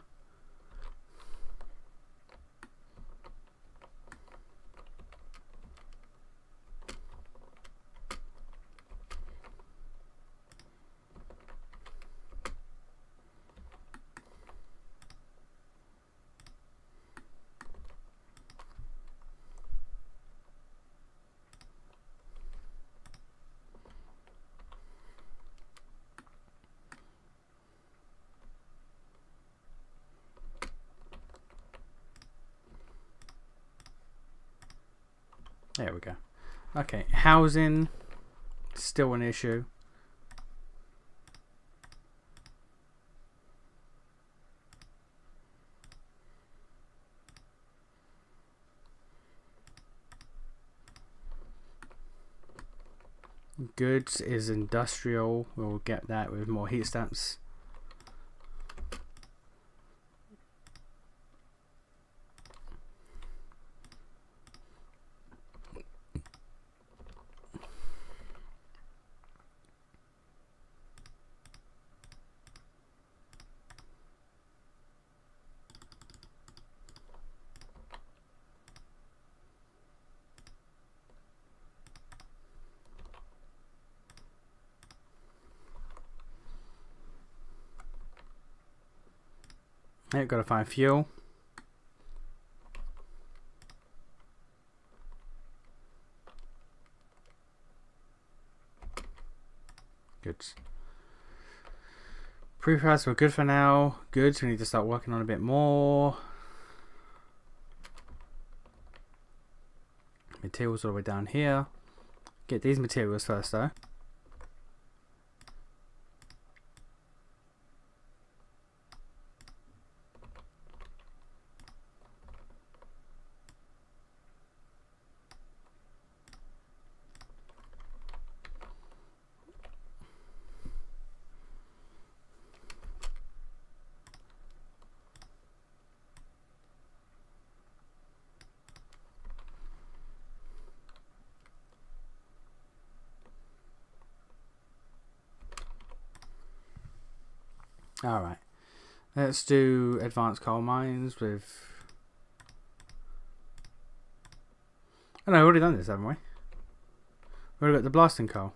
There we go. Okay, housing, still an issue. Goods is industrial. We'll get that with more heat stamps. I've got to find fuel. Goods. Prefabs were good for now. Goods, we need to start working on a bit more. Materials all the way down here. Get these materials first though. Alright, let's do advanced coal mines with... Oh no, we've already done this, haven't we? We've already got the blasting coal.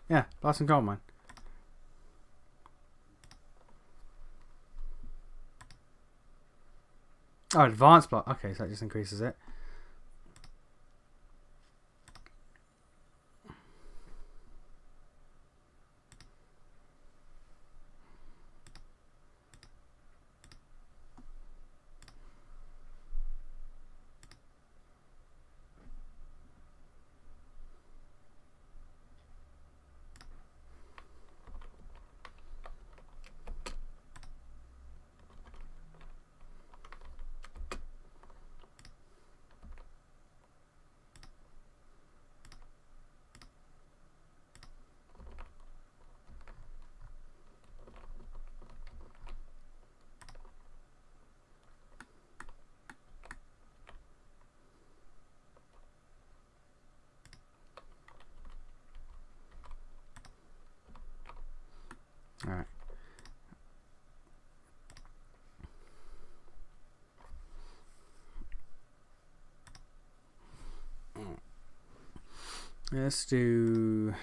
Yeah, blasting coal mine. Oh, advanced block. Okay, so that just increases it. Alright. Let's do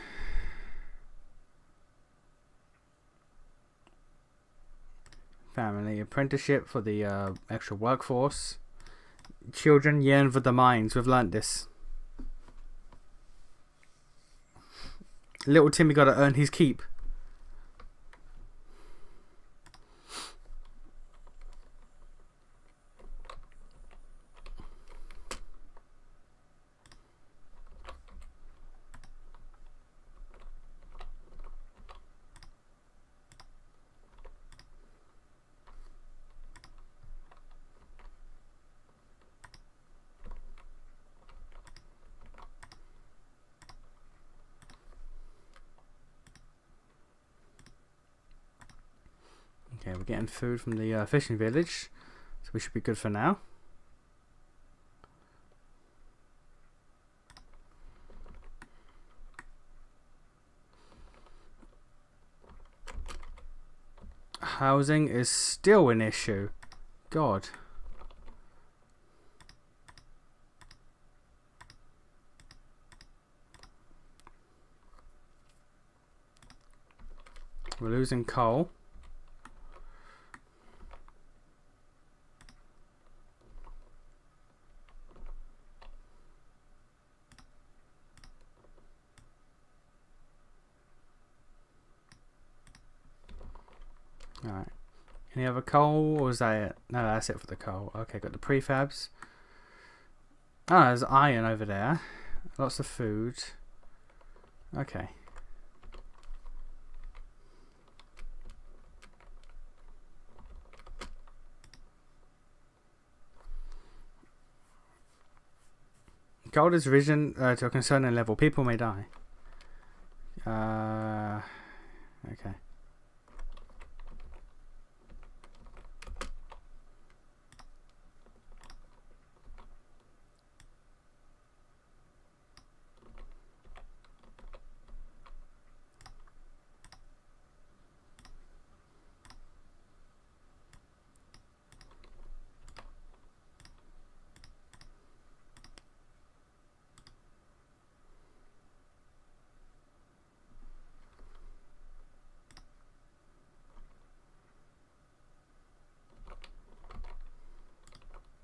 family apprenticeship for the extra workforce. Children yearn for the mines. We've learnt this. Little Timmy got to earn his keep. Okay, we're getting food from the fishing village, so we should be good for now. Housing is still an issue. God. We're losing coal. Alright. Any other coal, or is that it? No, that's it for the coal. Okay, got the prefabs. Oh, there's iron over there. Lots of food. Okay. Gold is risen to a concerning level. People may die. Okay.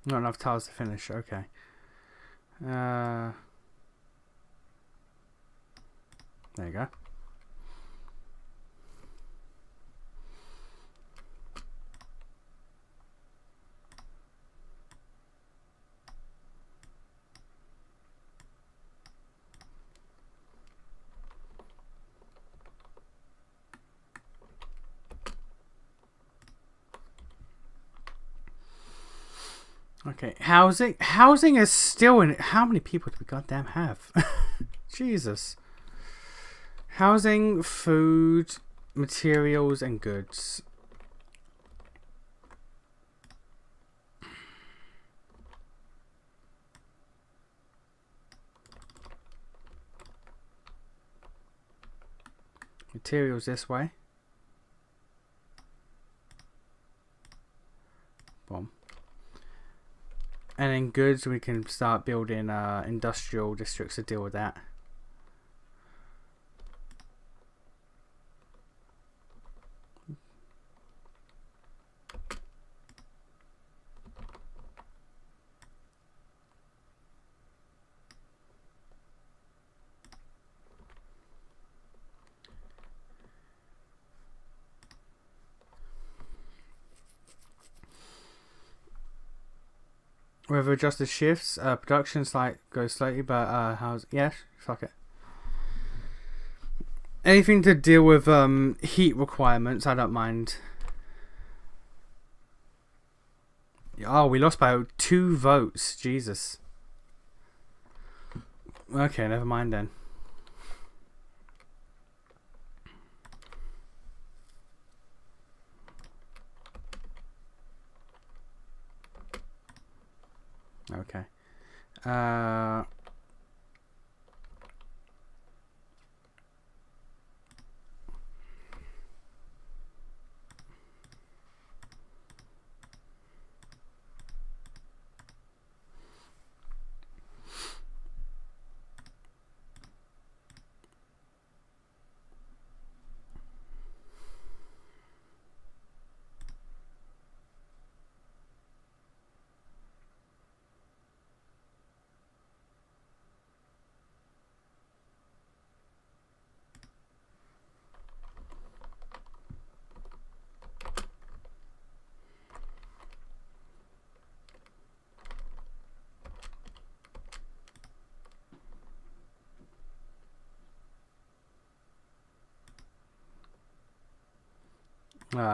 Not enough tiles to finish. Okay. There you go. Okay, housing. Housing is still in. How many people do we goddamn have? Jesus. Housing, food, materials, and goods. Materials this way. Boom. And in goods, we can start building industrial districts to deal with that. We've adjusted shifts. Production goes slightly, but how's fuck it. Anything to deal with heat requirements, I don't mind. Oh, we lost by 2 votes. Jesus. Okay, never mind then. Okay. Ah,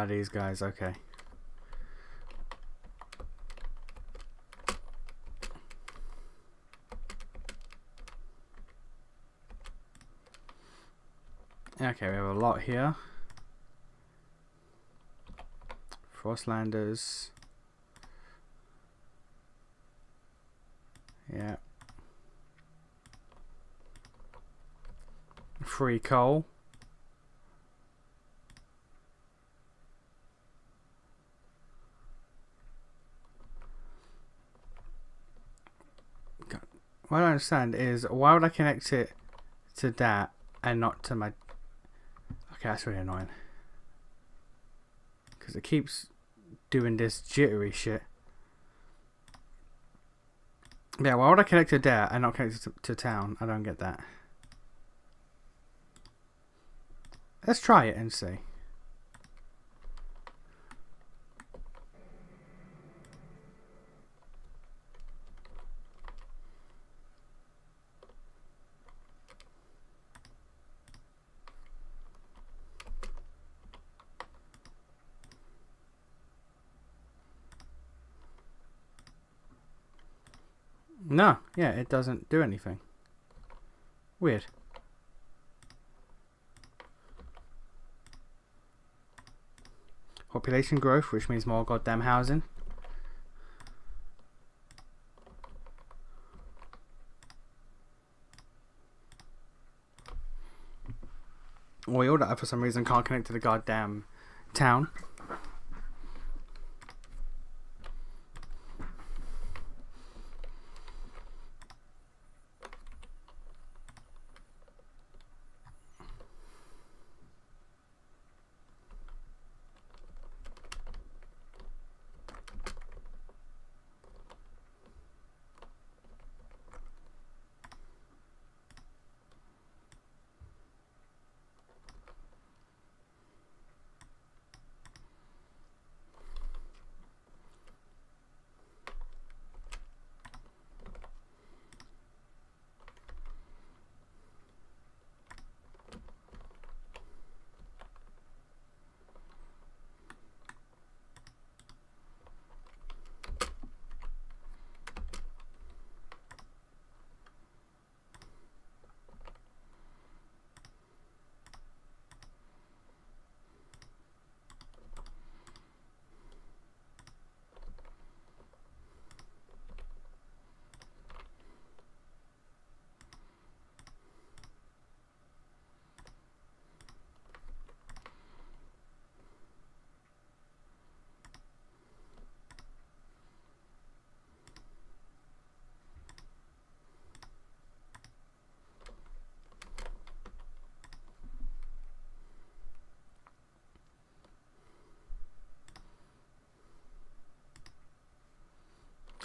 these guys, okay. Okay, we have a lot here. Frostlanders. Yeah. Free coal. What I don't understand is, why would I connect it to that and not to my... Okay, that's really annoying. Because it keeps doing this jittery shit. Yeah, why would I connect to that and not connect it to town? I don't get that. Let's try it and see. No, yeah, it doesn't do anything. Weird. Population growth, which means more goddamn housing. Oil that I for some reason can't connect to the goddamn town.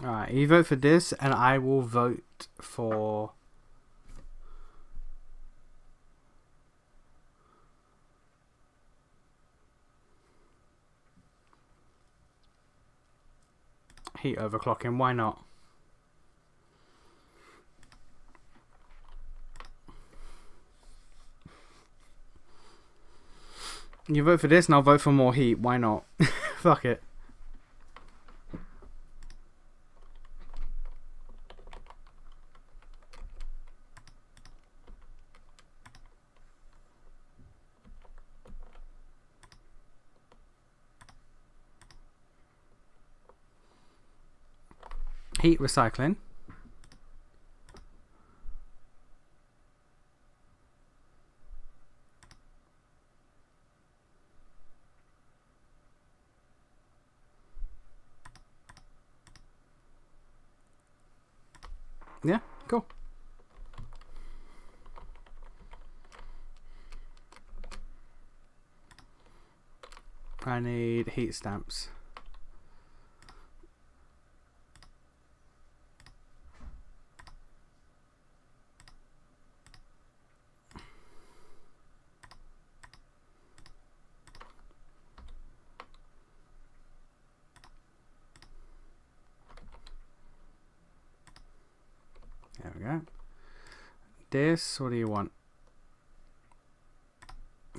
Alright, you vote for this, and I will vote for... heat overclocking, why not? You vote for this, and I'll vote for more heat, why not? Fuck it. Heat recycling. Yeah, cool. I need heat stamps. There we go. This, what do you want?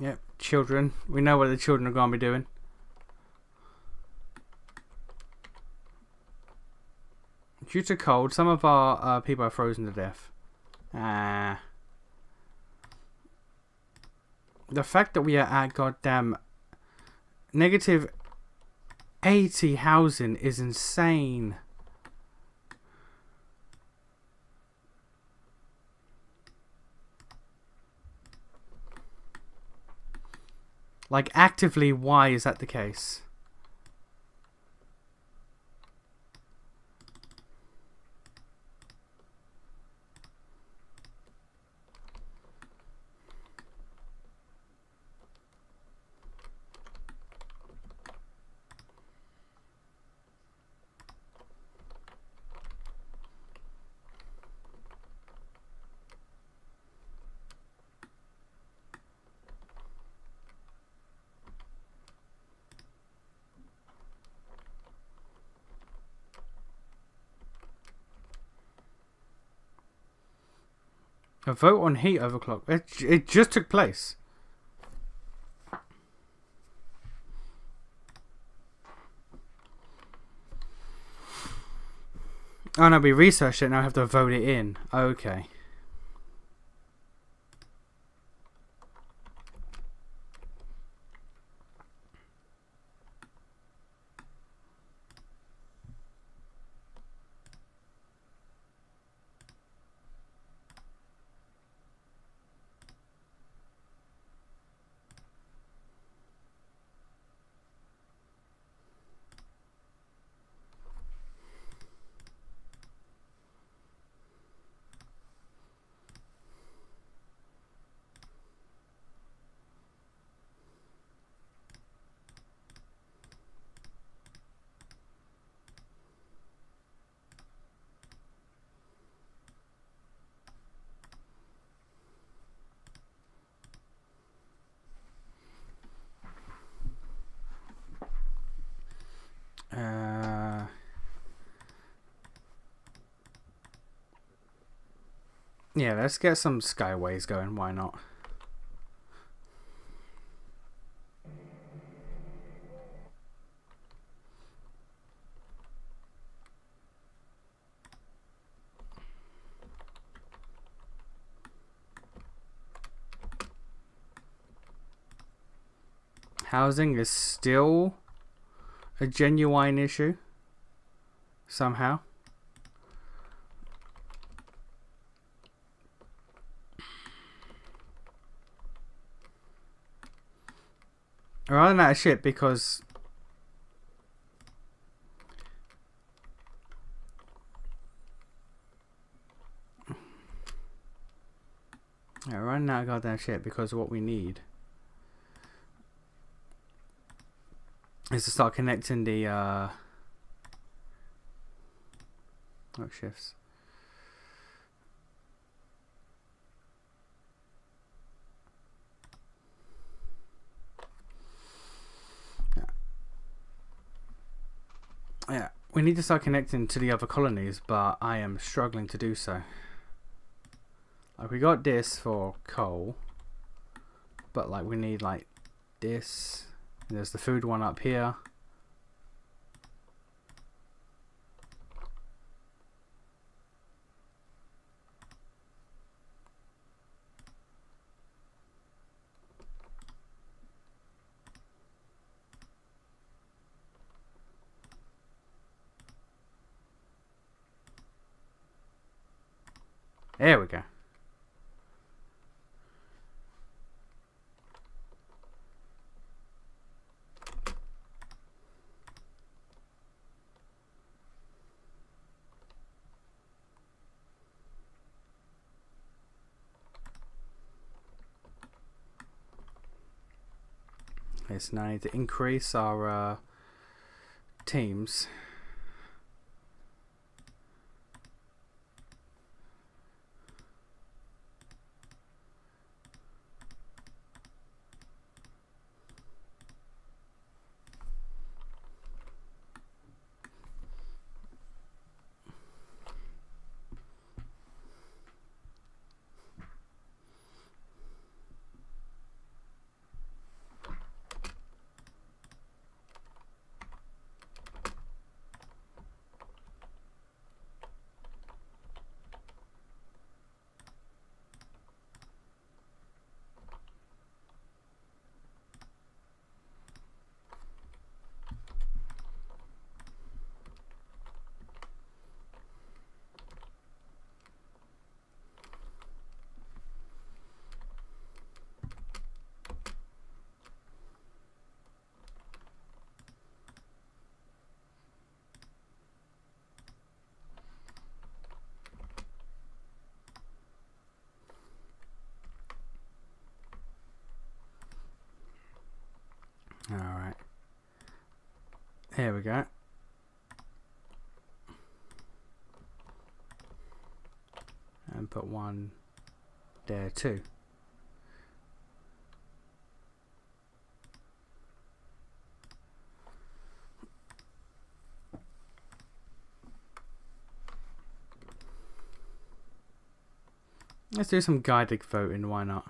Yep, children. We know what the children are going to be doing. Due to cold, some of our people are frozen to death. The fact that we are at goddamn negative 80 housing is insane. Like, actively, why is that the case? A vote on heat overclock. It just took place. Oh no, we researched it, now I have to vote it in. Okay. Yeah, let's get some skyways going, why not? Housing is still a genuine issue. Somehow. I run out of shit because I run out of goddamn shit because what we need is to start connecting the shifts. Yeah, we need to start connecting to the other colonies, but I am struggling to do so. Like, we got this for coal, but like we need like this. There's the food one up here. There we go. Okay, so now I need to increase our teams. Alright. Here we go. And put one there too. Let's do some guided voting, why not?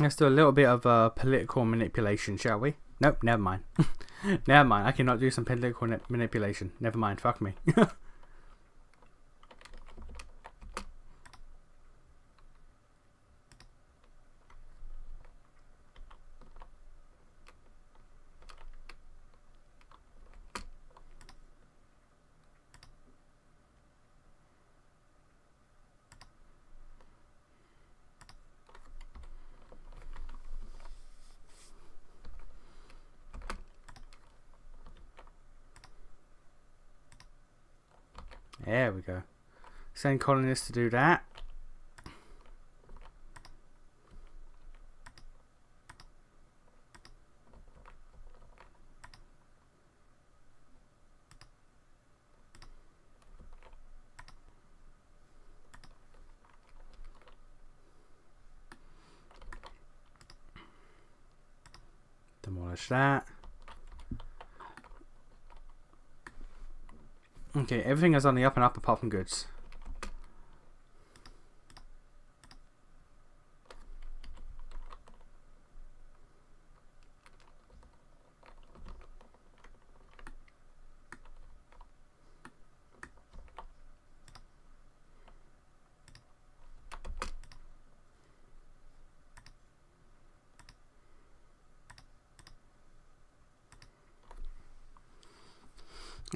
Let's do a little bit of political manipulation, shall we? Nope, never mind. Never mind. I cannot do some political manipulation. Never mind. Fuck me. There we go. Send colonists to do that. Demolish that. Okay, everything is on the up and up apart from goods.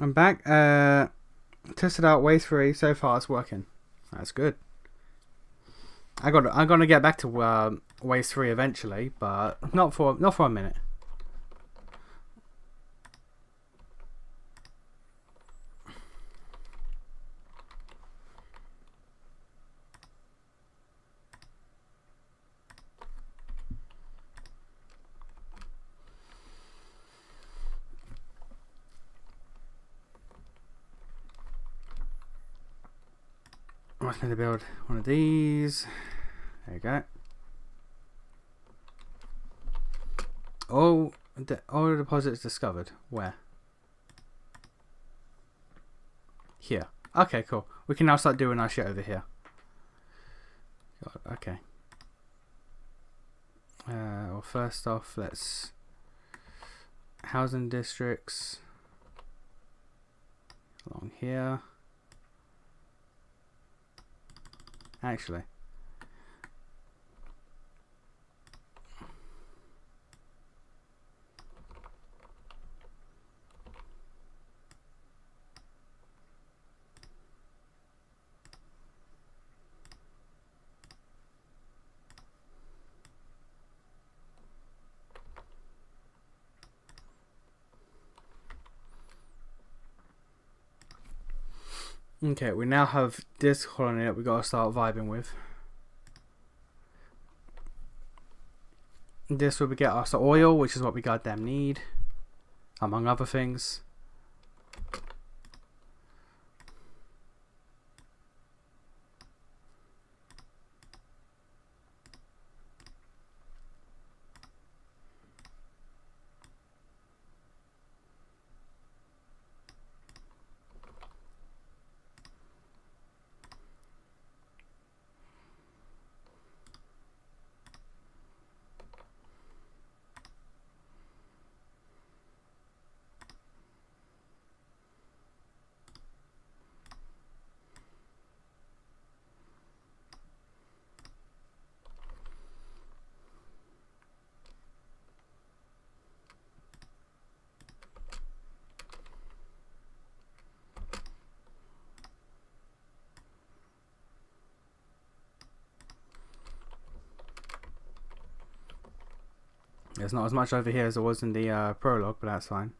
I'm back. Tested out Wave 3. So far, it's working. That's good. I'm gonna get back to Wave 3 eventually, but not for a minute. I want me to build one of these. There you go. All the deposits discovered. Where? Here. Okay, cool. We can now start doing our shit over here. God, okay. Well, first off, let's housing districts along here. Actually, okay, we now have this colony that we gotta start vibing with. This will get us oil, which is what we goddamn need, among other things. There's not as much over here as there was in the prologue, but that's fine.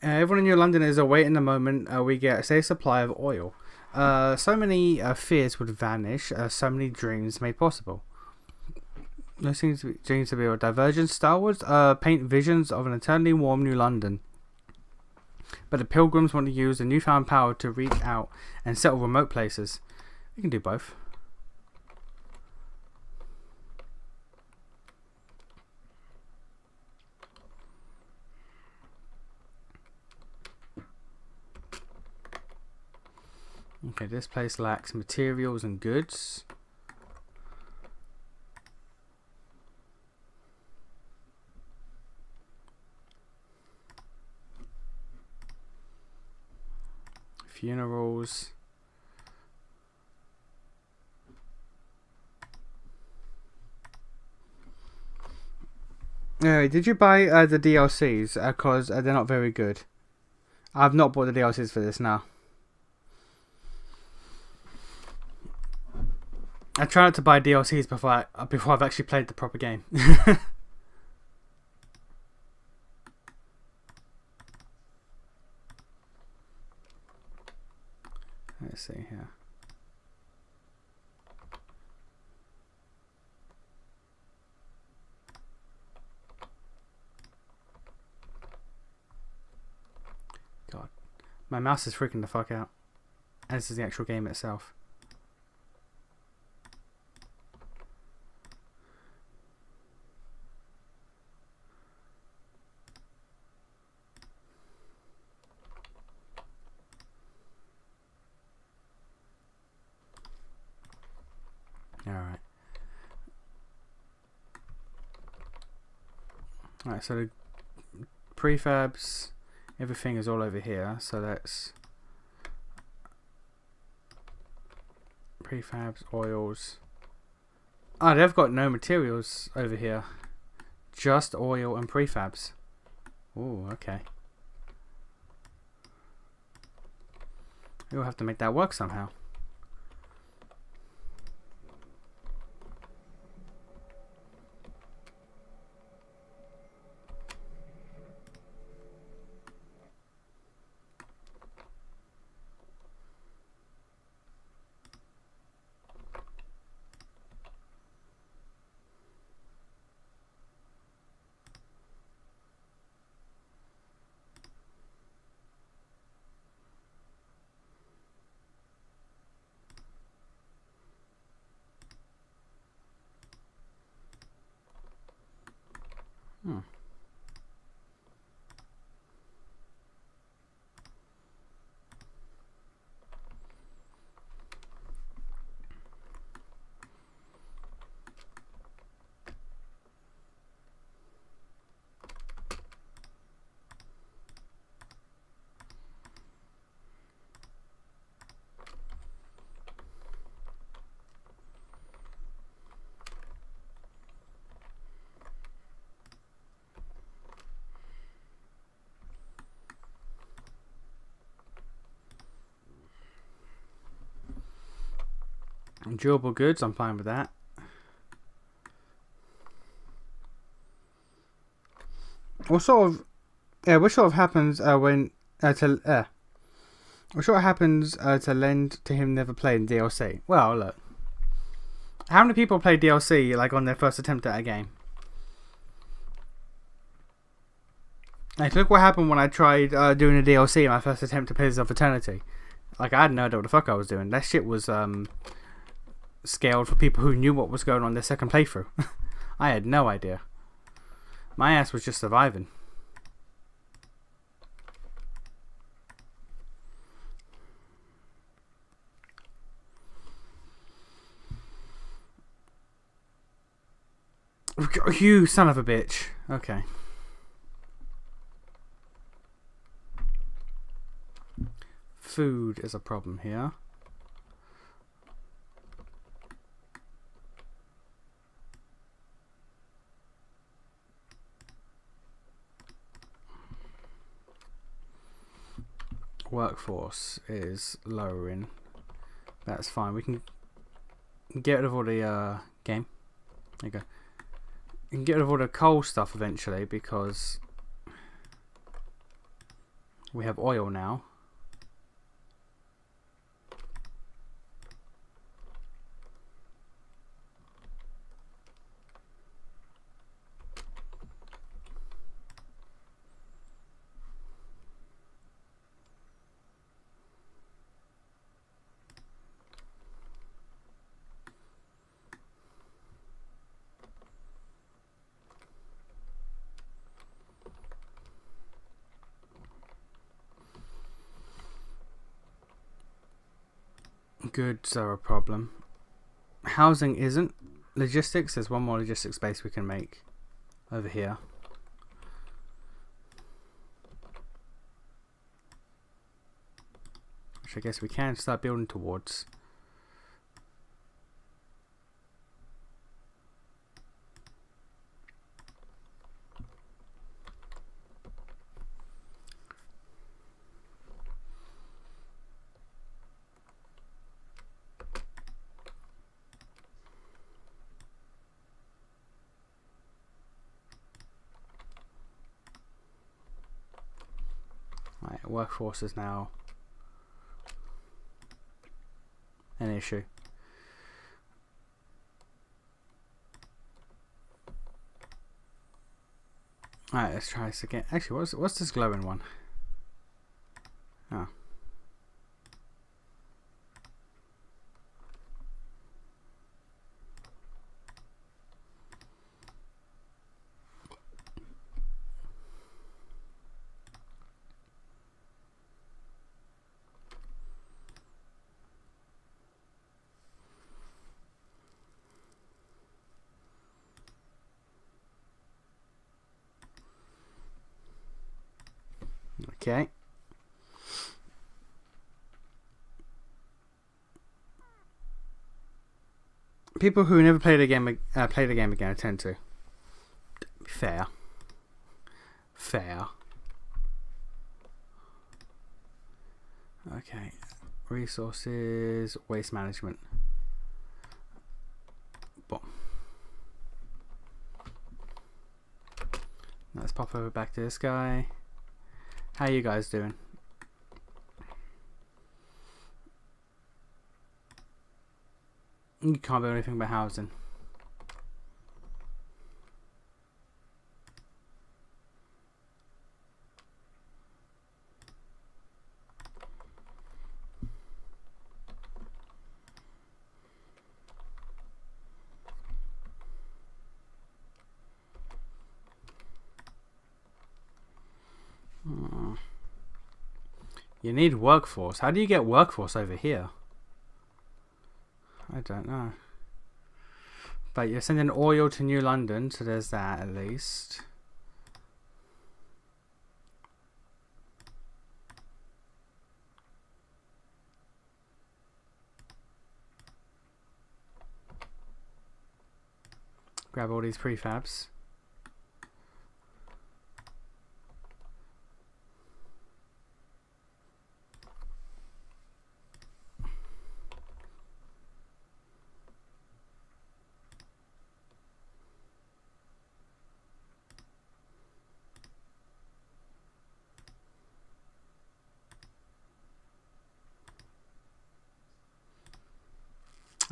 Everyone in New London is awaiting the moment we get a safe supply of oil. So many fears would vanish, so many dreams made possible. There seems to be a divergence. Star Wars paint visions of an eternally warm New London. but the pilgrims want to use the newfound power to reach out and settle remote places. We can do both. Okay, this place lacks materials and goods. Funerals. Did you buy the DLCs? Because they're not very good. I've not bought the DLCs for this now. I try not to buy DLCs before I've actually played the proper game. Let's see here. God, my mouse is freaking the fuck out. And this is the actual game itself. Alright. Alright, so the prefabs, everything is all over here. So that's prefabs, oils. Oh, they've got no materials over here. Just oil and prefabs. Ooh, okay. We'll have to make that work somehow. Durable goods, I'm fine with that. What sort of happens when what sort of happens to lend to him never playing DLC? Well, look, how many people play DLC like on their first attempt at a game? Like, look what happened when I tried doing a DLC in my first attempt to Pillars of Eternity. Like, I had no idea what the fuck I was doing. That shit was scaled for people who knew what was going on their second playthrough. I had no idea. My ass was just surviving. You son of a bitch. Okay. Food is a problem here. Workforce is lowering. That's fine. We can get rid of all the game. There you go. We can get rid of all the coal stuff eventually because we have oil now. Goods are a problem. Housing isn't. Logistics, there's one more logistics base we can make over here. Which I guess we can start building towards. Right, workforce is now an issue. Alright, let's try this again. Actually, what's this glowing one? Oh. Okay. People who never played a game again tend to. Fair. Okay. Resources, waste management. Boom. Let's pop over back to this guy. How you guys doing? You can't build anything but housing. You need workforce. How do you get workforce over here? I don't know. But you're sending oil to New London, so there's that at least. Grab all these prefabs.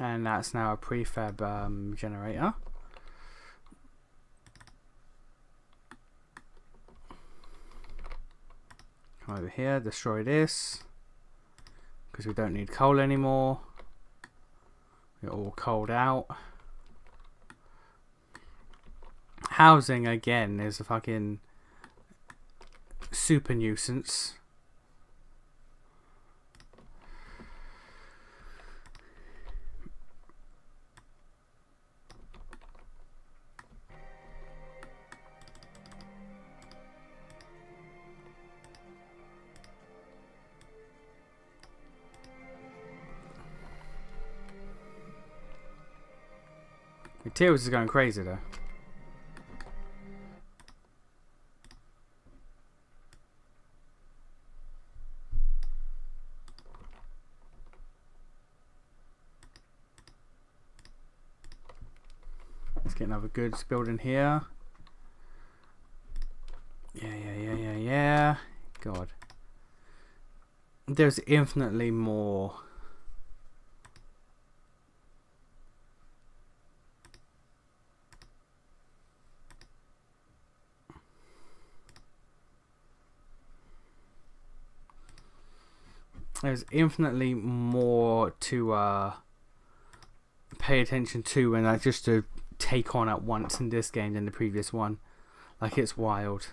And that's now a prefab generator. Come over here, destroy this. Because we don't need coal anymore. We're all coaled out. Housing again is a fucking super nuisance. Materials is going crazy though. Let's get another goods building here. Yeah. God. There's infinitely more. There's infinitely more to pay attention to and just to take on at once in this game than the previous one. Like, it's wild.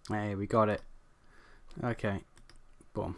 Hey, we got it. Okay. Boom.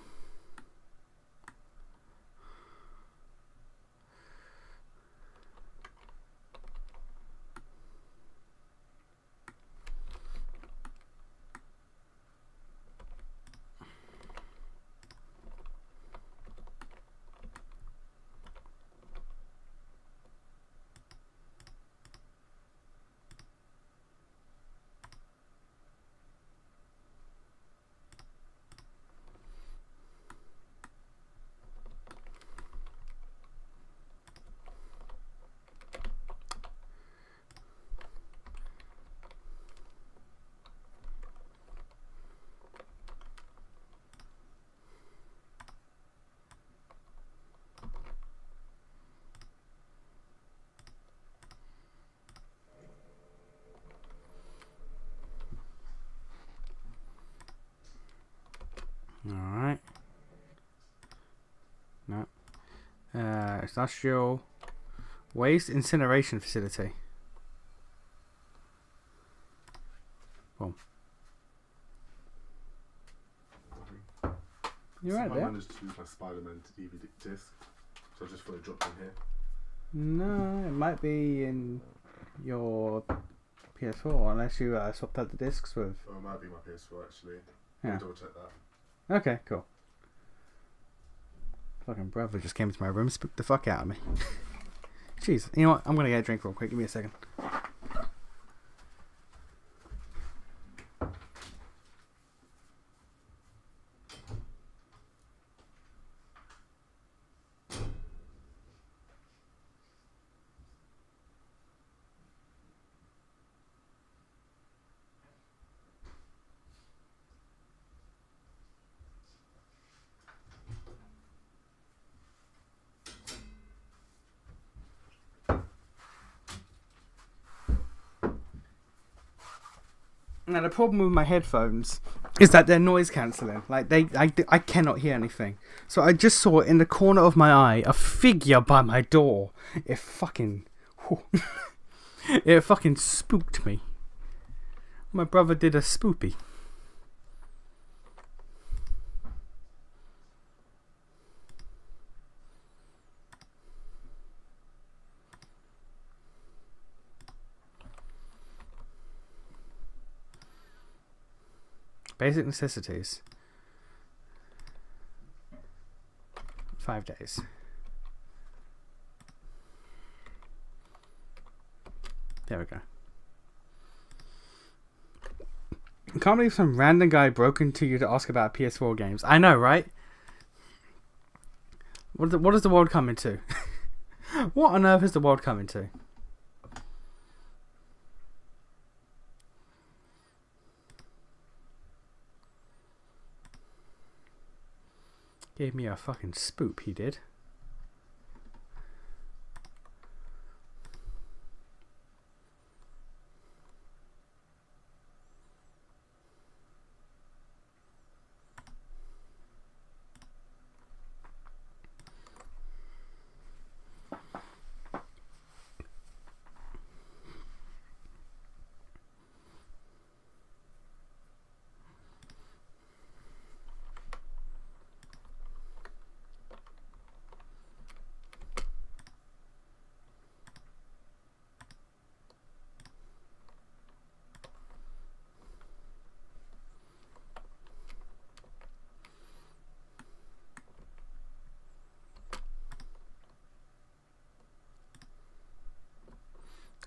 Alright. No. Industrial waste incineration facility. Boom. You right
I
there?
managed to use my Spider-Man DVD disc, so I just thought it dropped in here.
No, it might be in your PS4 unless you swapped out the discs with.
Oh, it might be my PS4 actually.
Yeah.
I'll double check that.
Okay, cool. Fucking brother just came into my room, spooked the fuck out of me. Jeez, you know what? I'm gonna get a drink real quick. Give me a second. Now the problem with my headphones is that they're noise cancelling. Like I cannot hear anything. So I just saw in the corner of my eye a figure by my door. It fucking, it fucking spooked me. My brother did a spoopy. Basic necessities. 5 days. There we go. I can't believe some random guy broke into you to ask about PS4 games. I know, right? What is the world coming to? What on earth is the world coming to? Gave me a fucking spoop, he did.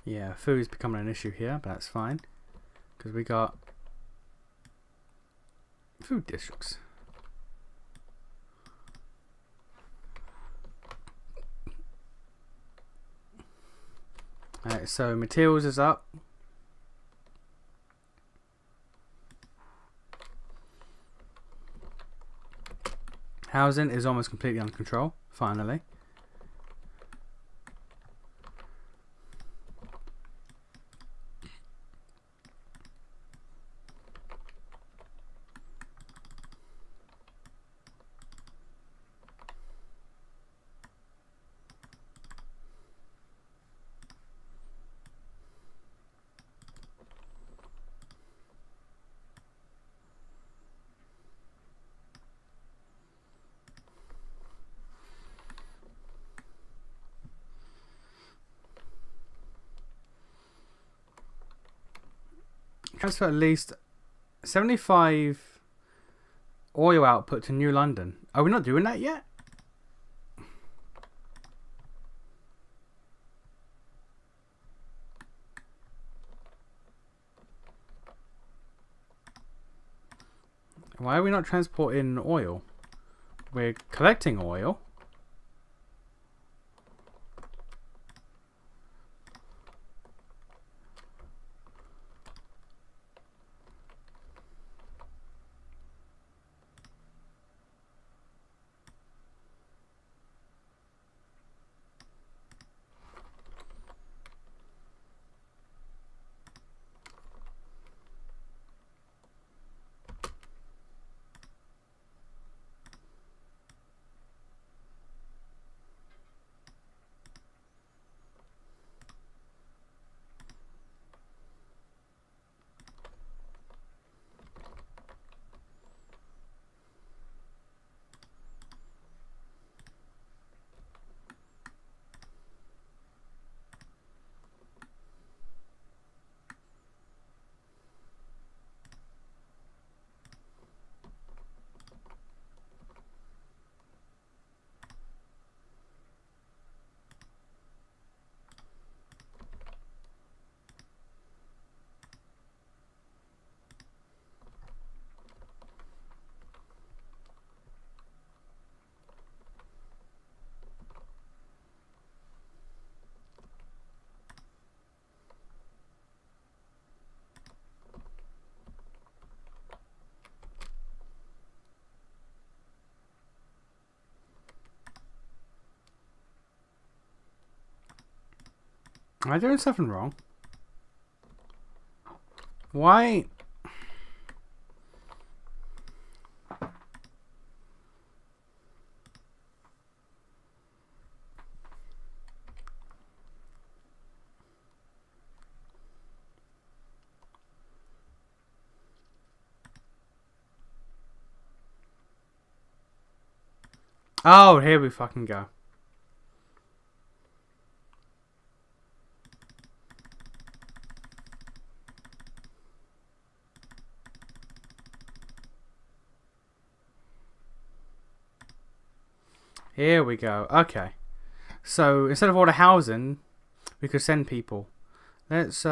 Yeah, food's becoming an issue here, but that's fine. Because we got food districts. Alright, so materials is up. Housing is almost completely under control, finally. Transfer at least 75 oil output to New London. Are we not doing that yet? Why are we not transporting oil? We're collecting oil. Am I doing something wrong? Why? Oh, here we fucking go. Here we go. Okay. So instead of all the housing, we could send people. Let's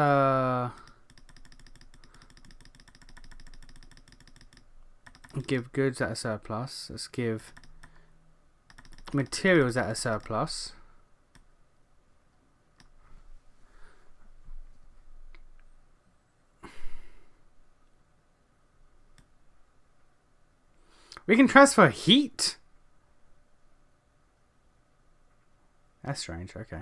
give goods at a surplus. Let's give materials at a surplus. We can transfer heat. That's strange. Okay.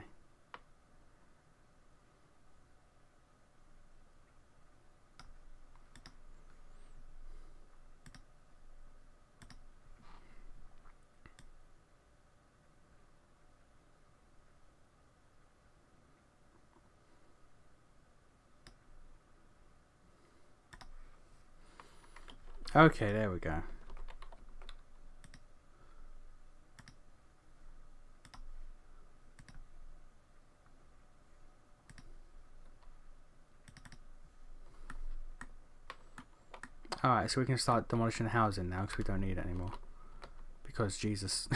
Okay, there we go. Alright, so we can start demolishing housing now because we don't need it anymore. Because Jesus.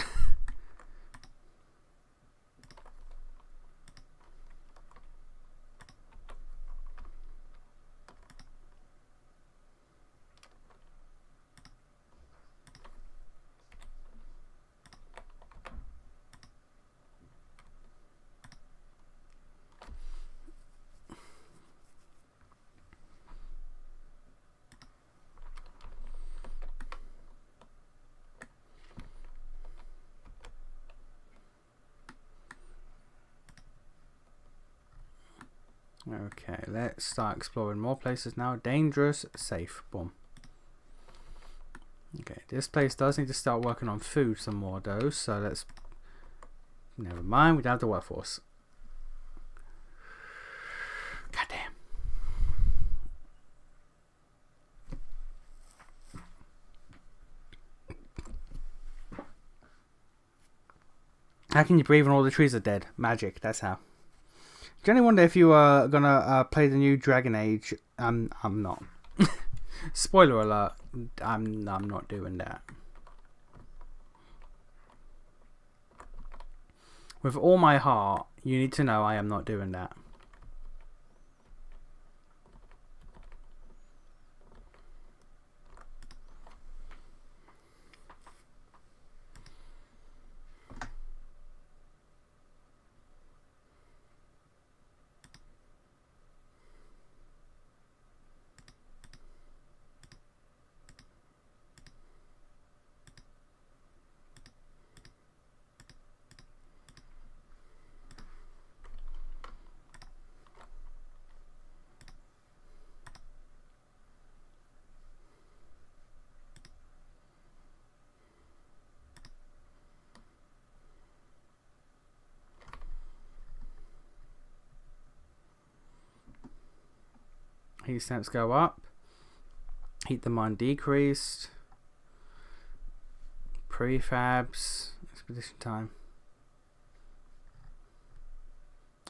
Okay, let's start exploring more places now. Dangerous, safe. Boom. Okay, this place does need to start working on food some more though, so let's... Never mind, we don't have the workforce. Goddamn. How can you breathe when all the trees are dead? Magic, that's how. Generally wonder if you are gonna play the new Dragon Age. I'm not. Spoiler alert. I'm not doing that. With all my heart, you need to know I am not doing that. Heat stamps go up. Heat demand decreased. Prefabs. Expedition time.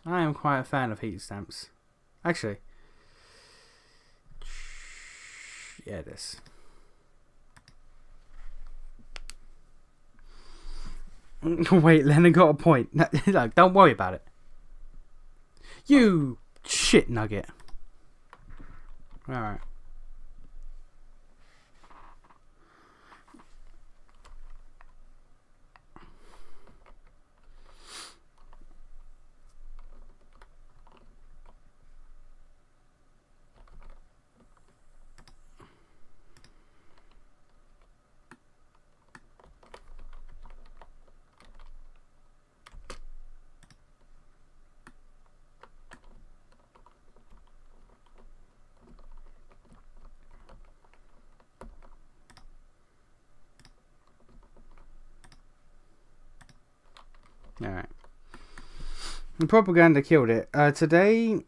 I am quite a fan of heat stamps. Actually. Yeah, it is. Wait, Lennon got a point. No, don't worry about it. You shit nugget. Alright. Alright. The propaganda killed it. Today,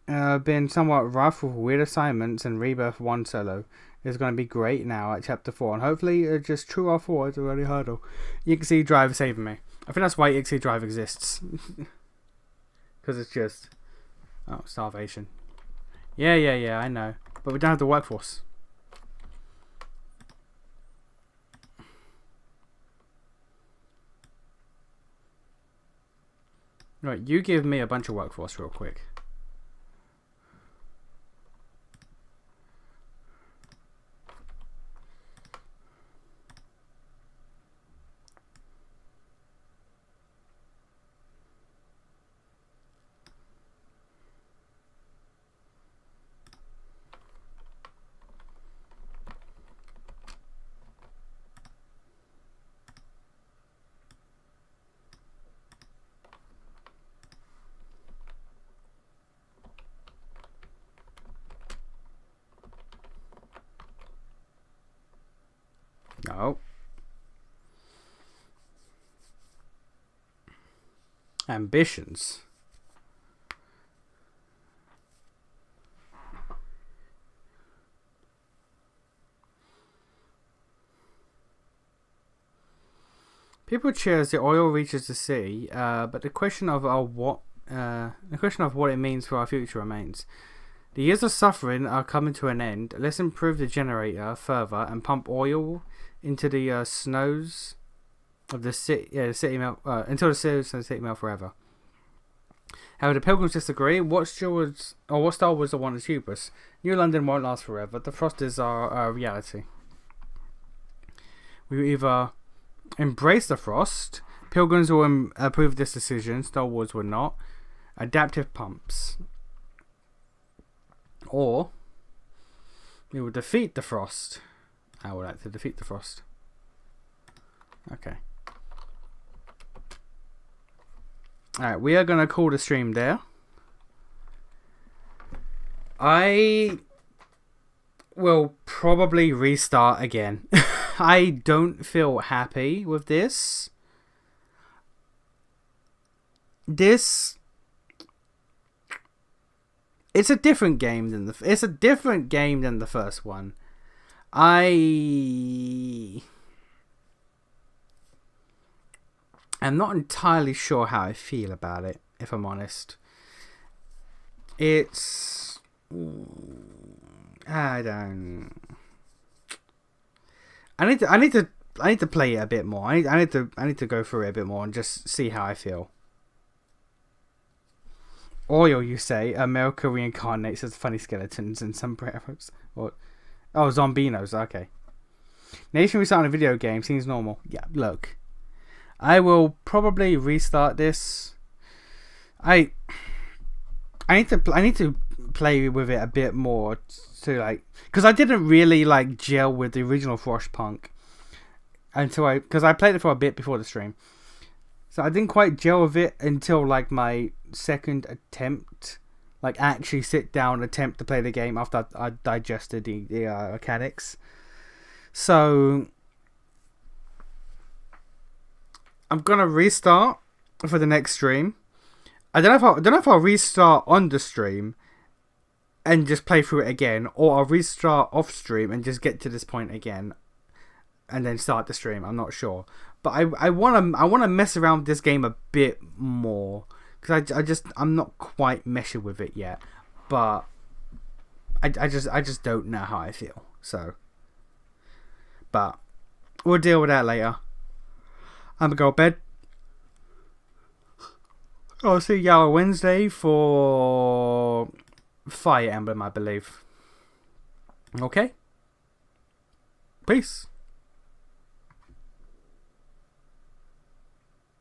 been somewhat rough with weird assignments and Rebirth 1 solo. Is going to be great now at Chapter 4. And hopefully, just true or forward to any hurdle. EXE Drive saving me. I think that's why EXE Drive exists. Because it's just... Oh, starvation. Yeah, I know. But we don't have the workforce. Right, you give me a bunch of workforce real quick. No. Ambitions. People cheer as the oil reaches the sea, but the question of what it means for our future remains. The years of suffering are coming to an end. Let's improve the generator further and pump oil into the snows of the city melt until the snows of the city melt forever. However, the Pilgrims disagree. What Star Wars the one is hubris? New London won't last forever. The Frost is our reality. We either embrace the Frost. Pilgrims will approve this decision. Star Wars will not. Adaptive pumps. Or we will defeat the Frost. I would like to defeat the Frost. Okay. Alright, we are going to call the stream there. I will probably restart again. I don't feel happy with this. It's a different game than the first one. I am not entirely sure how I feel about it, if I'm honest. It's I don't. I need to play it a bit more. I need to go through it a bit more and just see how I feel. Oil, you say? America reincarnates as funny skeletons and sombreros. What? Oh, zombinos. Okay. Nation restarting a video game seems normal. Yeah, look. I will probably restart this. I need to play with it a bit more to like, because I didn't really like gel with the original Frostpunk until because I played it for a bit before the stream, so I didn't quite gel with it until like my second attempt, like actually sit down and attempt to play the game after I digested the mechanics. So I'm gonna restart for the next stream. I don't know if I'll restart on the stream and just play through it again, or I'll restart off stream and just get to this point again and then start the stream. I'm not sure, but I wanna mess around with this game a bit more because I'm not quite meshing with it yet, but I just don't know how I feel. So, but we'll deal with that later. I'm gonna go to bed. I'll see y'all Wednesday for Fire Emblem, I believe. Okay? Peace.